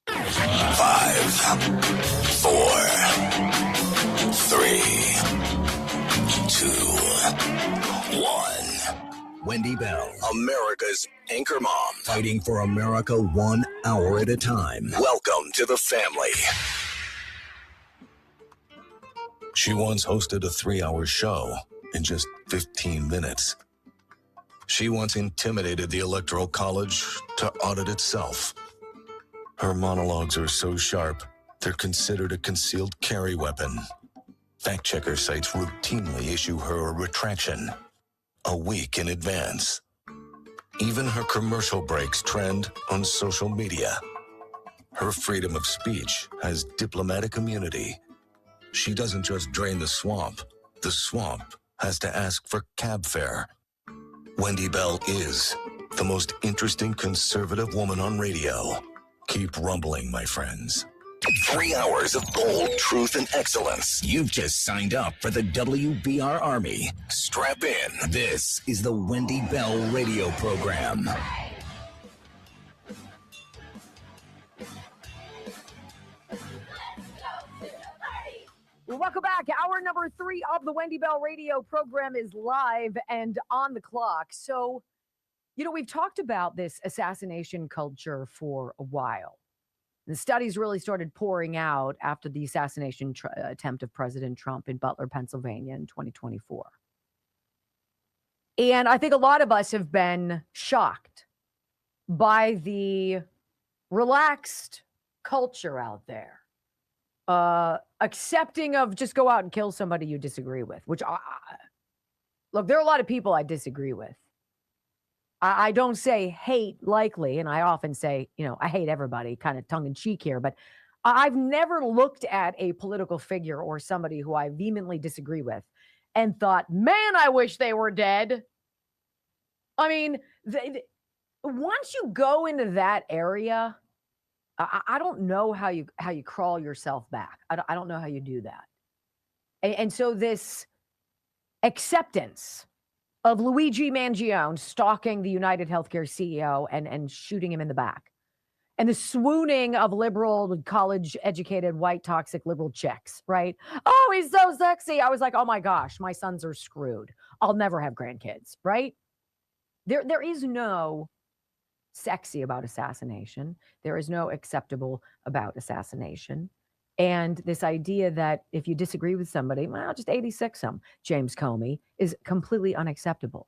5, 4, 3, 2, 1. Wendy Bell, America's anchor mom, fighting for America 1 hour at a time. Welcome to the family. She once hosted a 3-hour show in just 15 minutes. She once intimidated the Electoral College to audit itself. Her monologues are so sharp, they're considered a concealed carry weapon. Fact-checker sites routinely issue her a retraction a week in advance. Even her commercial breaks trend on social media. Her freedom of speech has diplomatic immunity. She doesn't just drain the swamp has to ask for cab fare. Wendy Bell is the most interesting conservative woman on radio. Keep rumbling, my friends. 3 hours of bold truth and excellence. You've just signed up for the WBR Army. Strap in. This is the Wendy Bell radio program. Welcome back. Hour number 3 of the Wendy Bell radio program is live and on the clock. So, we've talked about this assassination culture for a while. The studies really started pouring out after the assassination attempt of President Trump in Butler, Pennsylvania in 2024. And I think a lot of us have been shocked by the relaxed culture out there. Accepting of just go out and kill somebody you disagree with, which look, there are a lot of people I disagree with. I don't say hate likely, and I often say, I hate everybody, kind of tongue in cheek here, but I've never looked at a political figure or somebody who I vehemently disagree with and thought, man, I wish they were dead. I mean, once you go into that area, I don't know how you crawl yourself back. I don't know how you do that. And so this acceptance of Luigi Mangione stalking the United Healthcare CEO and shooting him in the back, and the swooning of liberal, college-educated, white, toxic liberal chicks, right? Oh, he's so sexy. I was like, oh my gosh, my sons are screwed. I'll never have grandkids, right? There is no sexy about assassination. There is no acceptable about assassination. And this idea that if you disagree with somebody, well, just 86 them, James Comey, is completely unacceptable.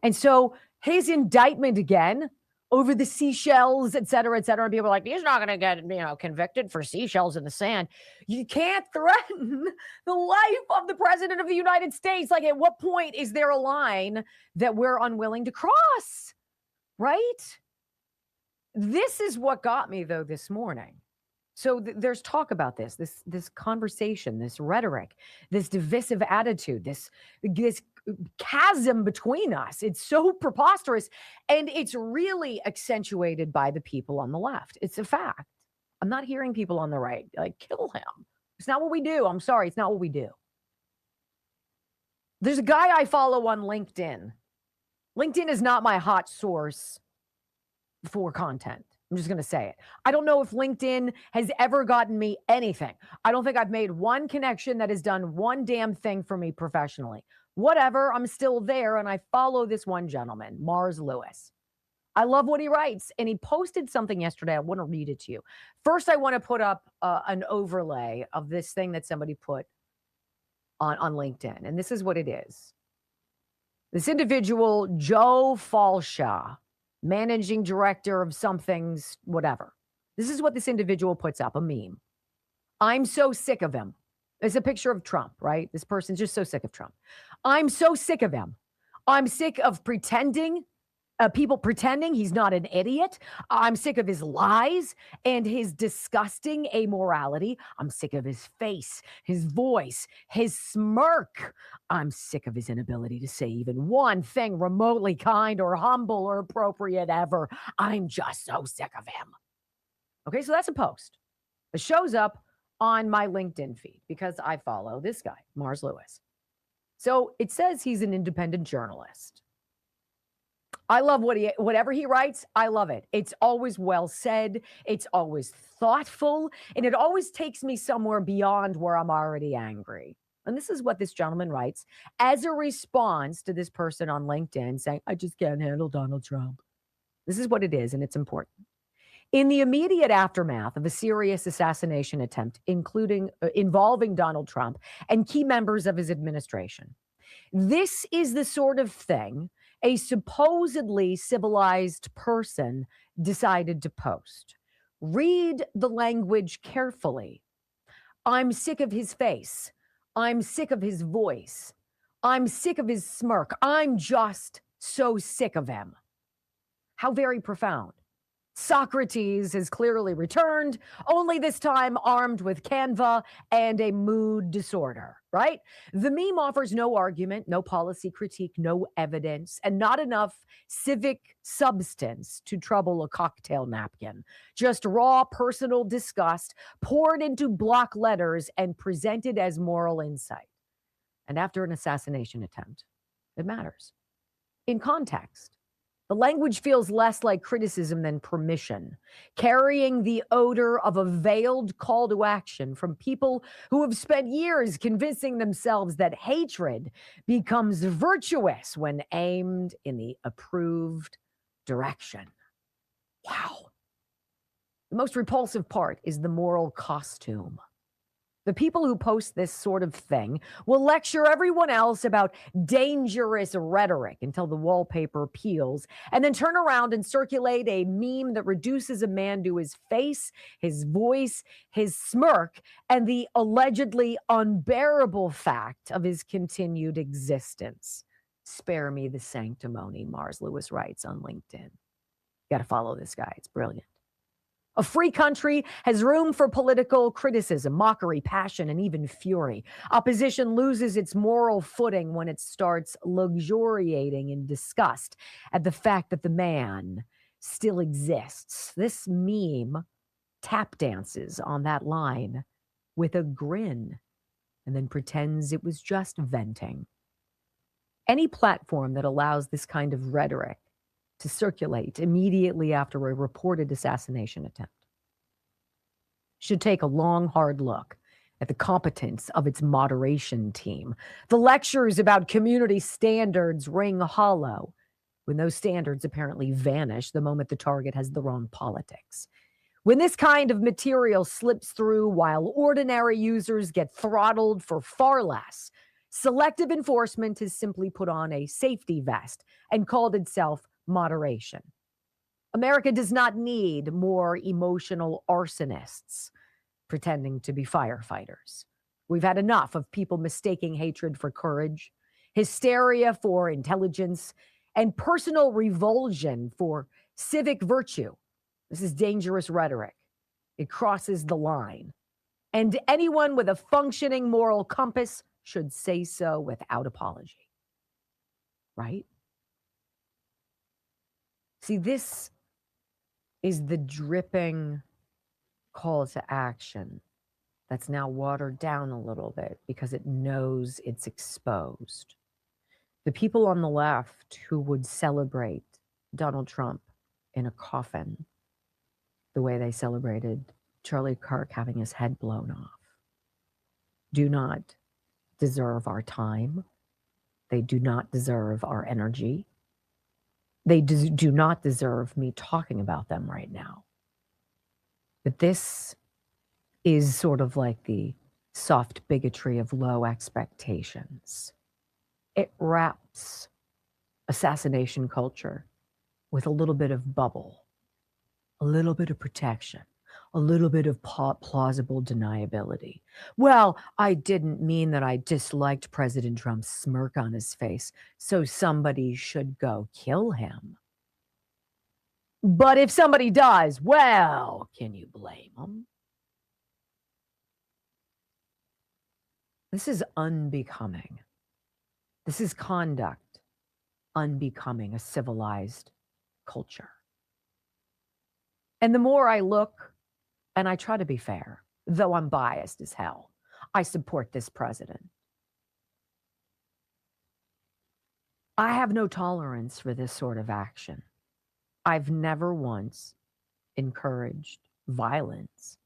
And so his indictment again over the seashells, et cetera, and people are like, he's not going to get, convicted for seashells in the sand. You can't threaten the life of the president of the United States. Like, at what point is there a line that we're unwilling to cross? Right? This is what got me, though, this morning. So there's talk about this conversation, this rhetoric, this divisive attitude, this chasm between us. It's so preposterous, and it's really accentuated by the people on the left. It's a fact. I'm not hearing people on the right like, kill him. It's not what we do. I'm sorry. It's not what we do. There's a guy I follow on LinkedIn. LinkedIn is not my hot source for content. I'm just going to say it. I don't know if LinkedIn has ever gotten me anything. I don't think I've made one connection that has done one damn thing for me professionally. Whatever, I'm still there, and I follow this one gentleman, Mars Lewis. I love what he writes, and he posted something yesterday. I want to read it to you. First, I want to put up an overlay of this thing that somebody put on LinkedIn, and this is what it is. This individual, Joe Falshaw, managing director of something's whatever. This is what this individual puts up, a meme. I'm so sick of him. It's a picture of Trump, right? This person's just so sick of Trump. I'm so sick of him. I'm sick of people pretending he's not an idiot. I'm sick of his lies and his disgusting amorality. I'm sick of his face, his voice, his smirk. I'm sick of his inability to say even one thing remotely kind or humble or appropriate ever. I'm just so sick of him. Okay, so that's a post. It shows up on my LinkedIn feed because I follow this guy, Mars Lewis. So it says he's an independent journalist. I love whatever he writes. I love it. It's always well said. It's always thoughtful. And it always takes me somewhere beyond where I'm already angry. And this is what this gentleman writes as a response to this person on LinkedIn saying, I just can't handle Donald Trump. This is what it is, and it's important. In the immediate aftermath of a serious assassination attempt, involving Donald Trump and key members of his administration, this is the sort of thing a supposedly civilized person decided to post. Read the language carefully. I'm sick of his face. I'm sick of his voice. I'm sick of his smirk. I'm just so sick of him. How very profound. Socrates has clearly returned, only this time armed with Canva and a mood disorder, right? The meme offers no argument, no policy critique, no evidence, and not enough civic substance to trouble a cocktail napkin. Just raw personal disgust poured into block letters and presented as moral insight. And after an assassination attempt, it matters. In context, the language feels less like criticism than permission, carrying the odor of a veiled call to action from people who have spent years convincing themselves that hatred becomes virtuous when aimed in the approved direction. Wow. The most repulsive part is the moral costume. The people who post this sort of thing will lecture everyone else about dangerous rhetoric until the wallpaper peels, and then turn around and circulate a meme that reduces a man to his face, his voice, his smirk, and the allegedly unbearable fact of his continued existence. Spare me the sanctimony, Mars Lewis writes on LinkedIn. Got to follow this guy. It's brilliant. A free country has room for political criticism, mockery, passion, and even fury. Opposition loses its moral footing when it starts luxuriating in disgust at the fact that the man still exists. This meme tap dances on that line with a grin and then pretends it was just venting. Any platform that allows this kind of rhetoric to circulate immediately after a reported assassination attempt should take a long, hard look at the competence of its moderation team. The lectures about community standards ring hollow when those standards apparently vanish the moment the target has the wrong politics. When this kind of material slips through while ordinary users get throttled for far less, selective enforcement has simply put on a safety vest and called itself moderation. America does not need more emotional arsonists pretending to be firefighters. We've had enough of people mistaking hatred for courage, hysteria for intelligence, and personal revulsion for civic virtue. This is dangerous rhetoric. It crosses the line. And anyone with a functioning moral compass should say so without apology. Right? See, this is the dripping call to action that's now watered down a little bit because it knows it's exposed. The people on the left who would celebrate Donald Trump in a coffin the way they celebrated Charlie Kirk having his head blown off do not deserve our time. They do not deserve our energy. They do not deserve me talking about them right now. But this is sort of like the soft bigotry of low expectations. It wraps assassination culture with a little bit of bubble, a little bit of protection, a little bit of plausible deniability. Well, I didn't mean that I disliked President Trump's smirk on his face, so somebody should go kill him. But if somebody does, well, can you blame them? This is unbecoming. This is conduct unbecoming a civilized culture. And the more I look, and I try to be fair, though I'm biased as hell, I support this president. I have no tolerance for this sort of action. I've never once encouraged violence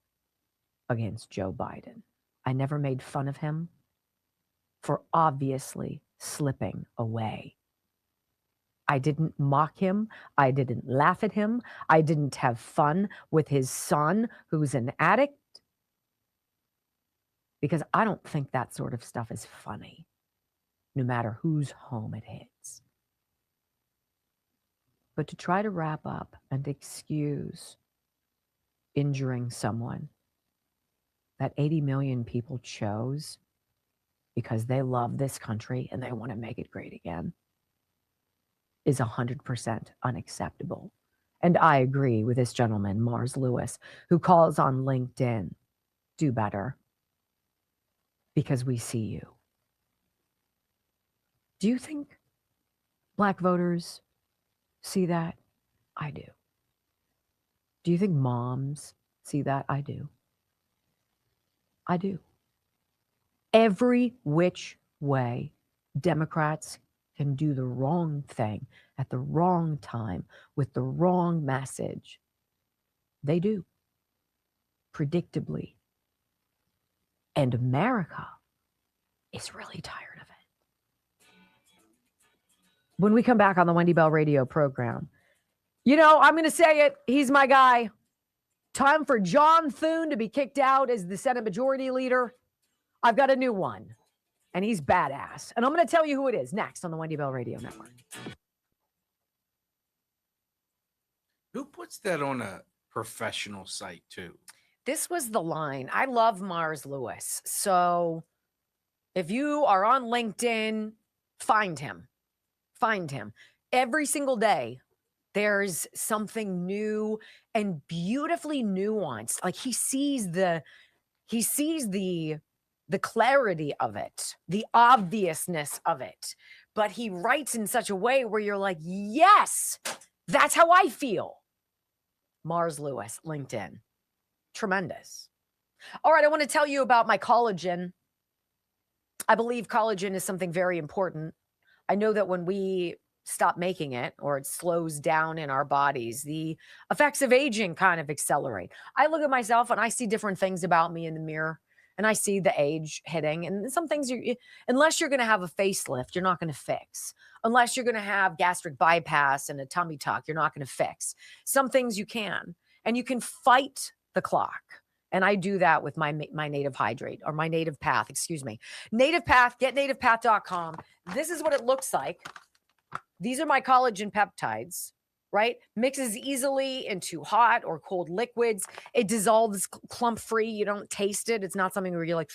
against Joe Biden. I never made fun of him for obviously slipping away. I didn't mock him. I didn't laugh at him. I didn't have fun with his son, who's an addict, because I don't think that sort of stuff is funny, no matter whose home it hits. But to try to wrap up and excuse injuring someone that 80 million people chose because they love this country and they want to make it great again is 100% unacceptable. And I agree with this gentleman, Mars Lewis, who calls on LinkedIn, do better, because we see you. Do you think Black voters see that? I do. Do you think moms see that? I do. I do. Every which way Democrats can do the wrong thing at the wrong time with the wrong message, they do, predictably. And America is really tired of it. When we come back on the Wendy Bell radio program, you know, I'm going to say it. He's my guy. Time for John Thune to be kicked out as the Senate Majority Leader. I've got a new one, and he's badass. And I'm going to tell you who it is next on the Wendy Bell Radio Network. Who puts that on a professional site, too? This was the line. I love Mars Lewis. So if you are on LinkedIn, find him. Find him. Every single day, there's something new and beautifully nuanced. Like he sees the clarity of it, the obviousness of it. But he writes in such a way where you're like, yes, that's how I feel. Mars Lewis, LinkedIn. Tremendous. All right, I want to tell you about my collagen. I believe collagen is something very important. I know that when we stop making it or it slows down in our bodies, the effects of aging kind of accelerate. I look at myself and I see different things about me in the mirror. And I see the age hitting. And some things, unless you're going to have a facelift, you're not going to fix. Unless you're going to have gastric bypass and a tummy tuck, you're not going to fix. Some things you can. And you can fight the clock. And I do that with my Native Hydrate, or my Native Path, excuse me. Native Path, getnativepath.com. This is what it looks like. These are my collagen peptides. Right? Mixes easily into hot or cold liquids. It dissolves clump-free. You don't taste it. It's not something where you're like,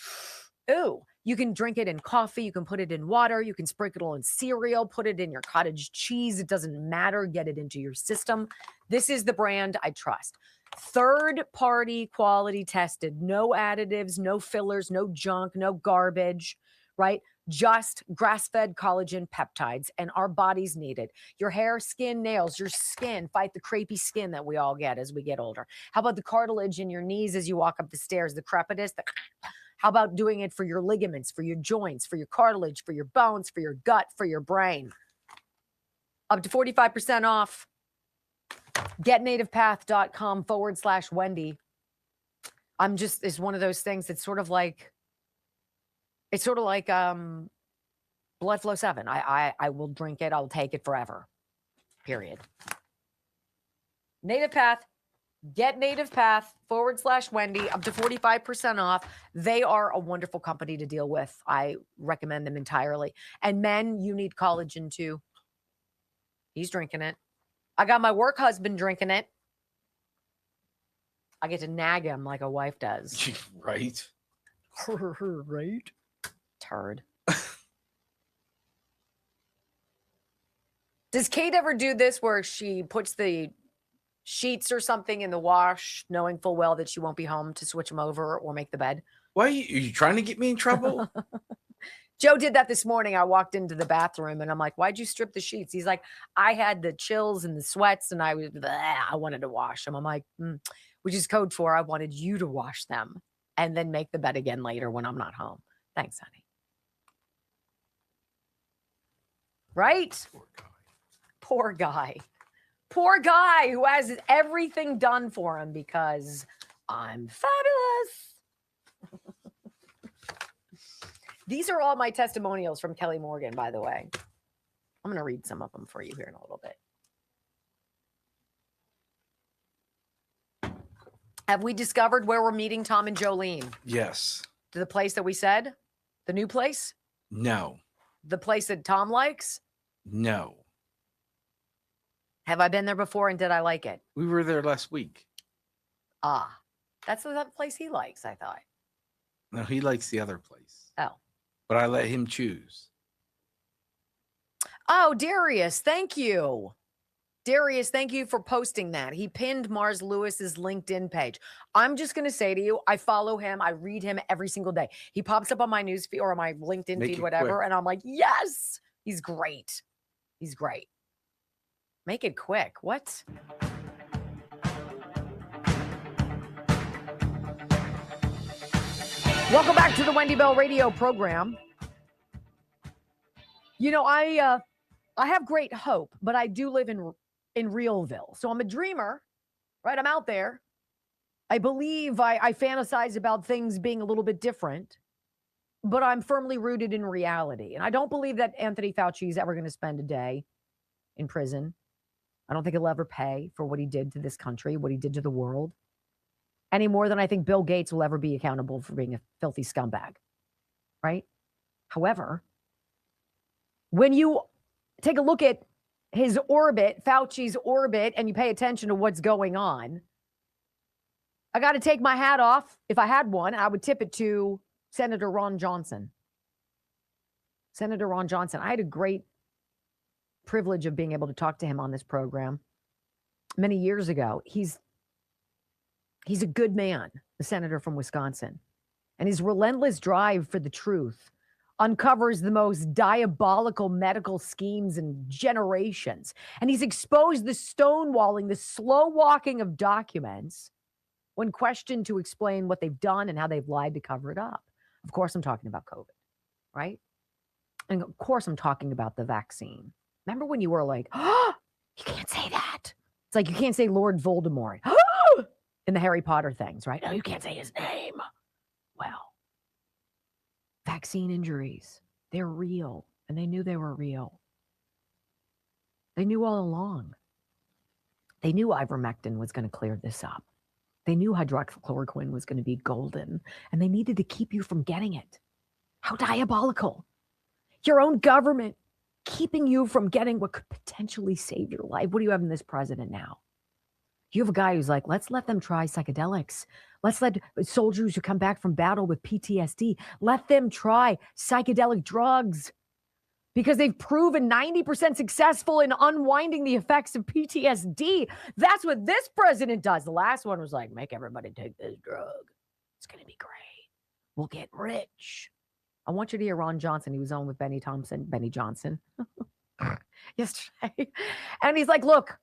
ooh. You can drink it in coffee. You can put it in water. You can sprinkle it in cereal. Put it in your cottage cheese. It doesn't matter. Get it into your system. This is the brand I trust. Third-party quality tested. No additives, no fillers, no junk, no garbage. right? Just grass-fed collagen peptides, and our bodies need it. Your hair, skin, nails, your skin, fight the crepey skin that we all get as we get older. How about the cartilage in your knees as you walk up the stairs, the crepitus? How about doing it for your ligaments, for your joints, for your cartilage, for your bones, for your gut, for your brain? Up to 45% off. GetNativePath.com/Wendy. It's one of those things that's sort of like, Blood Flow 7. I will drink it. I'll take it forever. Period. Native Path. GetNativePath.com/Wendy. Up to 45% off. They are a wonderful company to deal with. I recommend them entirely. And men, you need collagen too. He's drinking it. I got my work husband drinking it. I get to nag him like a wife does. Right. Right. Turd. Does Kate ever do this where she puts the sheets or something in the wash, knowing full well that she won't be home to switch them over or make the bed? Why are you trying to get me in trouble? Joe did that this morning. I walked into the bathroom and I'm like, why'd you strip the sheets? He's like, I had the chills and the sweats and I wanted to wash them. I'm like, which is code for I wanted you to wash them and then make the bed again later when I'm not home. Thanks, honey. Right? Poor guy. Poor guy who has everything done for him because I'm fabulous. These are all my testimonials from Kelly Morgan, by the way. I'm going to read some of them for you here in a little bit. Have we discovered where we're meeting Tom and Jolene? Yes. To the place that we said? The new place? No. The place that Tom likes? No. Have I been there before and did I like it? We were there last week. Ah, that's the place he likes, I thought. No, he likes the other place. Oh. But I let him choose. Oh, Darius, thank you. Darius, thank you for posting that. He pinned Mars Lewis's LinkedIn page. I'm just going to say to you, I follow him. I read him every single day. He pops up on my news feed or my LinkedIn feed, whatever. And I'm like, yes, he's great. He's great. Make it quick. What? Welcome back to the Wendy Bell radio program. You know, I have great hope, but I do live in Realville. So I'm a dreamer, right? I'm out there. I believe I fantasize about things being a little bit different, but I'm firmly rooted in reality. And I don't believe that Anthony Fauci is ever going to spend a day in prison. I don't think he'll ever pay for what he did to this country, what he did to the world, any more than I think Bill Gates will ever be accountable for being a filthy scumbag, right? However, when you take a look at his orbit, Fauci's orbit, and you pay attention to what's going on, I got to take my hat off. If I had one, I would tip it to Senator Ron Johnson. Senator Ron Johnson. I had a great privilege of being able to talk to him on this program many years ago. He's a good man, the senator from Wisconsin, and his relentless drive for the truth uncovers the most diabolical medical schemes in generations. And he's exposed the stonewalling, the slow walking of documents when questioned to explain what they've done and how they've lied to cover it up. Of course, I'm talking about COVID, right? And of course, I'm talking about the vaccine. Remember when you were like, oh, you can't say that. It's like you can't say Lord Voldemort in the Harry Potter things, right? No, you can't say his name. Well, vaccine injuries, they're real, and they knew they were real. They knew all along. They knew ivermectin was going to clear this up. They knew hydroxychloroquine was going to be golden, and they needed to keep you from getting it. How diabolical. Your own government keeping you from getting what could potentially save your life. What do you have in this president now? You have a guy who's like, let's let them try psychedelics. Let's let soldiers who come back from battle with PTSD, let them try psychedelic drugs because they've proven 90% successful in unwinding the effects of PTSD. That's what this president does. The last one was like, make everybody take this drug. It's going to be great. We'll get rich. I want you to hear Ron Johnson. He was on with Benny Johnson yesterday. And he's like, look,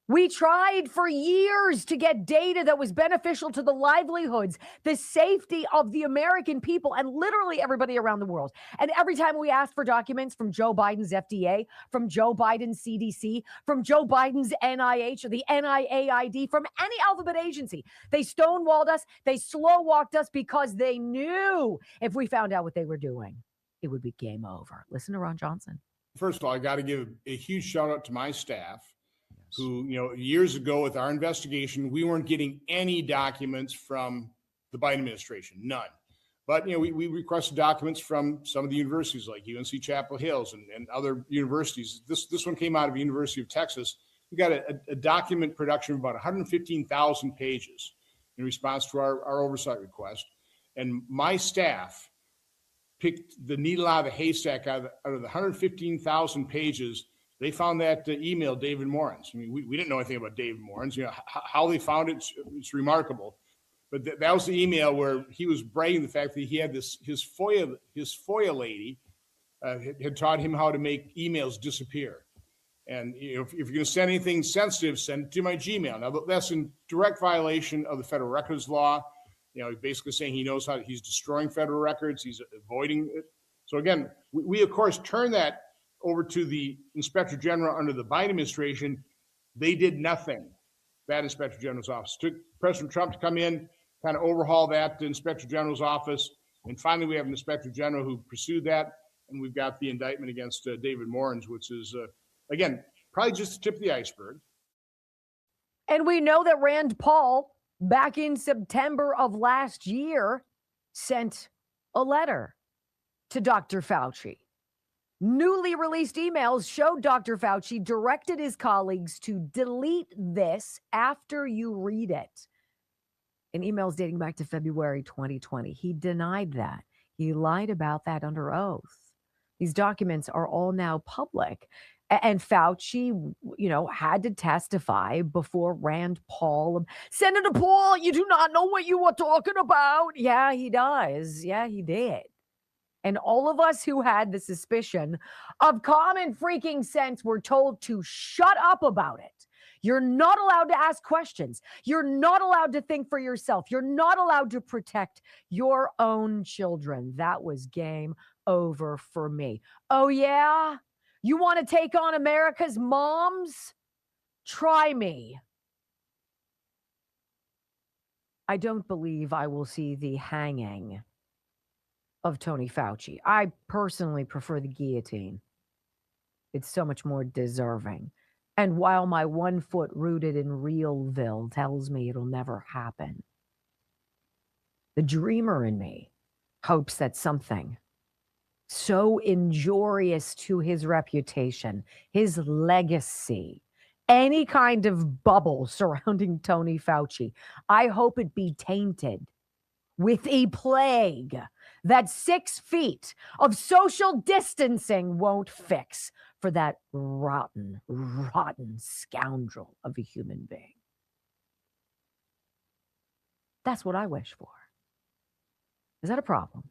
we tried for years to get data that was beneficial to the livelihoods, the safety of the American people, and literally everybody around the world. And every time we asked for documents from Joe Biden's FDA, from Joe Biden's CDC, from Joe Biden's NIH or the NIAID, from any alphabet agency, they stonewalled us. They slow-walked us because they knew if we found out what they were doing, it would be game over. Listen to Ron Johnson. First of all, I got to give a huge shout out to my staff who, years ago with our investigation, we weren't getting any documents from the Biden administration, none. But, we requested documents from some of the universities like UNC Chapel Hills and other universities. This one came out of the University of Texas. We got a document production of about 115,000 pages in response to our oversight request. And my staff picked the needle out of the haystack out of the 115,000 pages. They found that email, David Morin's. I mean, we didn't know anything about David Morin's. How they found it, it's remarkable. But that was the email where he was bragging the fact that he had his FOIA lady had taught him how to make emails disappear. And if you're going to send anything sensitive, send it to my Gmail. Now that's in direct violation of the federal records law. Basically saying he knows how he's destroying federal records. He's avoiding it. So again, we of course turned that over to the Inspector General under the Biden administration. They did nothing. That Inspector General's office took President Trump to come in, kind of overhaul that Inspector General's office. And finally, we have an Inspector General who pursued that. And we've got the indictment against David Morin's, which is, again, probably just the tip of the iceberg. And we know that Rand Paul, back in September of last year, sent a letter to Dr. Fauci. Newly released emails showed Dr. Fauci directed his colleagues to delete this after you read it. In emails dating back to February 2020, he denied that. He lied about that under oath. These documents are all now public. And Fauci, had to testify before Rand Paul. Senator Paul, you do not know what you are talking about. Yeah, he does. Yeah, he did. And all of us who had the suspicion of common freaking sense were told to shut up about it. You're not allowed to ask questions. You're not allowed to think for yourself. You're not allowed to protect your own children. That was game over for me. Oh, yeah? You want to take on America's moms? Try me. I don't believe I will see the hanging of Tony Fauci. I personally prefer the guillotine. It's so much more deserving. And while my 1 foot rooted in Realville tells me it'll never happen, the dreamer in me hopes that something so injurious to his reputation, his legacy, any kind of bubble surrounding Tony Fauci, I hope it be tainted with a plague that 6 feet of social distancing won't fix for that rotten, rotten scoundrel of a human being. That's what I wish for. Is that a problem?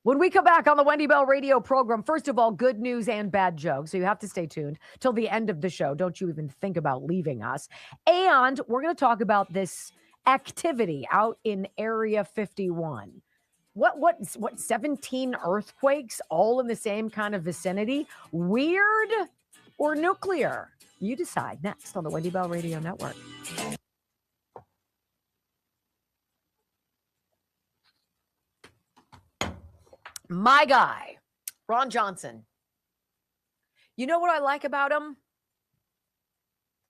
When we come back on the Wendy Bell radio program, first of all, good news and bad jokes. So you have to stay tuned till the end of the show. Don't you even think about leaving us. And we're going to talk about this activity out in Area 51. What 17 earthquakes all in the same kind of vicinity? Weird or nuclear? You decide next on the Wendy Bell Radio Network. My guy, Ron Johnson. You know what I like about him?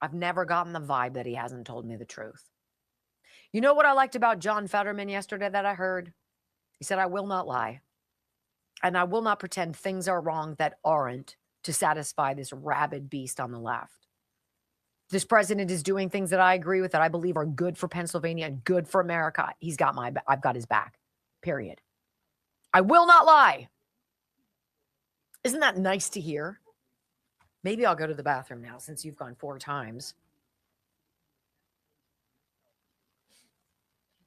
I've never gotten the vibe that he hasn't told me the truth. You know what I liked about John Fetterman yesterday that I heard? He said, I will not lie. And I will not pretend things are wrong that aren't to satisfy this rabid beast on the left. This president is doing things that I agree with, that I believe are good for Pennsylvania and good for America. I've got his back, period. I will not lie. Isn't that nice to hear? Maybe I'll go to the bathroom now since you've gone 4 times.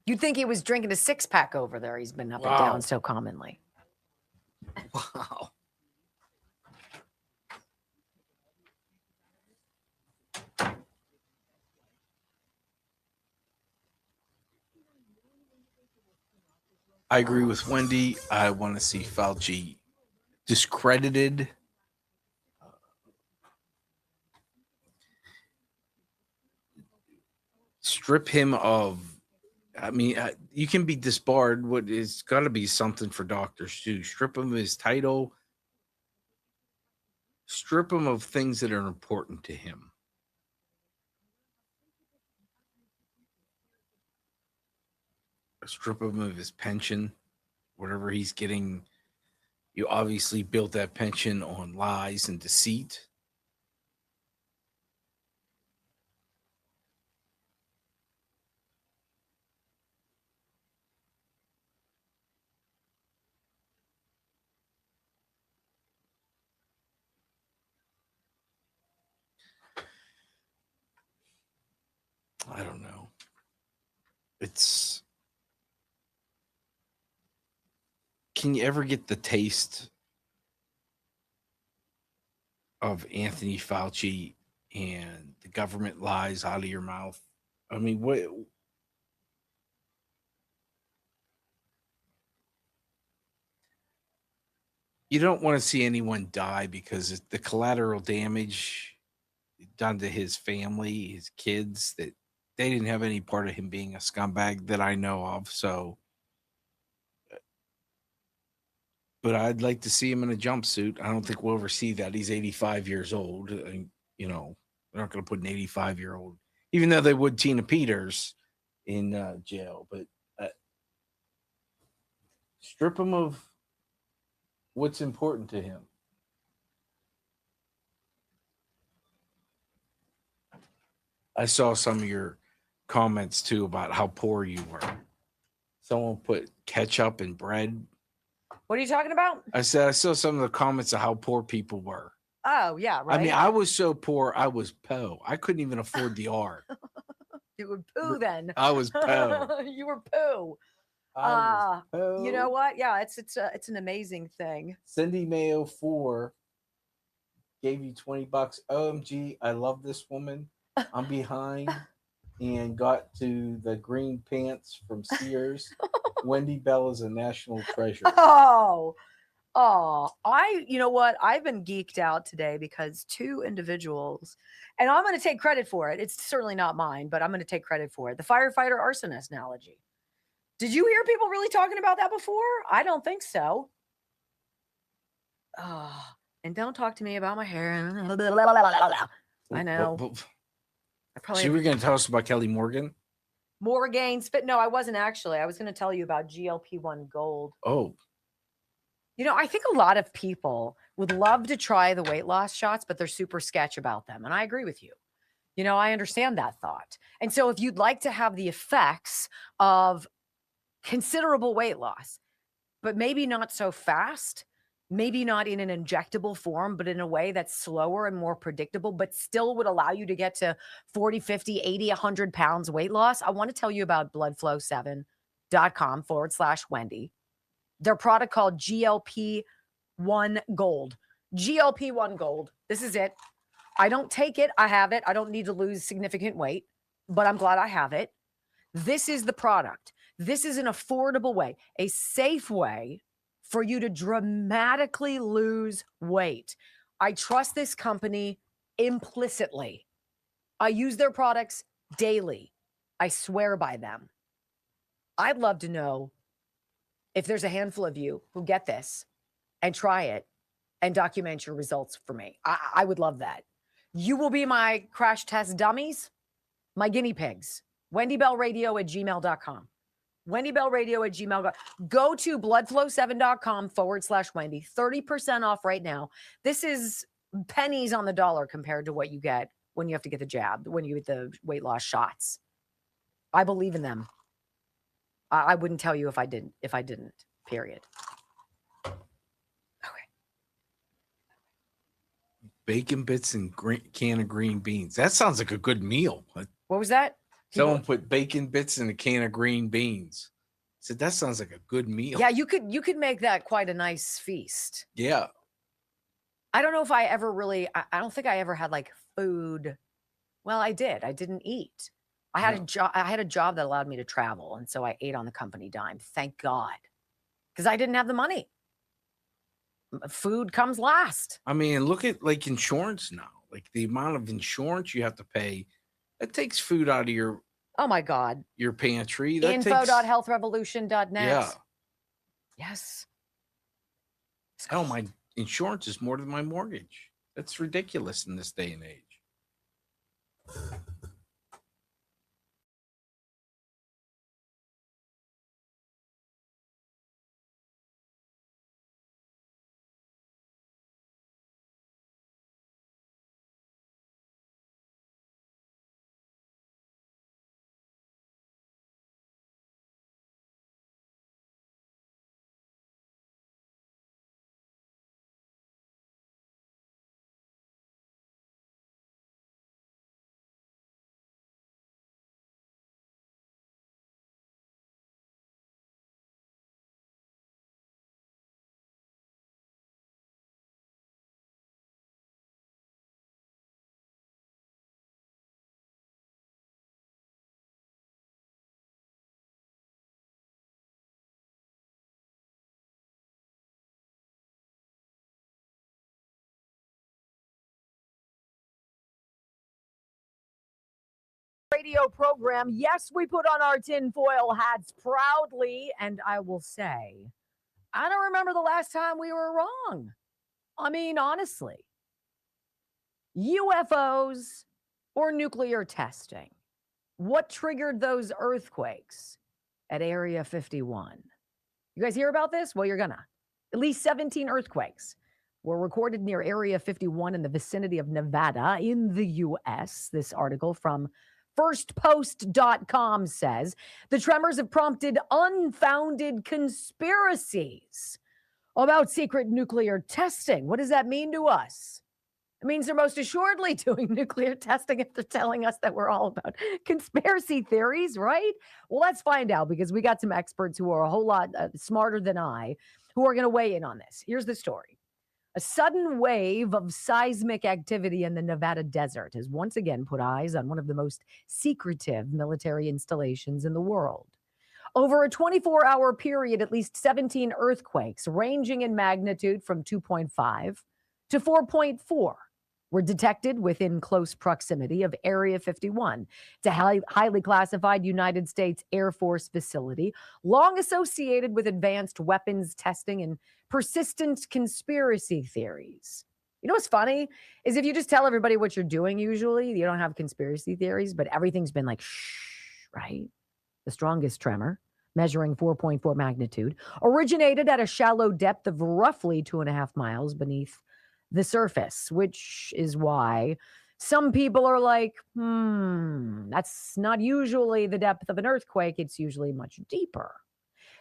You'd think he was drinking a 6-pack over there. He's been up and down so commonly. Wow. I agree with Wendy. I want to see Fauci discredited. Strip him of, I mean, you can be disbarred. It's got to be something for doctors too. Strip him of his title. Strip him of things that are important to him. Strip him of his pension, whatever he's getting. You obviously built that pension on lies and deceit. I don't know. Can you ever get the taste of Anthony Fauci and the government lies out of your mouth? I mean, what? You don't want to see anyone die because the collateral damage done to his family, his kids, that they didn't have any part of him being a scumbag that I know of. So, but I'd like to see him in a jumpsuit. I don't think we'll ever see that. He's 85 years old. And, you know, they're not going to put an 85-year-old, even though they would Tina Peters in jail. But strip him of what's important to him. I saw some of your comments too about how poor you were. Someone put ketchup and bread. What are you talking about? I saw some of the comments of how poor people were. Oh, yeah, right. I mean, I was so poor, I was po. I couldn't even afford the R. You were poo then. I was po. You were poo. You know what? Yeah, it's an amazing thing. Cindy Mayo 4 gave you $20. OMG, I love this woman. I'm behind and got to the green pants from Sears. Wendy Bell is a national treasure. You know what? I've been geeked out today because two individuals, and I'm going to take credit for it. It's certainly not mine, but I'm going to take credit for it. The firefighter arsonist analogy. Did you hear people really talking about that before? I don't think so. And don't talk to me about my hair. I know. So you were going to tell us about Kelly Morgan? Morgane's fit. No, I wasn't actually. I was going to tell you about GLP-1 Gold. Oh. You know, I think a lot of people would love to try the weight loss shots, but they're super sketch about them. And I agree with you. You know, I understand that thought. And so if you'd like to have the effects of considerable weight loss, but maybe not so fast, maybe not in an injectable form, but in a way that's slower and more predictable, but still would allow you to get to 40, 50, 80, 100 pounds weight loss, I want to tell you about bloodflow7.com/Wendy. Their product called GLP-1 Gold. GLP-1 Gold. This is it. I don't take it. I have it. I don't need to lose significant weight, but I'm glad I have it. This is the product. This is an affordable way, a safe way for you to dramatically lose weight. I trust this company implicitly. I use their products daily. I swear by them. I'd love to know if there's a handful of you who get this and try it and document your results for me. I would love that. You will be my crash test dummies, my guinea pigs. WendyBellRadio@gmail.com. WendyBellRadio@gmail.com. Go to bloodflow7.com/Wendy. 30% off right now. This is pennies on the dollar compared to what you get when you have to get the jab, when you get the weight loss shots. I believe in them. I wouldn't tell you if I didn't, period. Okay. Bacon bits and can of green beans. That sounds like a good meal. What was that? Someone put bacon bits in a can of green beans. I said, that sounds like a good meal. Yeah, you could make that quite a nice feast. Yeah. I don't know if I ever really, I don't think I ever had like food. Well, I did. I didn't eat. I had a job that allowed me to travel. And so I ate on the company dime. Thank God. Because I didn't have the money. Food comes last. I mean, look at like insurance now. Like the amount of insurance you have to pay, that takes food out of your Oh my God. your pantry. That Info.healthrevolution.net. Yeah. Yes. Oh, my insurance is more than my mortgage. That's ridiculous in this day and age. Radio program. Yes, we put on our tinfoil hats proudly. And I will say, I don't remember the last time we were wrong. I mean, honestly, UFOs or nuclear testing. What triggered those earthquakes at Area 51? You guys hear about this? Well, you're gonna. At least 17 earthquakes were recorded near Area 51 in the vicinity of Nevada in the U.S. This article from firstpost.com says the tremors have prompted unfounded conspiracies about secret nuclear testing. What does that mean to us? It means they're most assuredly doing nuclear testing if they're telling us that we're all about conspiracy theories, right? Well, let's find out, because we got some experts who are a whole lot smarter than I who are going to weigh in on this. Here's the story. A sudden wave of seismic activity in the Nevada desert has once again put eyes on one of the most secretive military installations in the world. Over a 24-hour period, at least 17 earthquakes ranging in magnitude from 2.5 to 4.4 were detected within close proximity of Area 51. It's a highly classified United States Air Force facility, long associated with advanced weapons testing and persistent conspiracy theories. You know what's funny is if you just tell everybody what you're doing, usually you don't have conspiracy theories, but everything's been like, shh, right? The strongest tremor, measuring 4.4 magnitude, originated at a shallow depth of roughly 2.5 miles beneath the surface, which is why some people are like, that's not usually the depth of an earthquake. It's usually much deeper.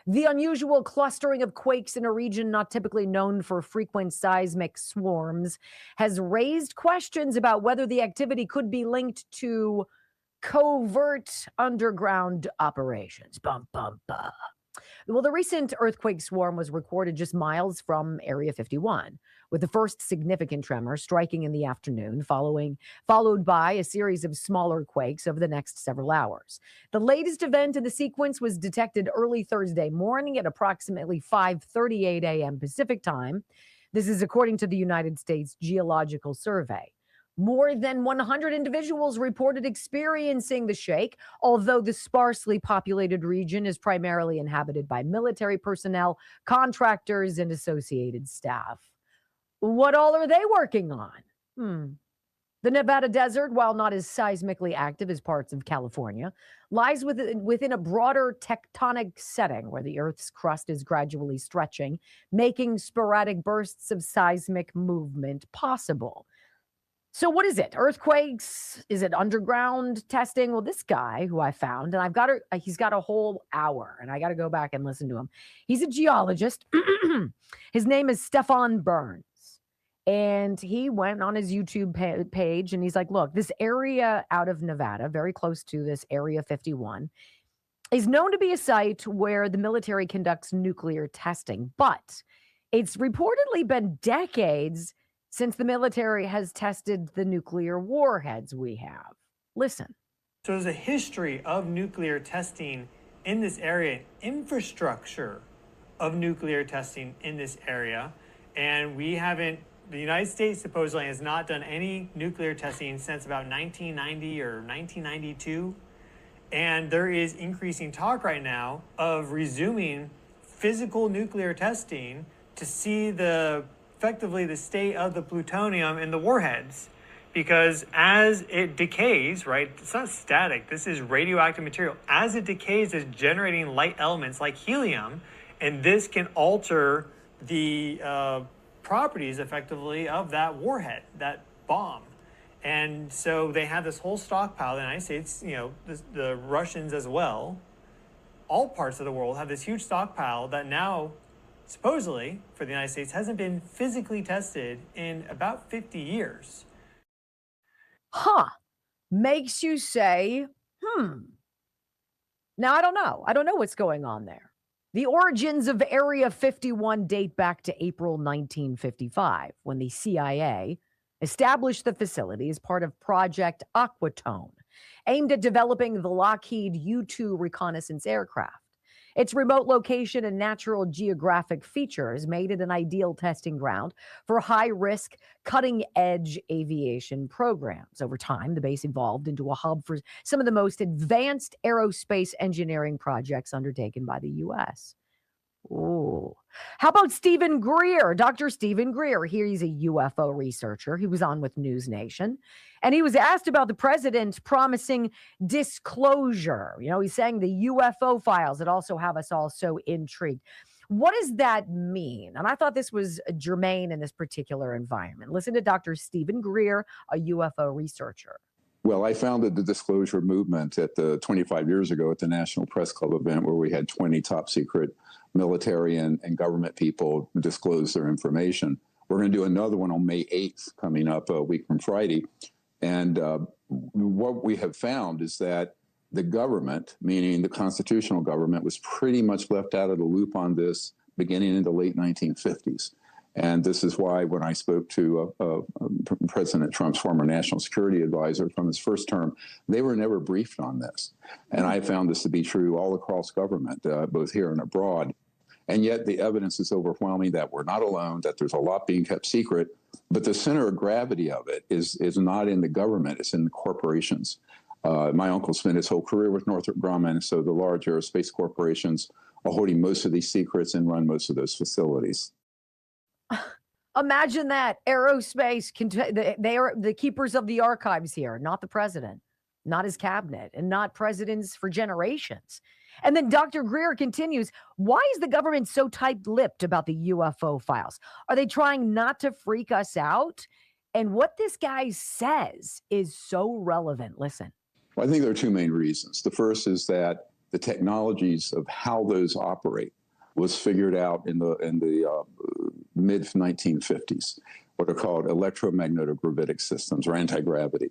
The unusual clustering of quakes in a region not typically known for frequent seismic swarms has raised questions about whether the activity could be linked to covert underground operations. Bum, bum, bum. Well, the recent earthquake swarm was recorded just miles from Area 51, with the first significant tremor striking in the afternoon, followed by a series of smaller quakes over the next several hours. The latest event in the sequence was detected early Thursday morning at approximately 5:38 a.m. Pacific time. This is according to the United States Geological Survey. More than 100 individuals reported experiencing the shake, although the sparsely populated region is primarily inhabited by military personnel, contractors, and associated staff. What all are they working on? The Nevada desert, while not as seismically active as parts of California, lies within a broader tectonic setting where the Earth's crust is gradually stretching, making sporadic bursts of seismic movement possible. So what is it? Earthquakes? Is it underground testing? Well, this guy who I found, and he's got a whole hour, and I got to go back and listen to him. He's a geologist. His name is Stefan Burns. And he went on his YouTube page and he's like, look, this area out of Nevada, very close to this Area 51, is known to be a site where the military conducts nuclear testing. But it's reportedly been decades since the military has tested the nuclear warheads we have. Listen. So there's a history of nuclear testing in this area, infrastructure of nuclear testing in this area. And we haven't, the United States supposedly has not done any nuclear testing since about 1990 or 1992. And there is increasing talk right now of resuming physical nuclear testing to see effectively the state of the plutonium in the warheads. Because as it decays, right, it's not static, this is radioactive material. As it decays, it's generating light elements like helium, and this can alter the properties, effectively, of that warhead, that bomb. And so they have this whole stockpile. The United States, the Russians as well, all parts of the world have this huge stockpile that now, supposedly, for the United States, hasn't been physically tested in about 50 years. Makes you say, Now, I don't know. I don't know what's going on there. The origins of Area 51 date back to April 1955, when the CIA established the facility as part of Project Aquatone, aimed at developing the Lockheed U-2 reconnaissance aircraft. Its remote location and natural geographic features made it an ideal testing ground for high-risk, cutting-edge aviation programs. Over time, the base evolved into a hub for some of the most advanced aerospace engineering projects undertaken by the U.S. Ooh. How about Stephen Greer? Dr. Stephen Greer. Here he's a UFO researcher. He was on with News Nation. And he was asked about the president promising disclosure. He's saying the UFO files that also have us all so intrigued. What does that mean? And I thought this was germane in this particular environment. Listen to Dr. Stephen Greer, a UFO researcher. Well, I founded the disclosure movement at 25 years ago at the National Press Club event, where we had 20 top secret military and government people disclose their information. We're going to do another one on May 8th, coming up a week from Friday. And what we have found is that the government, meaning the constitutional government, was pretty much left out of the loop on this beginning in the late 1950s. And this is why when I spoke to President Trump's former national security advisor from his first term, they were never briefed on this. And I found this to be true all across government, both here and abroad. And yet the evidence is overwhelming that we're not alone, that there's a lot being kept secret. But the center of gravity of it is not in the government, it's in the corporations. My uncle spent his whole career with Northrop Grumman, so the large aerospace corporations are holding most of these secrets and run most of those facilities. Imagine that. Aerospace, they are the keepers of the archives here, not the president, not his cabinet, and not presidents for generations. And then Dr. Greer continues, why is the government so tight-lipped about the UFO files? Are they trying not to freak us out? And what this guy says is so relevant. Listen. Well, I think there are two main reasons. The first is that the technologies of how those operate was figured out in the mid-1950s, what are called electromagnetic-gravitic systems, or anti-gravity.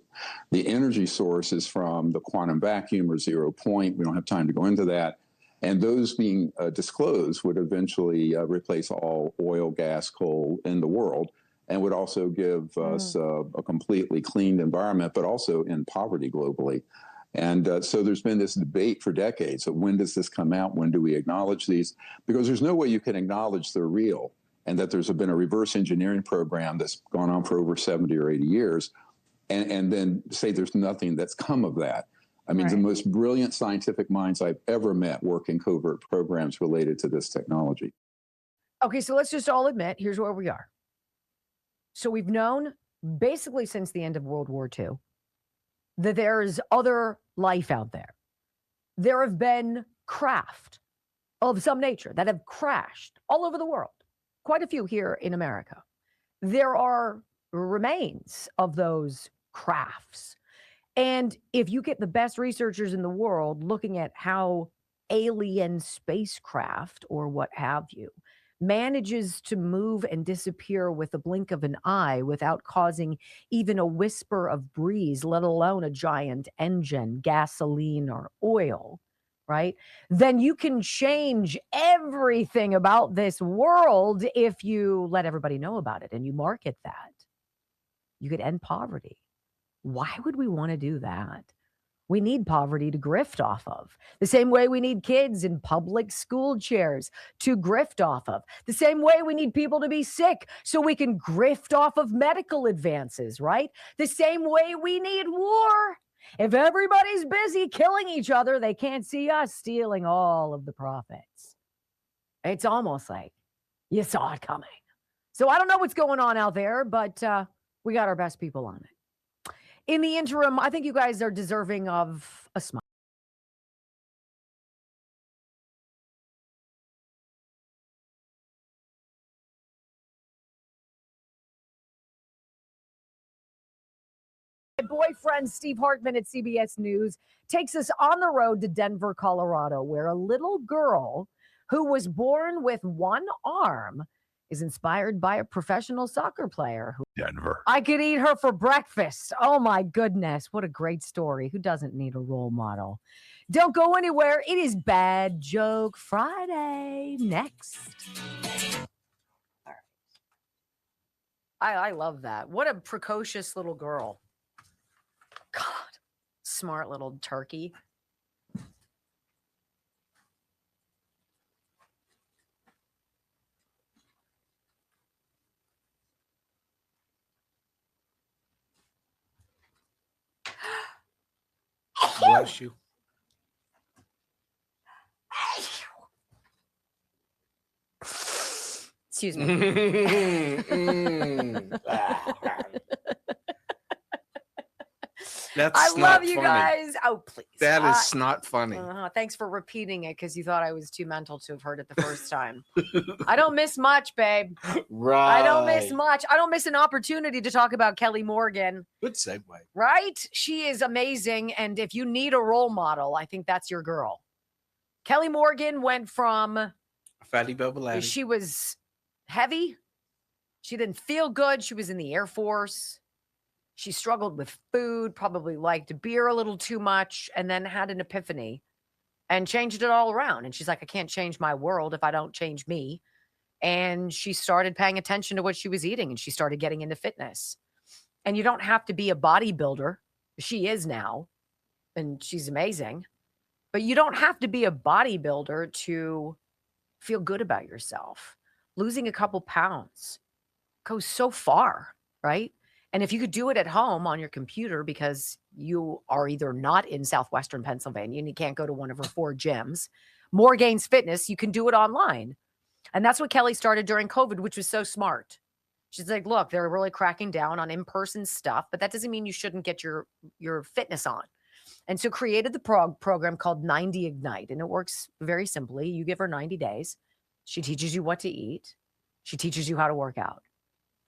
The energy source is from the quantum vacuum or 0 point. We don't have time to go into that. And those being disclosed would eventually replace all oil, gas, coal in the world, and would also give us a completely cleaned environment, but also in poverty globally. And so there's been this debate for decades of when does this come out? When do we acknowledge these? Because there's no way you can acknowledge they're real and that there's been a reverse engineering program that's gone on for over 70 or 80 years and then say there's nothing that's come of that. I mean, the most brilliant scientific minds I've ever met work in covert programs related to this technology. Okay, so let's just all admit, here's where we are. So we've known basically since the end of World War II that there is other life out there. There have been craft of some nature that have crashed all over the world, quite a few here in America. There are remains of those crafts. And if you get the best researchers in the world looking at how alien spacecraft or what have you manages to move and disappear with a blink of an eye without causing even a whisper of breeze, let alone a giant engine, gasoline, or oil, right? Then you can change everything about this world if you let everybody know about it and you market that. You could end poverty. Why would we want to do that? We need poverty to grift off of. The same way we need kids in public school chairs to grift off of. The same way we need people to be sick so we can grift off of medical advances, right? The same way we need war. If everybody's busy killing each other, they can't see us stealing all of the profits. It's almost like you saw it coming. So I don't know what's going on out there, but we got our best people on it. In the interim, I think you guys are deserving of a smile. My boyfriend, Steve Hartman at CBS News, takes us on the road to Denver, Colorado, where a little girl who was born with one arm is inspired by a professional soccer player. Denver. I could eat her for breakfast. Oh my goodness. What a great story. Who doesn't need a role model? Don't go anywhere. It is Bad Joke Friday next. All right. I love that. What a precocious little girl. God, smart little turkey. Bless you. Excuse me. That's I not love you funny. guys. Oh, please. That is not funny. Thanks for repeating it because you thought I was too mental to have heard it the first time. I don't miss much, babe. Right. I don't miss much. I don't miss an opportunity to talk about Kelly Morgan. Good segue. Right? She is amazing. And if you need a role model, I think that's your girl. Kelly Morgan went from Fatty Bubble she was heavy. She didn't feel good. She was in the Air Force. She struggled with food, probably liked beer a little too much, and then had an epiphany and changed it all around. And she's like, I can't change my world if I don't change me. And she started paying attention to what she was eating, and she started getting into fitness. And you don't have to be a bodybuilder. She is now, and she's amazing. But you don't have to be a bodybuilder to feel good about yourself. Losing a couple pounds goes so far, right? And if you could do it at home on your computer because you are either not in Southwestern Pennsylvania and you can't go to one of her 4 gyms, More Gains Fitness, you can do it online. And that's what Kelly started during COVID, which was so smart. She's like, look, they're really cracking down on in-person stuff, but that doesn't mean you shouldn't get your fitness on. And so created the program called 90 Ignite. And it works very simply. You give her 90 days. She teaches you what to eat. She teaches you how to work out.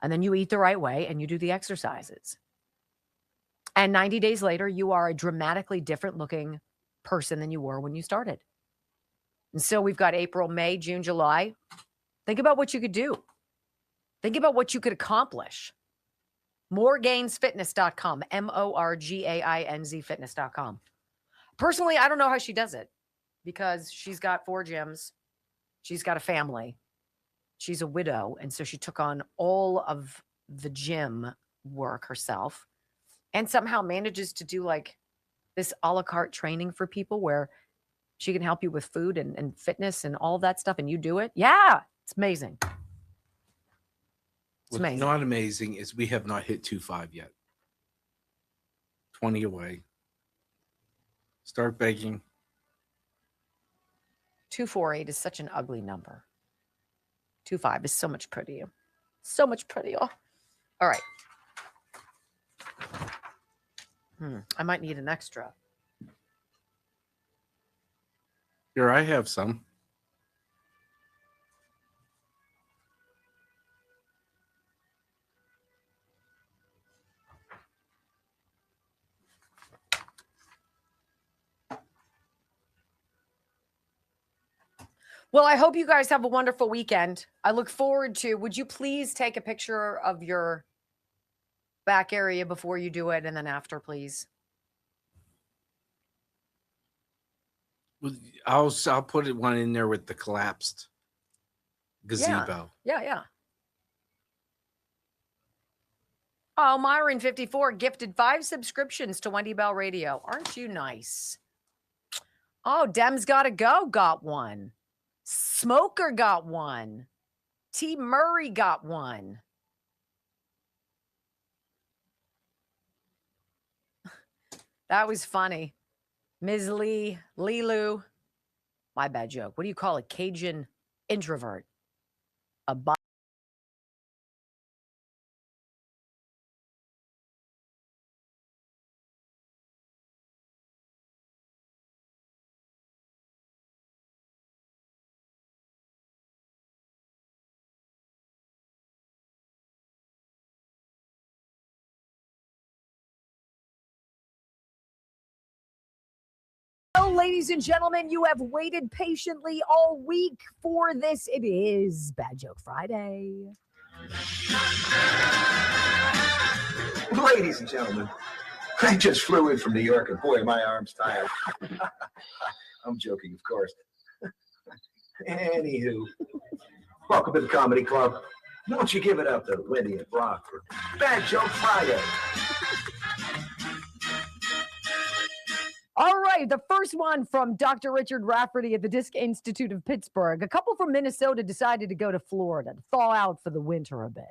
And then you eat the right way and you do the exercises. And 90 days later, you are a dramatically different looking person than you were when you started. And so we've got April, May, June, July. Think about what you could do. Think about what you could accomplish. Moregainsfitness.com, MORGAINZ fitness.com. Personally, I don't know how she does it because she's got 4 gyms. She's got a family. She's a widow. And so she took on all of the gym work herself and somehow manages to do like this a la carte training for people where she can help you with food and fitness and all that stuff. And you do it. Yeah, it's amazing. It's amazing. What's not amazing is we have not hit 2.5 yet. 20 away. Start baking. 248 is such an ugly number. 25 is so much prettier. So much prettier. All right. I might need an extra. Here, I have some. Well, I hope you guys have a wonderful weekend. I look forward to, would you please take a picture of your back area before you do it and then after, please? I'll put one in there with the collapsed gazebo. Yeah. Oh, Myron54 gifted 5 subscriptions to Wendy Bell Radio. Aren't you nice? Oh, Dem's Gotta Go got one. Smoker got one. T. Murray got one. That was funny. Ms. Lee, Lilu. My bad joke. What do you call a Cajun introvert? A Well, ladies and gentlemen, you have waited patiently all week for this. It is Bad Joke Friday. Ladies and gentlemen, I just flew in from New York, and boy, my arm's tired. I'm joking, of course. Anywho, welcome to the Comedy Club. Won't you give it up to Wendy and Brock for Bad Joke Friday? All right, the first one from Dr. Richard Rafferty at the Disc Institute of Pittsburgh. A couple from Minnesota decided to go to Florida to thaw out for the winter a bit.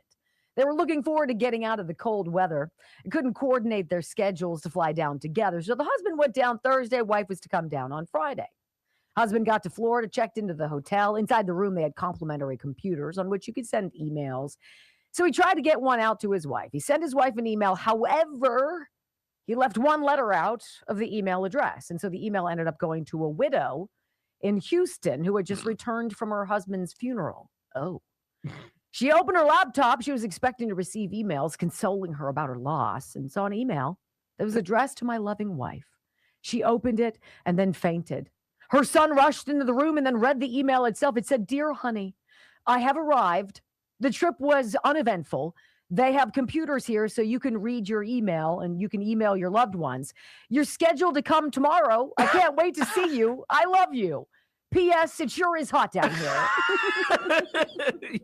They were looking forward to getting out of the cold weather and couldn't coordinate their schedules to fly down together. So the husband went down Thursday, wife was to come down on Friday. Husband got to Florida, checked into the hotel. Inside the room, they had complimentary computers on which you could send emails. So he tried to get one out to his wife. He sent his wife an email. However, he left one letter out of the email address. And so the email ended up going to a widow in Houston who had just returned from her husband's funeral. Oh. She opened her laptop. She was expecting to receive emails consoling her about her loss and saw an email that was addressed to my loving wife. She opened it and then fainted. Her son rushed into the room and then read the email itself. It said, "Dear honey, I have arrived. The trip was uneventful. They have computers here so you can read your email and you can email your loved ones. You're scheduled to come tomorrow. I can't wait to see you. I love you. P.S. It sure is hot down here."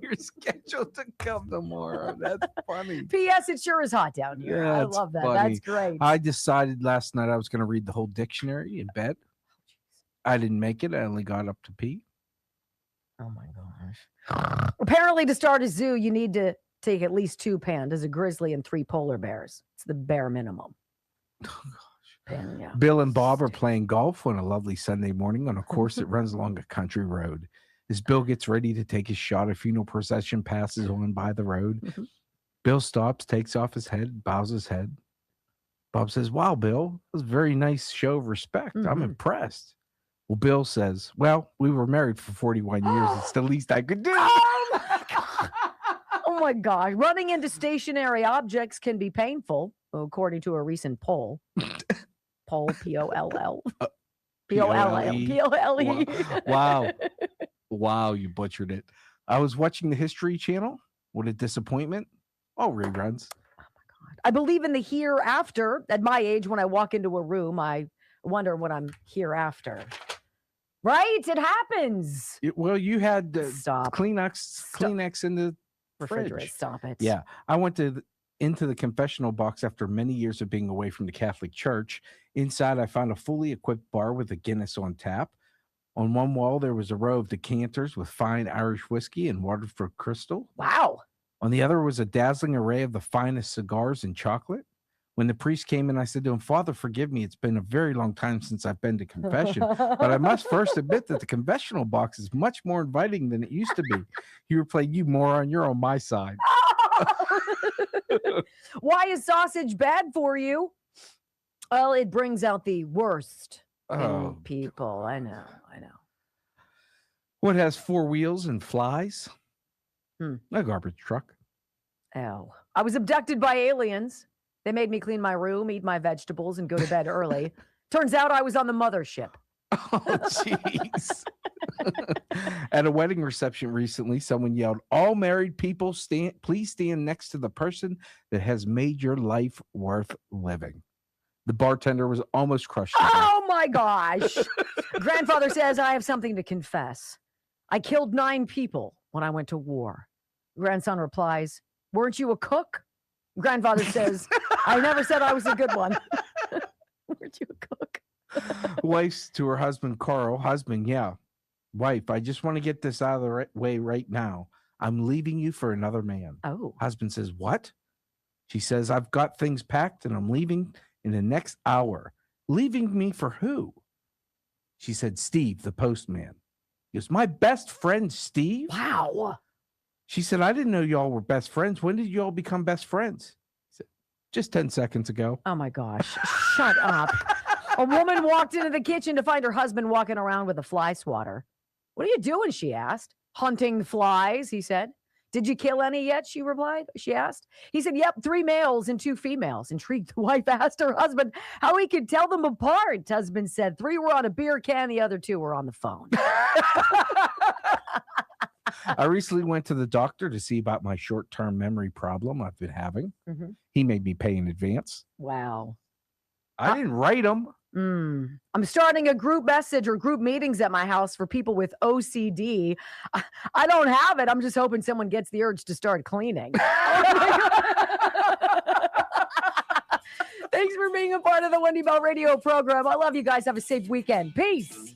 You're scheduled to come tomorrow. That's funny. P.S. It sure is hot down here. Yeah, I it's love that. funny. That's great. I decided last night I was going to read the whole dictionary in bed. I didn't make it. I only got up to pee. Oh my gosh. Apparently, to start a zoo, you need to take at least 2 pandas, a grizzly, and 3 polar bears. It's the bare minimum. Oh, gosh. And, yeah. Bill and Bob are playing golf on a lovely Sunday morning on a course that runs along a country road. As Bill gets ready to take his shot, a funeral procession passes on by the road. Bill stops, takes off his head, bows his head. Bob says, "Wow, Bill, that was a very nice show of respect. I'm impressed." Well, Bill says, "Well, we were married for 41 years. It's the least I could do." Oh my God. Oh my gosh. Running into stationary objects can be painful, according to a recent poll. Poll, P-O-L-L. P-O-L-L. P-O-L-E. Wow. Wow, you butchered it. I was watching the History Channel. What a disappointment. Oh, reruns. I believe in the hereafter. At my age, when I walk into a room, I wonder what I'm hereafter. Right? It happens. Well, you had Kleenex in the refrigerator. fridge. Stop it. Yeah. I went into the confessional box after many years of being away from the Catholic Church. Inside, I found a fully equipped bar with a Guinness on tap. On one wall, there was a row of decanters with fine Irish whiskey and Waterford Crystal. Wow. On the other was a dazzling array of the finest cigars and chocolate. When the priest came in, I said to him, "Father, forgive me. It's been a very long time since I've been to confession, but I must first admit that the confessional box is much more inviting than it used to be." He replied, "You moron, you're on my side." Why is sausage bad for you? Well, it brings out the worst in people. I know. What has 4 wheels and flies? A garbage truck. Oh, I was abducted by aliens. They made me clean my room, eat my vegetables, and go to bed early. Turns out I was on the mothership. Oh, jeez. At a wedding reception recently, someone yelled, "All married people, please stand next to the person that has made your life worth living." The bartender was almost crushed. Oh my gosh. Grandfather says, "I have something to confess. I killed 9 people when I went to war." Grandson replies, "Weren't you a cook?" Grandfather says, "I never said I was a good one." Weren't you a cook? Wife to her husband, Carl. Husband, yeah. Wife, I just want to get this out of the way right now. I'm leaving you for another man. Oh. Husband says, "What?" She says, "I've got things packed and I'm leaving in the next hour." "Leaving me for who?" She said, "Steve, the postman." He goes, "My best friend, Steve?" Wow. She said, "I didn't know y'all were best friends. When did y'all become best friends?" He said, "Just 10 seconds ago." Oh my gosh. Shut up. A woman walked into the kitchen to find her husband walking around with a fly swatter. "What are you doing?" she asked. "Hunting flies," he said. "Did you kill any yet?" she replied. She asked. He said, "Yep, 3 males and 2 females." Intrigued, the wife asked her husband how he could tell them apart. Husband said 3 were on a beer can, the other 2 were on the phone. I recently went to the doctor to see about my short-term memory problem I've been having. Mhm. He made me pay in advance. Wow. I didn't write them. I'm starting a group message or group meetings at my house for people with OCD. I don't have it. I'm just hoping someone gets the urge to start cleaning. Thanks for being a part of the Wendy Bell Radio program. I love you guys. Have a safe weekend. Peace.